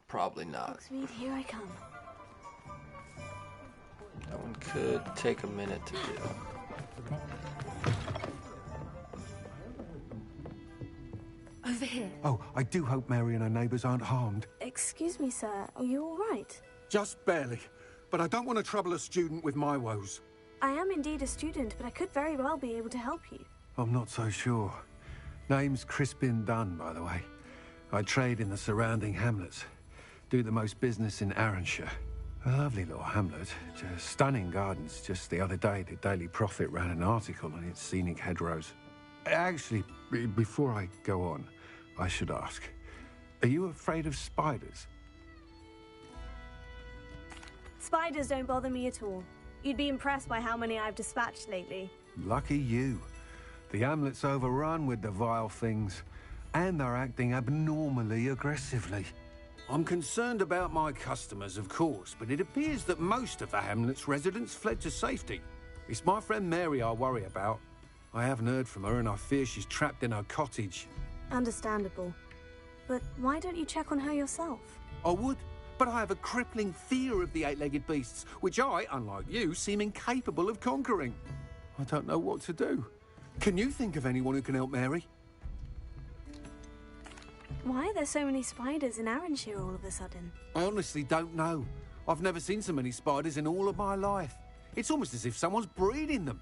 Probably not. Hogsmeade, here I come. That one could take a minute to do. Over here. Oh, I do hope Mary and her neighbours aren't harmed. Excuse me, sir. Are you all right? Just barely. But I don't want to trouble a student with my woes. I am indeed a student, but I could very well be able to help you. I'm not so sure. Name's Crispin Dunn, by the way. I trade in the surrounding hamlets. Do the most business in Arranshire. A lovely little hamlet. Just stunning gardens. Just the other day, the Daily Prophet ran an article on its scenic hedgerows. Actually, before I go on, I should ask, are you afraid of spiders? Spiders don't bother me at all. You'd be impressed by how many I've dispatched lately. Lucky you. The hamlet's overrun with the vile things, and they're acting abnormally aggressively. I'm concerned about my customers, of course, but it appears that most of the hamlet's residents fled to safety. It's my friend Mary I worry about. I haven't heard from her, and I fear she's trapped in her cottage. Understandable. But why don't you check on her yourself? I would, but I have a crippling fear of the eight-legged beasts, which I, unlike you, seem incapable of conquering. I don't know what to do. Can you think of anyone who can help Mary? Why are there so many spiders in Arranshire all of a sudden? I honestly don't know. I've never seen so many spiders in all of my life. It's almost as if someone's breeding them.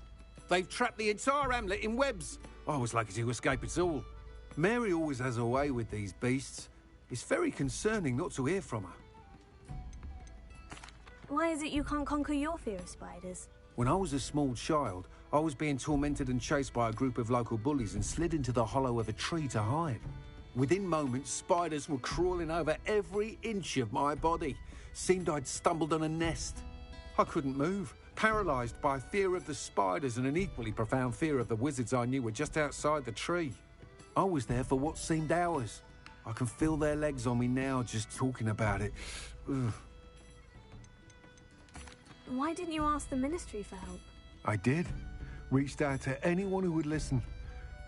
They've trapped the entire hamlet in webs. I was lucky to escape it all. Mary always has a way with these beasts. It's very concerning not to hear from her. Why is it you can't conquer your fear of spiders? When I was a small child, I was being tormented and chased by a group of local bullies and slid into the hollow of a tree to hide. Within moments, spiders were crawling over every inch of my body. Seemed I'd stumbled on a nest. I couldn't move, paralysed by fear of the spiders and an equally profound fear of the wizards I knew were just outside the tree. I was there for what seemed hours. I can feel their legs on me now just talking about it. Ugh. Why didn't you ask the Ministry for help? I did. Reached out to anyone who would listen.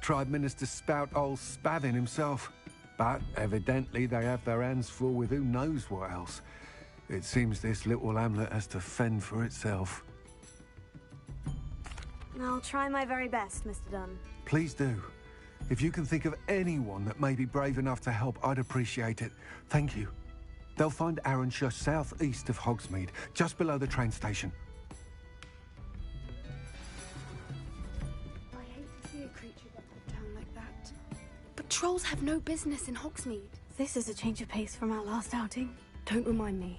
Tried Minister Spout old Spavin himself. But evidently they have their hands full with who knows what else. It seems this little hamlet has to fend for itself. I'll try my very best, Mr. Dunn. Please do. If you can think of anyone that may be brave enough to help, I'd appreciate it. Thank you. They'll find Arranshire southeast of Hogsmeade, just below the train station. I hate to see a creature get put down like that. But trolls have no business in Hogsmeade. This is a change of pace from our last outing. Don't remind me.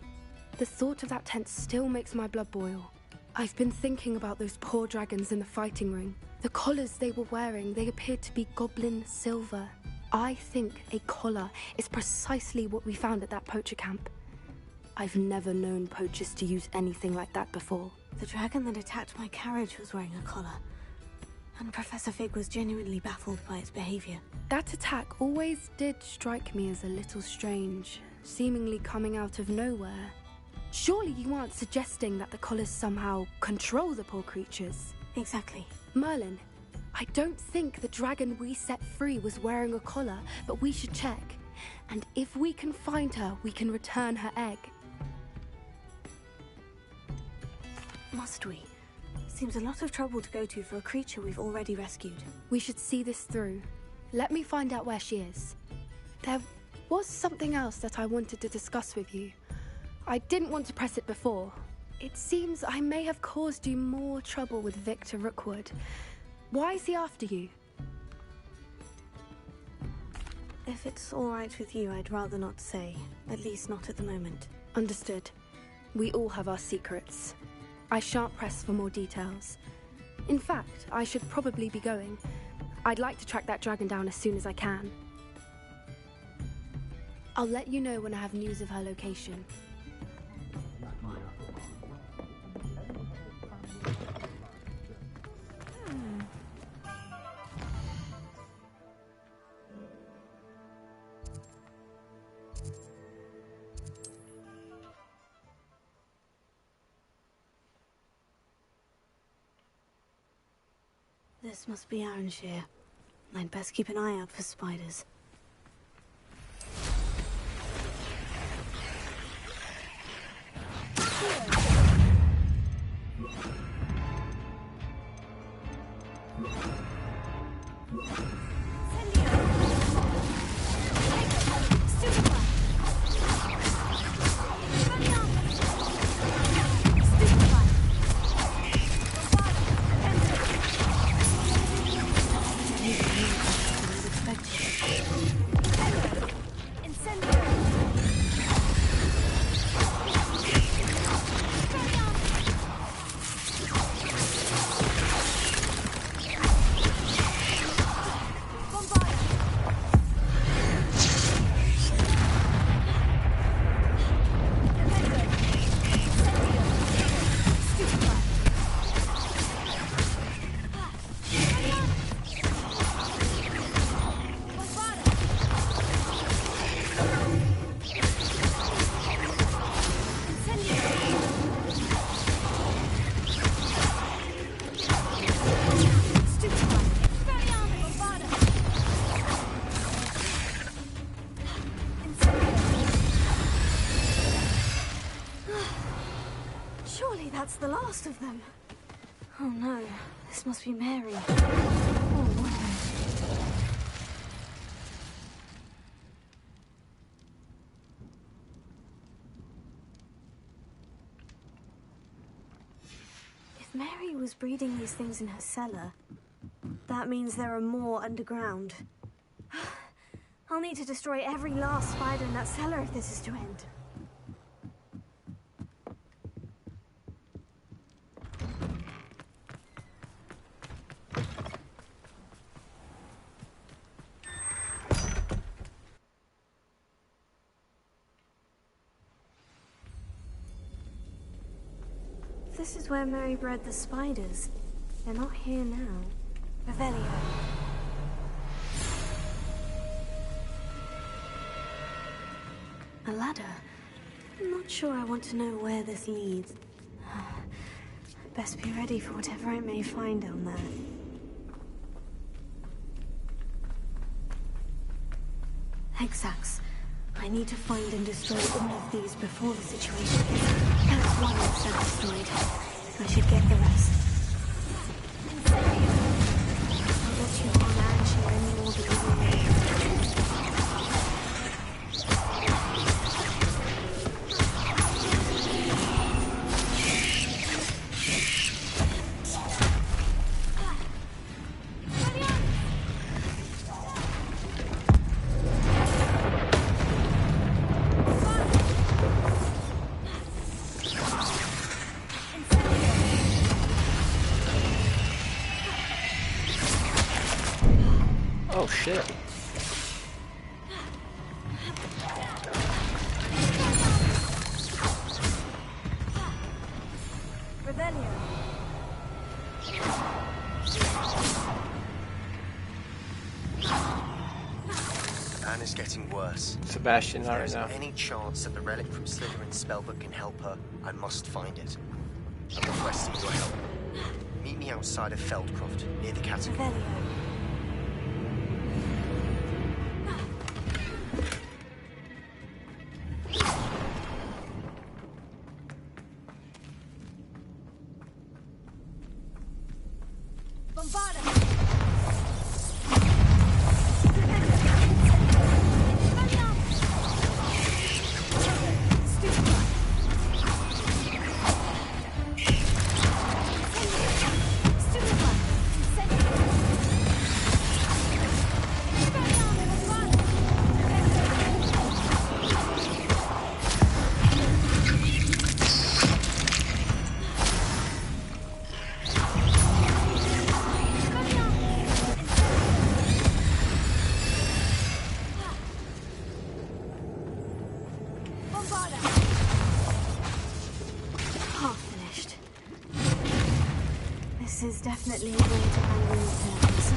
The thought of that tent still makes my blood boil. I've been thinking about those poor dragons in the fighting ring. The collars they were wearing, they appeared to be goblin silver. I think a collar is precisely what we found at that poacher camp. I've never known poachers to use anything like that before. The dragon that attacked my carriage was wearing a collar. And Professor Fig was genuinely baffled by its behavior. That attack always did strike me as a little strange, seemingly coming out of nowhere. Surely you aren't suggesting that the collars somehow control the poor creatures? Exactly. Merlin, I don't think the dragon we set free was wearing a collar, but we should check. And if we can find her, we can return her egg. Must we? Seems a lot of trouble to go to for a creature we've already rescued. We should see this through. Let me find out where she is. There was something else that I wanted to discuss with you. I didn't want to press it before. It seems I may have caused you more trouble with Victor Rookwood. Why is he after you? If it's all right with you, I'd rather not say. At least not at the moment. Understood. We all have our secrets. I shan't press for more details. In fact, I should probably be going. I'd like to track that dragon down as soon as I can. I'll let you know when I have news of her location. This must be Arranshire. I'd best keep an eye out for spiders. That's the last of them. Oh no, this must be Mary. Oh, wonder. If Mary was breeding these things in her cellar, that means there are more underground. I'll need to destroy every last spider in that cellar if this is to end. This is where Mary bred the spiders. They're not here now. Revelio. A ladder. I'm not sure I want to know where this leads. Best be ready for whatever I may find down there. Egg sacs. I need to find and destroy all of these before the situation gets... That's one set destroyed. I should get the rest. I'll let you harm Angie any more than you will. Oh shit. Anna's getting worse. Sebastian, If not right there's now. any chance that the relic from Slytherin's spellbook can help her, I must find it. I'm requesting your help. Meet me outside of Feldcroft, near the catacomb. This is definitely a way to handle things.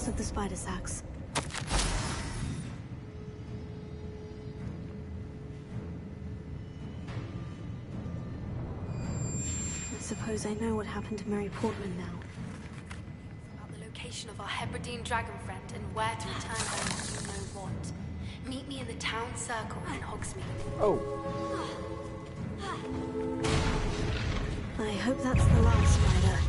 Of the spider sacks. I suppose I know what happened to Mary Portman now. About the location of our Hebridean dragon friend and where to return her if you know what. Meet me in the town circle in Hogsmeade. Oh. I hope that's the last spider.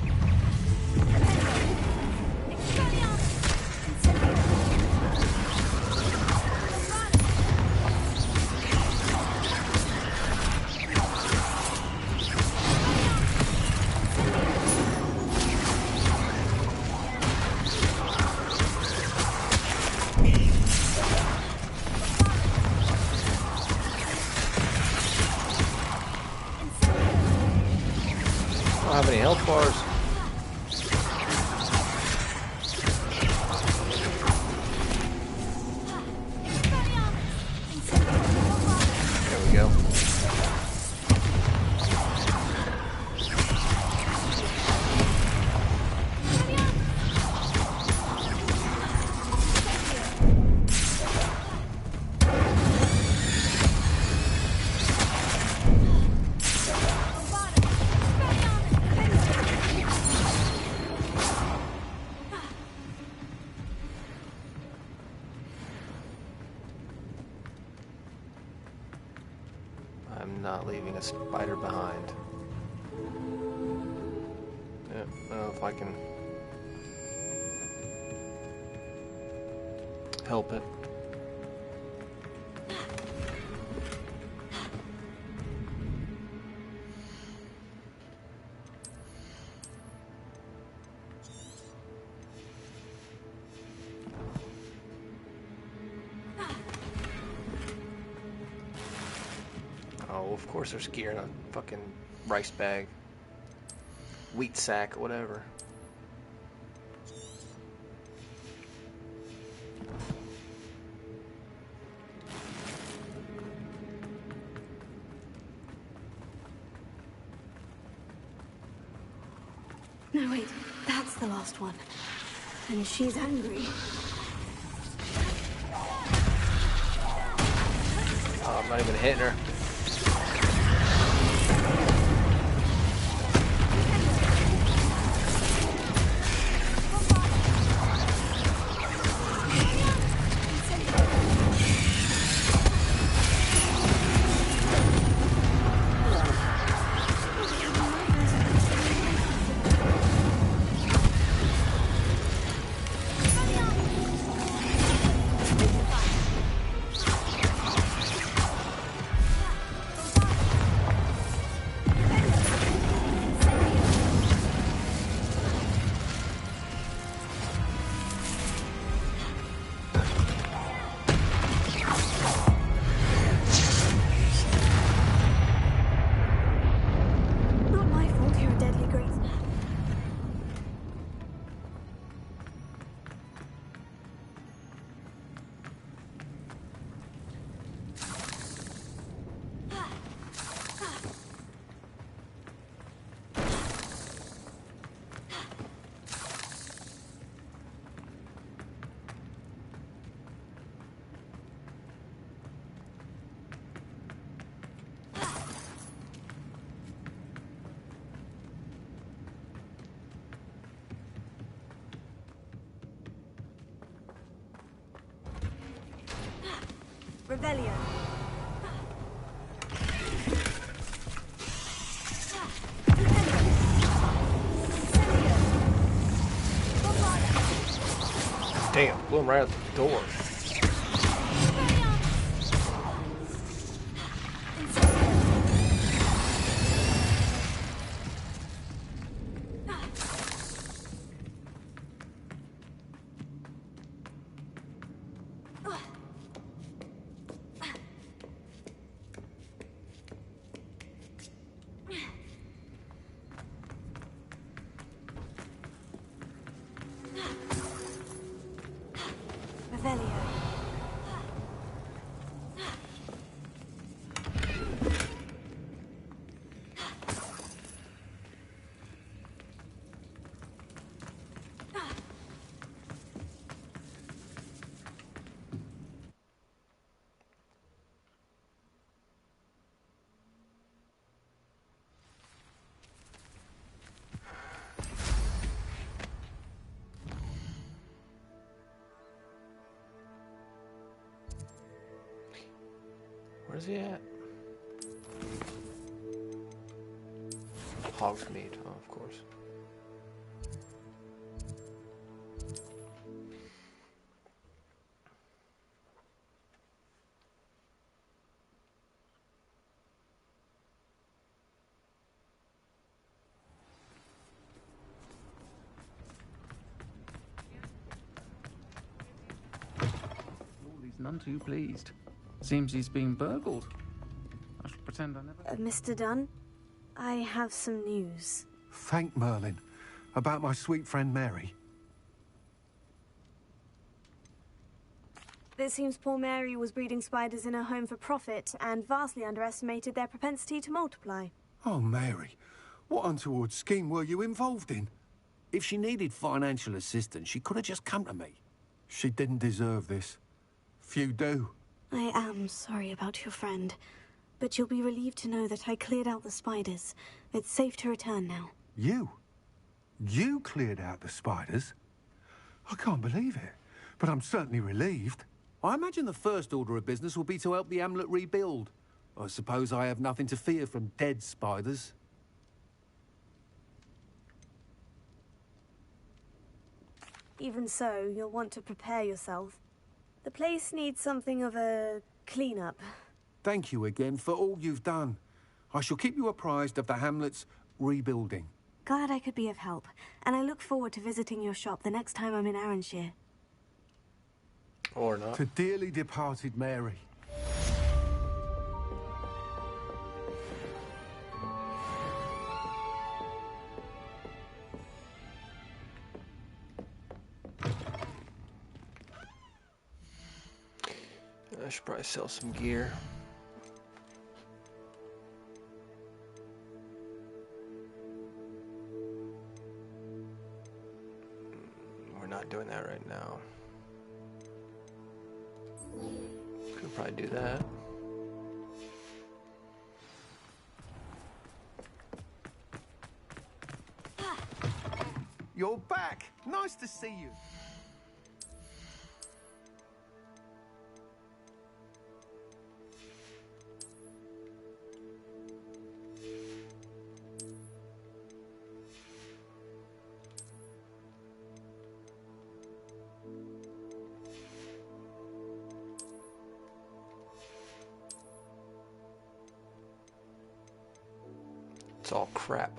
I don't have any health bars. There we go. not leaving a spider behind. Yeah, I don't know if I can help it. Oh, of course there's gear in a fucking rice bag. Wheat sack, whatever. No, wait, that's the last one. And she's angry. Oh, I'm not even hitting her. Not my fault you're a deadly great snap. Revelio. Damn, blew him right out the door. Revelio. Where's he at? Hogsmeade, oh, of course. He's none too pleased. Seems he's been burgled. I shall pretend I never... Mr. Dunn, I have some news. Thank Merlin. About my sweet friend Mary. It seems poor Mary was breeding spiders in her home for profit and vastly underestimated their propensity to multiply. Oh, Mary. What untoward scheme were you involved in? If she needed financial assistance, she could have just come to me. She didn't deserve this. Few do. I am sorry about your friend, but you'll be relieved to know that I cleared out the spiders. It's safe to return now. You? You cleared out the spiders? I can't believe it, but I'm certainly relieved. I imagine the first order of business will be to help the Hamlet rebuild. I suppose I have nothing to fear from dead spiders. Even so, you'll want to prepare yourself. The place needs something of a clean-up. Thank you again for all you've done. I shall keep you apprised of the hamlet's rebuilding. Glad I could be of help, and I look forward to visiting your shop the next time I'm in Arranshire. Or not. To dearly departed Mary. I should probably sell some gear. We're not doing that right now. Could probably do that. You're back! Nice to see you. It's all crap.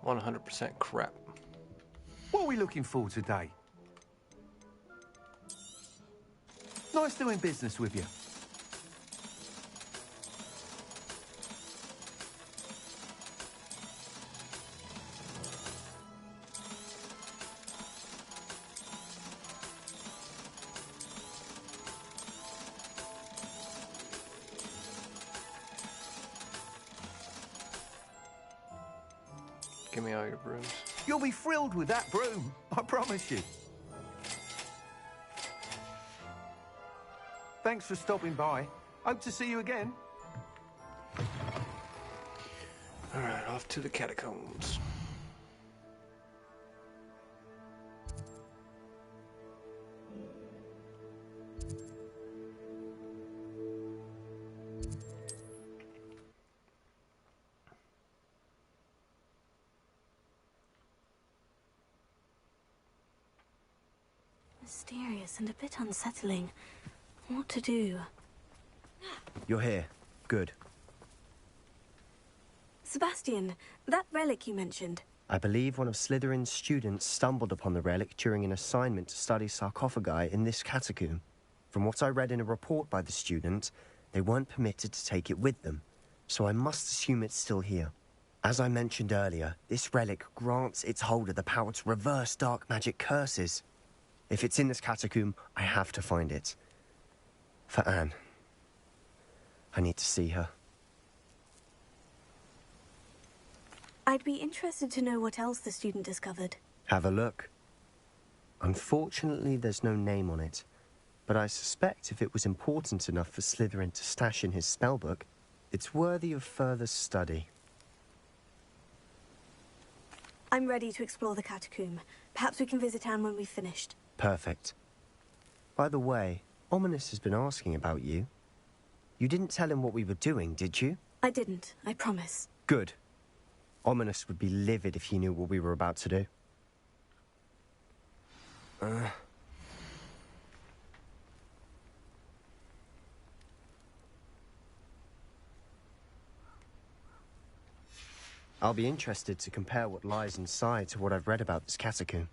100% crap. What are we looking for today? Nice doing business with you. Give me all your brooms. You'll be thrilled with that broom, I promise you. Thanks for stopping by. Hope to see you again. Alright, off to the catacombs. Mysterious and a bit unsettling. What to do? You're here. Good. Sebastian, that relic you mentioned. I believe one of Slytherin's students stumbled upon the relic during an assignment to study sarcophagi in this catacomb. From what I read in a report by the student, they weren't permitted to take it with them, so I must assume it's still here. As I mentioned earlier, this relic grants its holder the power to reverse dark magic curses. If it's in this catacomb, I have to find it. For Anne. I need to see her. I'd be interested to know what else the student discovered. Have a look. Unfortunately, there's no name on it, but I suspect if it was important enough for Slytherin to stash in his spellbook, it's worthy of further study. I'm ready to explore the catacomb. Perhaps we can visit Anne when we've finished. Perfect. By the way, Ominous has been asking about you. You didn't tell him what we were doing, did you? I didn't, I promise. Good. Ominous would be livid if he knew what we were about to do. I'll be interested to compare what lies inside to what I've read about this catacomb.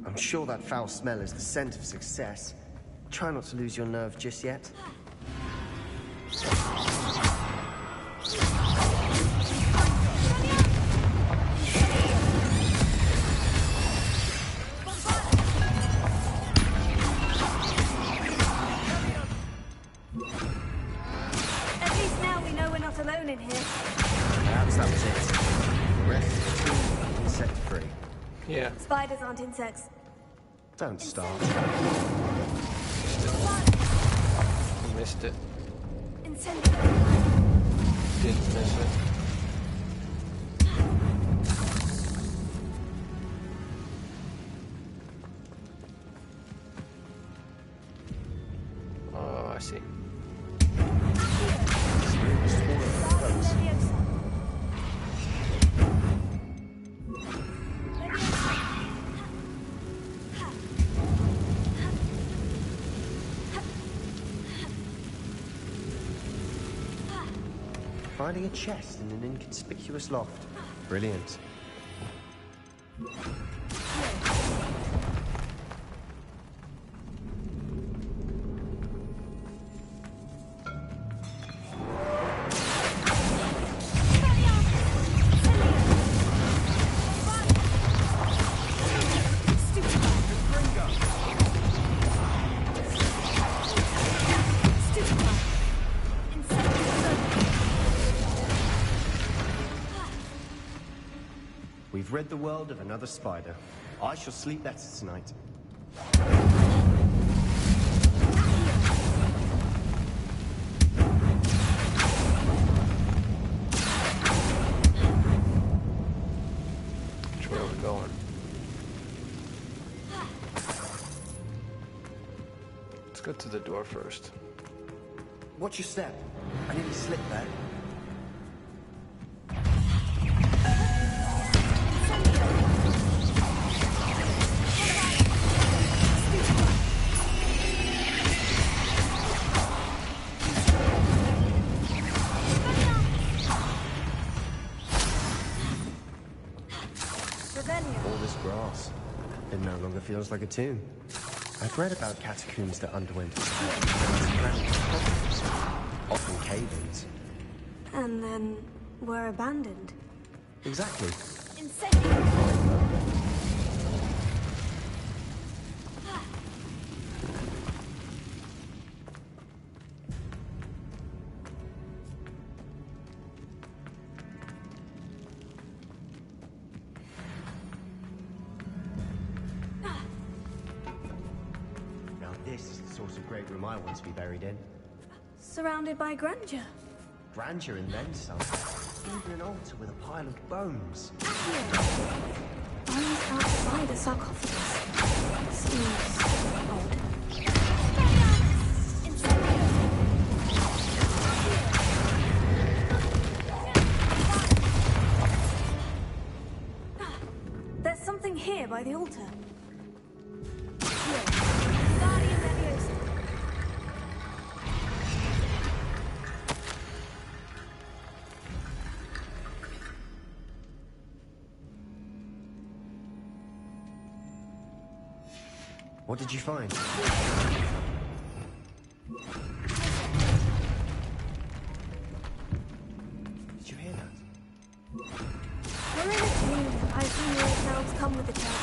I'm sure that foul smell is the scent of success. Try not to lose your nerve just yet. At least now we know we're not alone in here. Perhaps that was it. The rest of the team is set free. Yeah. Spiders aren't insects. Don't start. Missed it. Incendiary. Didn't miss it. see. Finding a chest in an inconspicuous loft. Brilliant. We've rid the world of another spider. I shall sleep better tonight. Which way are we going? Let's go to the door first. Watch your step. I nearly slipped there. All this grass. It no longer feels like a tomb. I've read about catacombs that underwent often cave-ins. And then were abandoned. Exactly. Now this is the sort of great room I want to be buried in. Surrounded by grandeur. Grandeur and then some. Even an altar with a pile of bones. Bones outside a sarcophagus. Seems odd. There's something here by the altar. What did you find? Did you hear that? We're in a tomb. I assume your sounds come with the territory.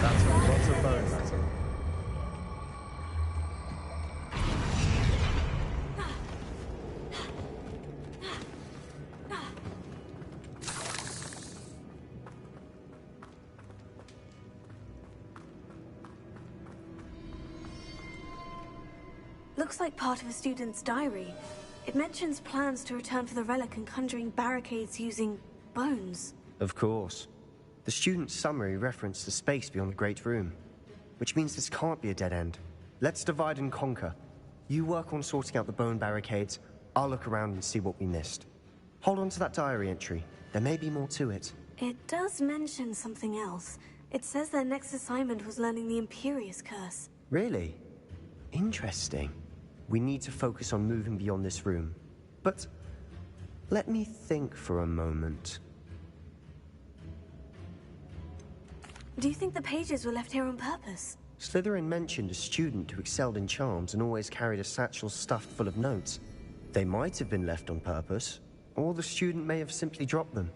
That's lots of bones, that's all. Looks like part of a student's diary. It mentions plans to return for the relic and conjuring barricades using bones. Of course. The student's summary referenced the space beyond the Great Room, which means this can't be a dead end. Let's divide and conquer. You work on sorting out the bone barricades, I'll look around and see what we missed. Hold on to that diary entry. There may be more to it. It does mention something else. It says their next assignment was learning the Imperious Curse. Really? Interesting. We need to focus on moving beyond this room. But let me think for a moment. Do you think the pages were left here on purpose? Slytherin mentioned a student who excelled in charms and always carried a satchel stuffed full of notes. They might have been left on purpose, or the student may have simply dropped them.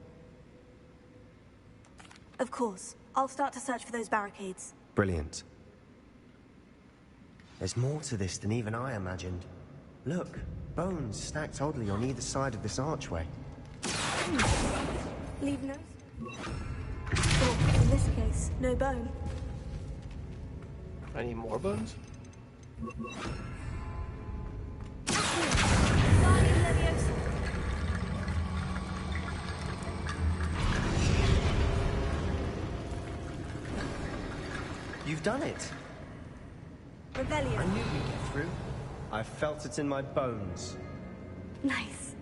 Of course. I'll start to search for those barricades. Brilliant. There's more to this than even I imagined. Look, bones stacked oddly on either side of this archway. Leave notes? Or, in this case, No bone. I need more bones? You've done it. Rebellion. I knew you'd get through. I felt it in my bones. Nice.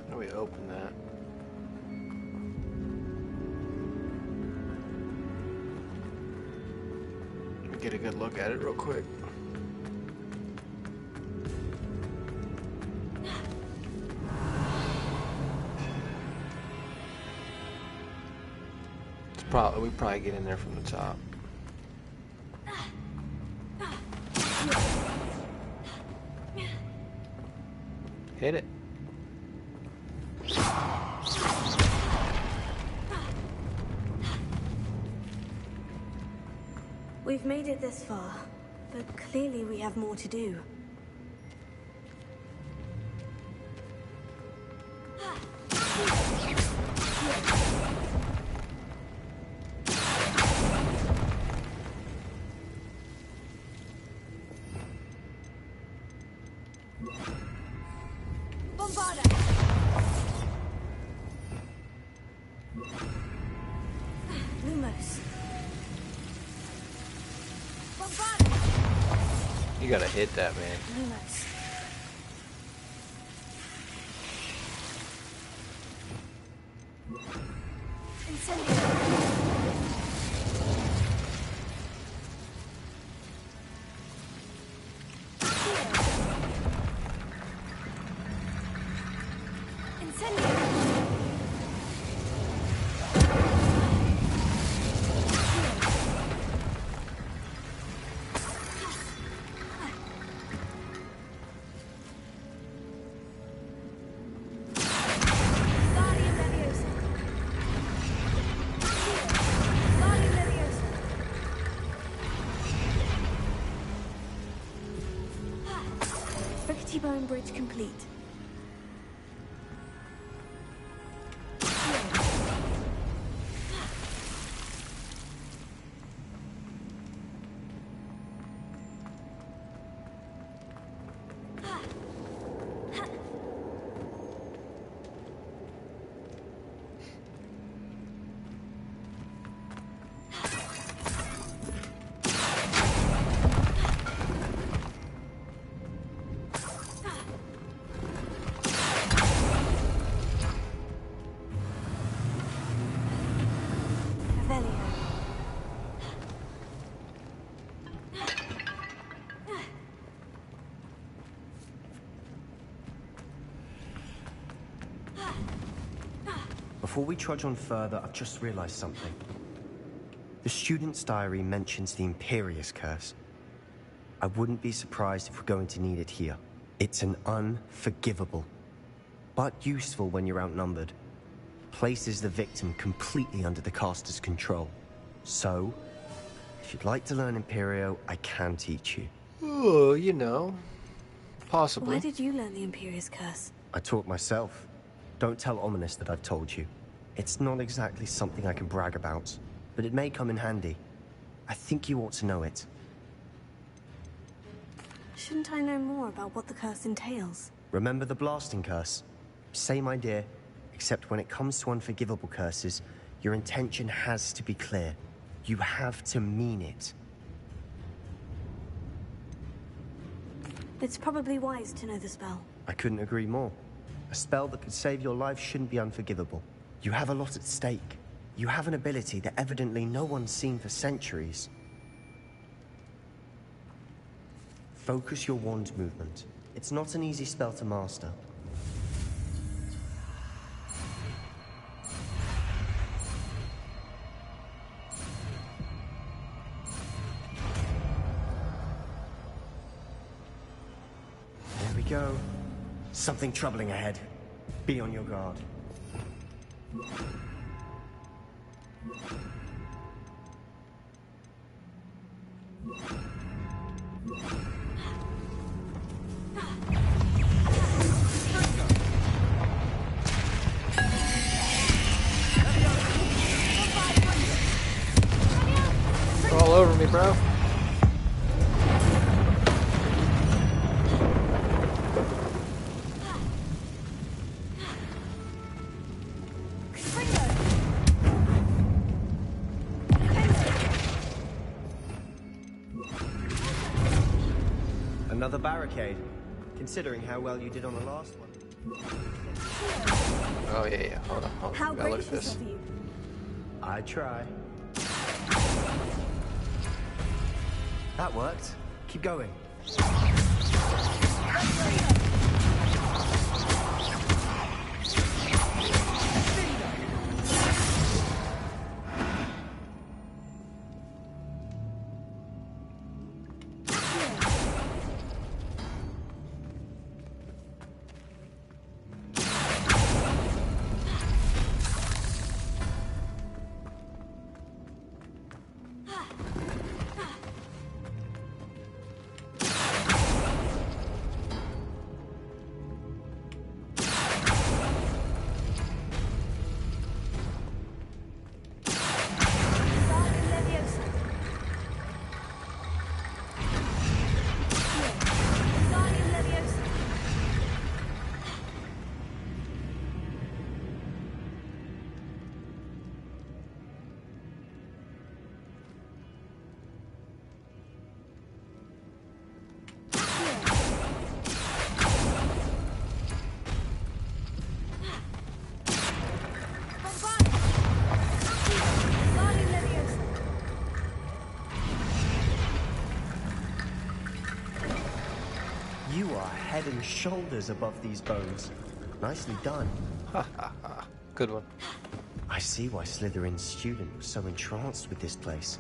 How do we open that? Let me get a good look at it real quick. We probably get in there from the top. Hit it. We've made it this far, but clearly we have more to do. You gotta hit that, man. Lumos. T-bone bridge complete. Before we trudge on further, I've just realized something. The student's diary mentions the Imperious Curse. I wouldn't be surprised if we're going to need it here. It's an unforgivable, but useful when you're outnumbered. Places the victim completely under the caster's control. So, if you'd like to learn Imperio, I can teach you. Oh, you know, possibly. Where did you learn the Imperious Curse? I taught myself. Don't tell Ominous that I've told you. It's not exactly something I can brag about, but it may come in handy. I think you ought to know it. Shouldn't I know more about what the curse entails? Remember the blasting curse? Same idea, except when it comes to unforgivable curses, your intention has to be clear. You have to mean it. It's probably wise to know the spell. I couldn't agree more. A spell that could save your life shouldn't be unforgivable. You have a lot at stake. You have an ability that evidently no one's seen for centuries. Focus your wand movement. It's not an easy spell to master. There we go. Something troubling ahead. Be on your guard. over me, bro. Another barricade, considering how well you did on the last one. Oh yeah. Hold on. How Gotta look gracious at this. of you. I try. That worked. Keep going. You are head and shoulders above these bones. Nicely done. Good one. I see why Slytherin's student was so entranced with this place.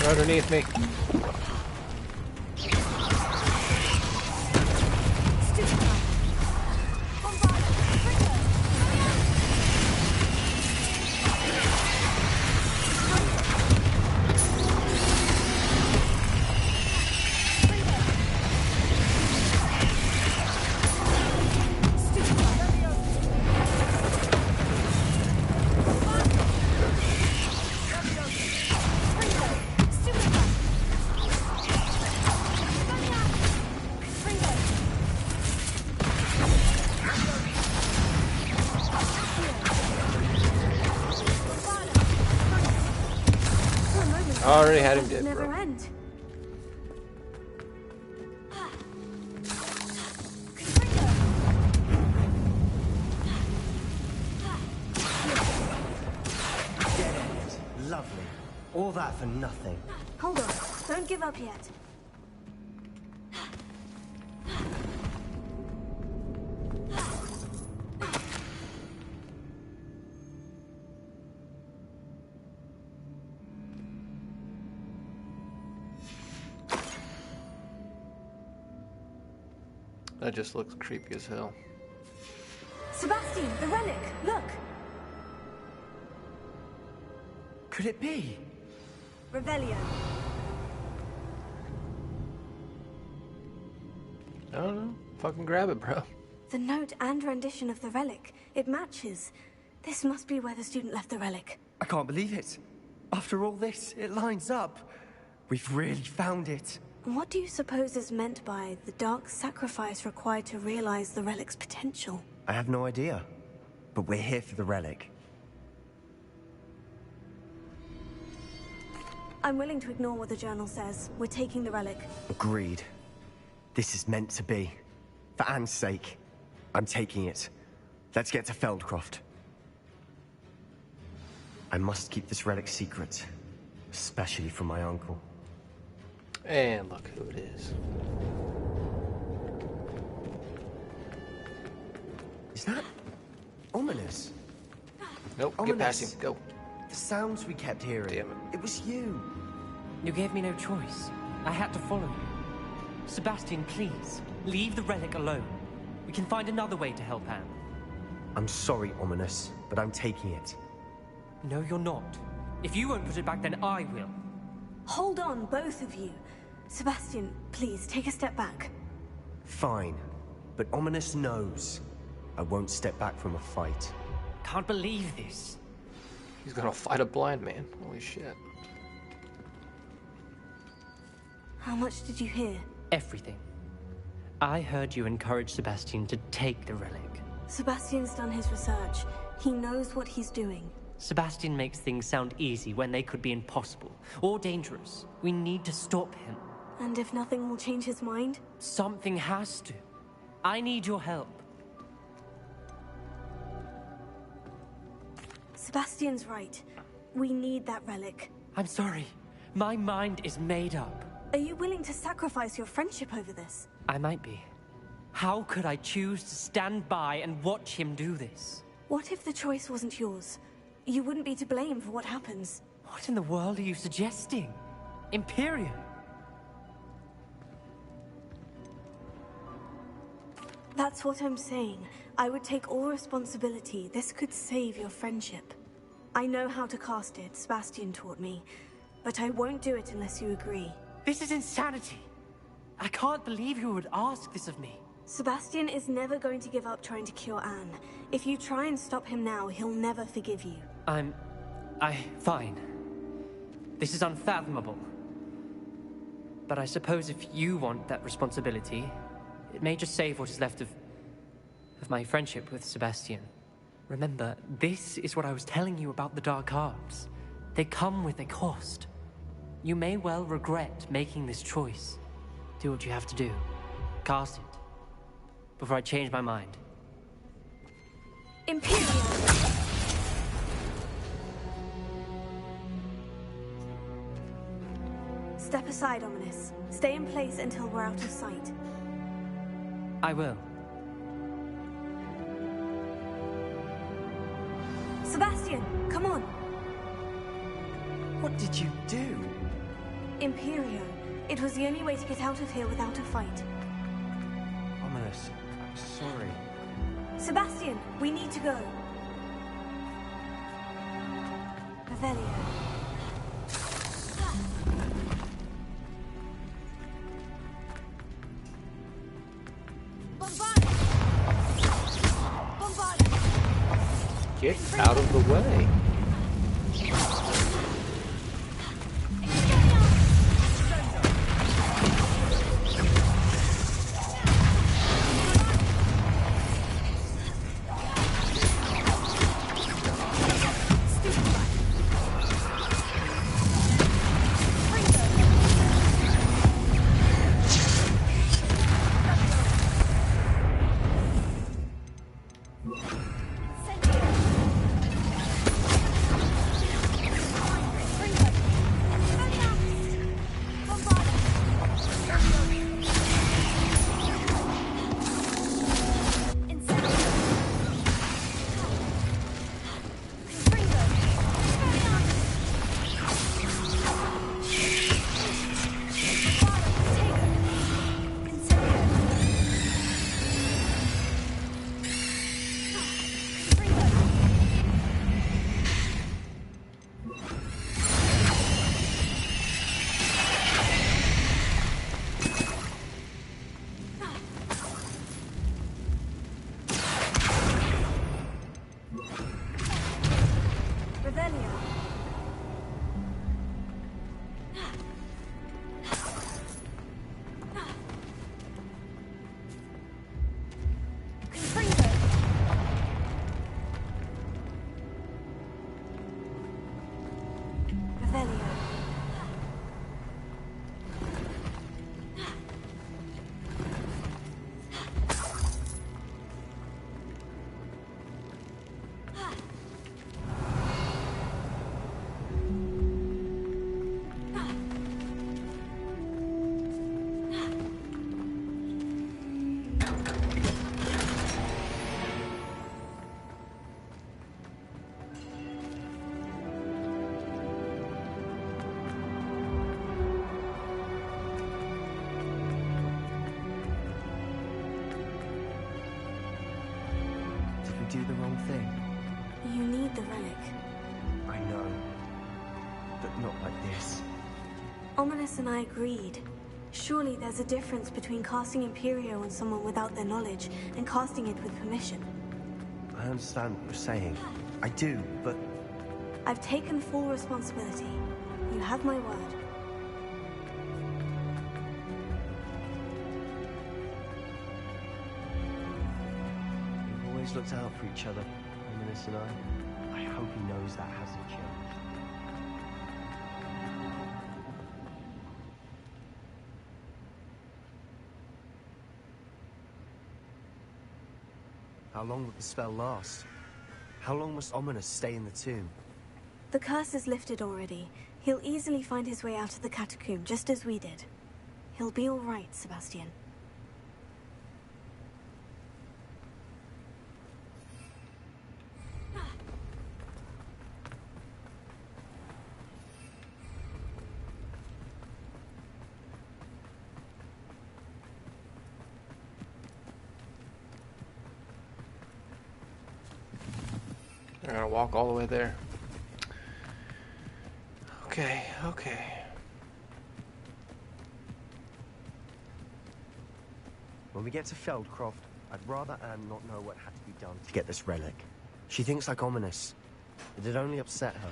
They're underneath me. I already had him dead, Never bro. end. Dead end. Lovely. All that for nothing. Hold on. Don't give up yet. That just looks creepy as hell. Sebastian, the relic! Look! Could it be? Revelio. I don't know. Fucking grab it, bro. The note and rendition of the relic. It matches. This must be where the student left the relic. I can't believe it. After all this, it lines up. We've really found it. What do you suppose is meant by the dark sacrifice required to realize the relic's potential? I have no idea. But we're here for the relic. I'm willing to ignore what the journal says. We're taking the relic. Agreed. This is meant to be. For Anne's sake. I'm taking it. Let's get to Feldcroft. I must keep this relic secret. Especially from my uncle. And look who it is. Is that ominous? Nope, ominous. get past him, go. The sounds we kept hearing. Damn it. It was you. You gave me no choice. I had to follow you. Sebastian, please, leave the relic alone. We can find another way to help Anne. I'm sorry, Ominous, but I'm taking it. No, you're not. If you won't put it back, then I will. Hold on, both of you. Sebastian, please, take a step back. Fine, but Ominous knows. I won't step back from a fight. Can't believe this. He's gonna fight a blind man. Holy shit. How much did you hear? Everything. I heard you encourage Sebastian to take the relic. Sebastian's done his research. He knows what he's doing. Sebastian makes things sound easy when they could be impossible or dangerous. We need to stop him. And if nothing will change his mind? Something has to. I need your help. Sebastian's right. We need that relic. I'm sorry. My mind is made up. Are you willing to sacrifice your friendship over this? I might be. How could I choose to stand by and watch him do this? What if the choice wasn't yours? You wouldn't be to blame for what happens. What in the world are you suggesting? Imperium? That's what I'm saying. I would take all responsibility. This could save your friendship. I know how to cast it, Sebastian taught me. But I won't do it unless you agree. This is insanity. I can't believe you would ask this of me. Sebastian is never going to give up trying to cure Anne. If you try and stop him now, he'll never forgive you. Fine. This is unfathomable. But I suppose if you want that responsibility, it may just save what is left of my friendship with Sebastian. Remember, this is what I was telling you about the dark arts. They come with a cost. You may well regret making this choice. Do what you have to do. Cast it. Before I change my mind. Imperium! Step aside, Ominous. Stay in place until we're out of sight. I will. Sebastian, come on! What did you do? Imperio. It was the only way to get out of here without a fight. Ominous, I'm sorry. Sebastian, we need to go. Revelio. Get out of the way. do the wrong thing? You need the relic. I know. But not like this. Ominous and I agreed. Surely there's a difference between casting Imperio on someone without their knowledge and casting it with permission. I understand what you're saying. I do, but... I've taken full responsibility. You have my word. We've always looked out for each other, Ominous and I. I hope he knows that hasn't changed. How long will the spell last? How long must Ominous stay in the tomb? The curse is lifted already. He'll easily find his way out of the catacomb, just as we did. He'll be all right, Sebastian. I gotta walk all the way there. Okay, okay. When we get to Feldcroft, I'd rather Anne not know what had to be done to get this relic. She thinks like Ominous. It'd only upset her.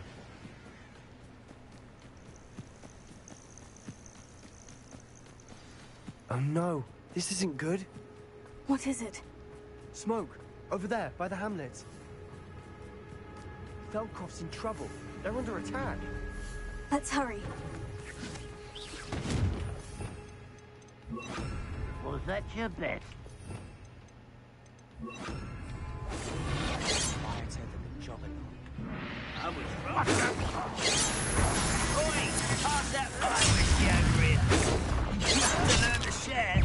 Oh no, this isn't good. What is it? Smoke, over there, by the hamlet. Feldcroft's in trouble. They're under attack. Let's hurry. Was that your bet? Quieter than the juggernaut. I was wrong. Oi! Pass that fire whiskey over here. You have to learn to share.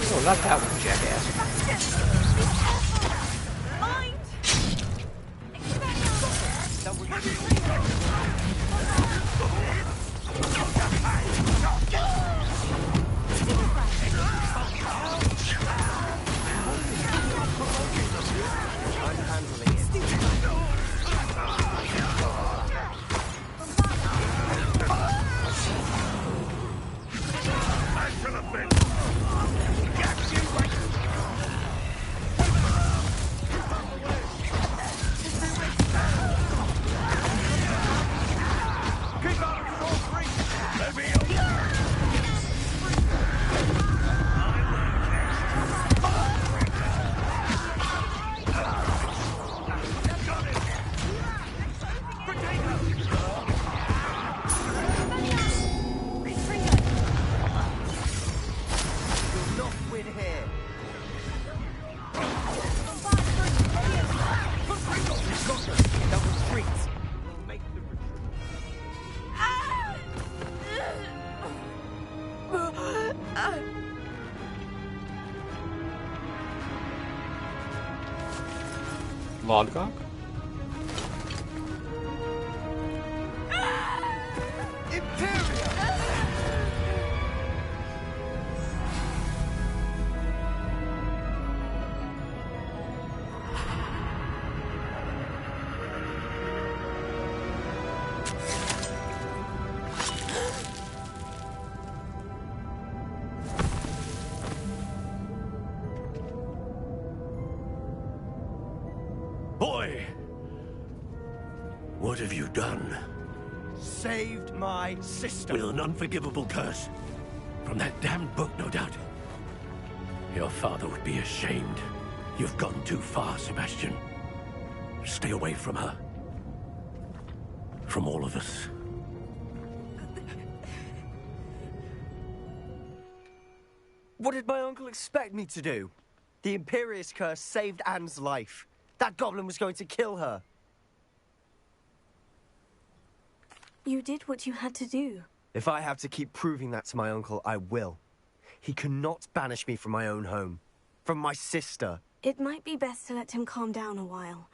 Oh, not that one, jackass. I'm handling it. Lodgok? Boy! What have you done? Saved my sister. With an unforgivable curse. From that damned book, no doubt. Your father would be ashamed. You've gone too far, Sebastian. Stay away from her. From all of us. What did my uncle expect me to do? The Imperious curse saved Anne's life. That goblin was going to kill her. You did what you had to do. If I have to keep proving that to my uncle, I will. He cannot banish me from my own home. From my sister. It might be best to let him calm down a while.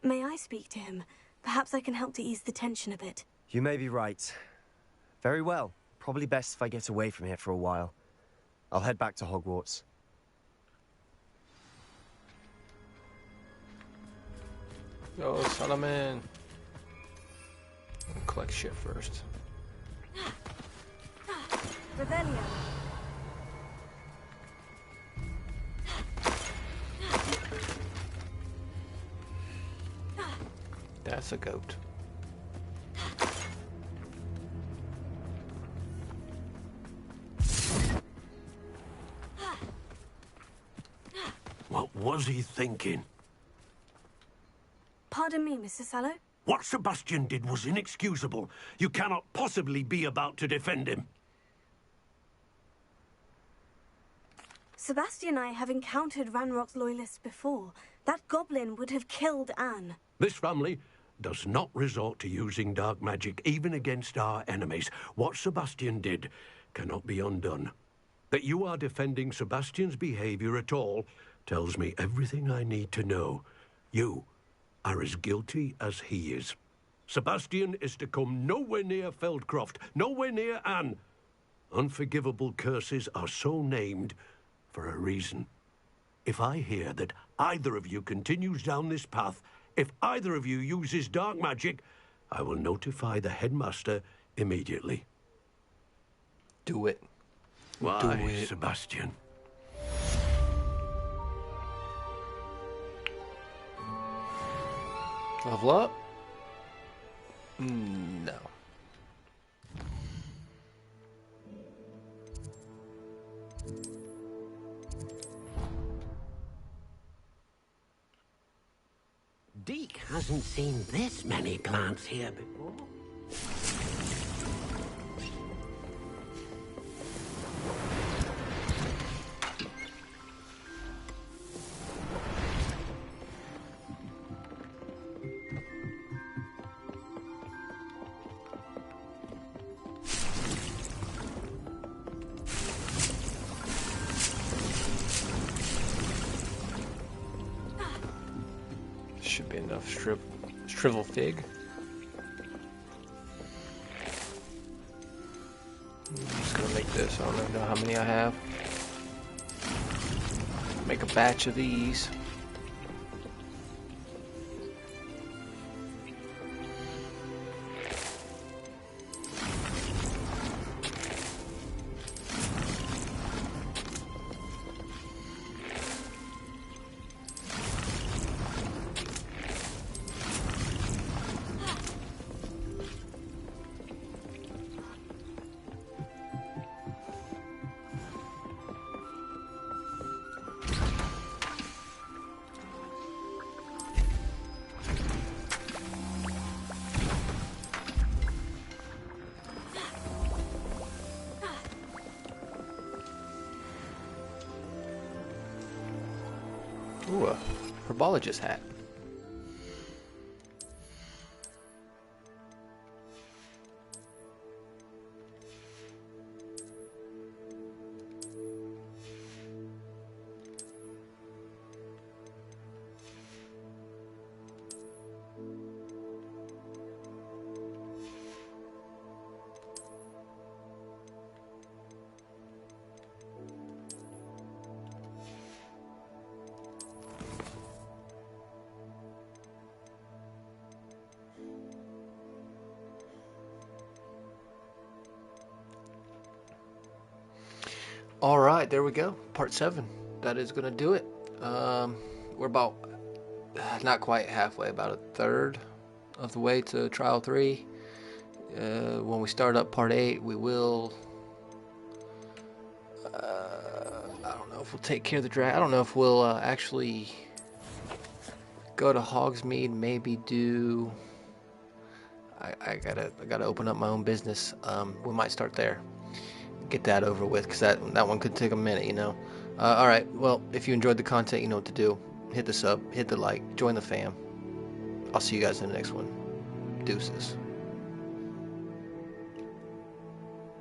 May I speak to him? Perhaps I can help to ease the tension a bit. You may be right. Very well. Probably best if I get away from here for a while. I'll head back to Hogwarts. Yo, Solomon. Collect shit first. Rebellion. That's a goat. What was he thinking? Pardon me, Mr. Sallow? What Sebastian did was inexcusable. You cannot possibly be about to defend him. Sebastian and I have encountered Ranrock's loyalists before. That goblin would have killed Anne. This family does not resort to using dark magic, even against our enemies. What Sebastian did cannot be undone. That you are defending Sebastian's behavior at all tells me everything I need to know. You are as guilty as he is. Sebastian is to come nowhere near Feldcroft, nowhere near Anne. Unforgivable curses are so named for a reason. If I hear that either of you continues down this path, if either of you uses dark magic, I will notify the headmaster immediately. Do it. Why, Do it. Sebastian? Level up? No. Deke hasn't seen this many plants here before. Should be enough shrivel fig. I'm just gonna make this. I don't know how many I have. Make a batch of these. Ooh, a herbologist hat. All right, there we go. Part 7. That is going to do it. We're about, not quite halfway, about a third of the way to Trial 3. When we start up Part 8, we will, I don't know if we'll take care of the dragon. I don't know if we'll actually go to Hogsmeade, maybe do, I gotta open up my own business. We might start there. Get that over with, because that one could take a minute, you know. Alright, well, if you enjoyed the content, you know what to do. Hit the sub, hit the like, join the fam. I'll see you guys in the next one. Deuces.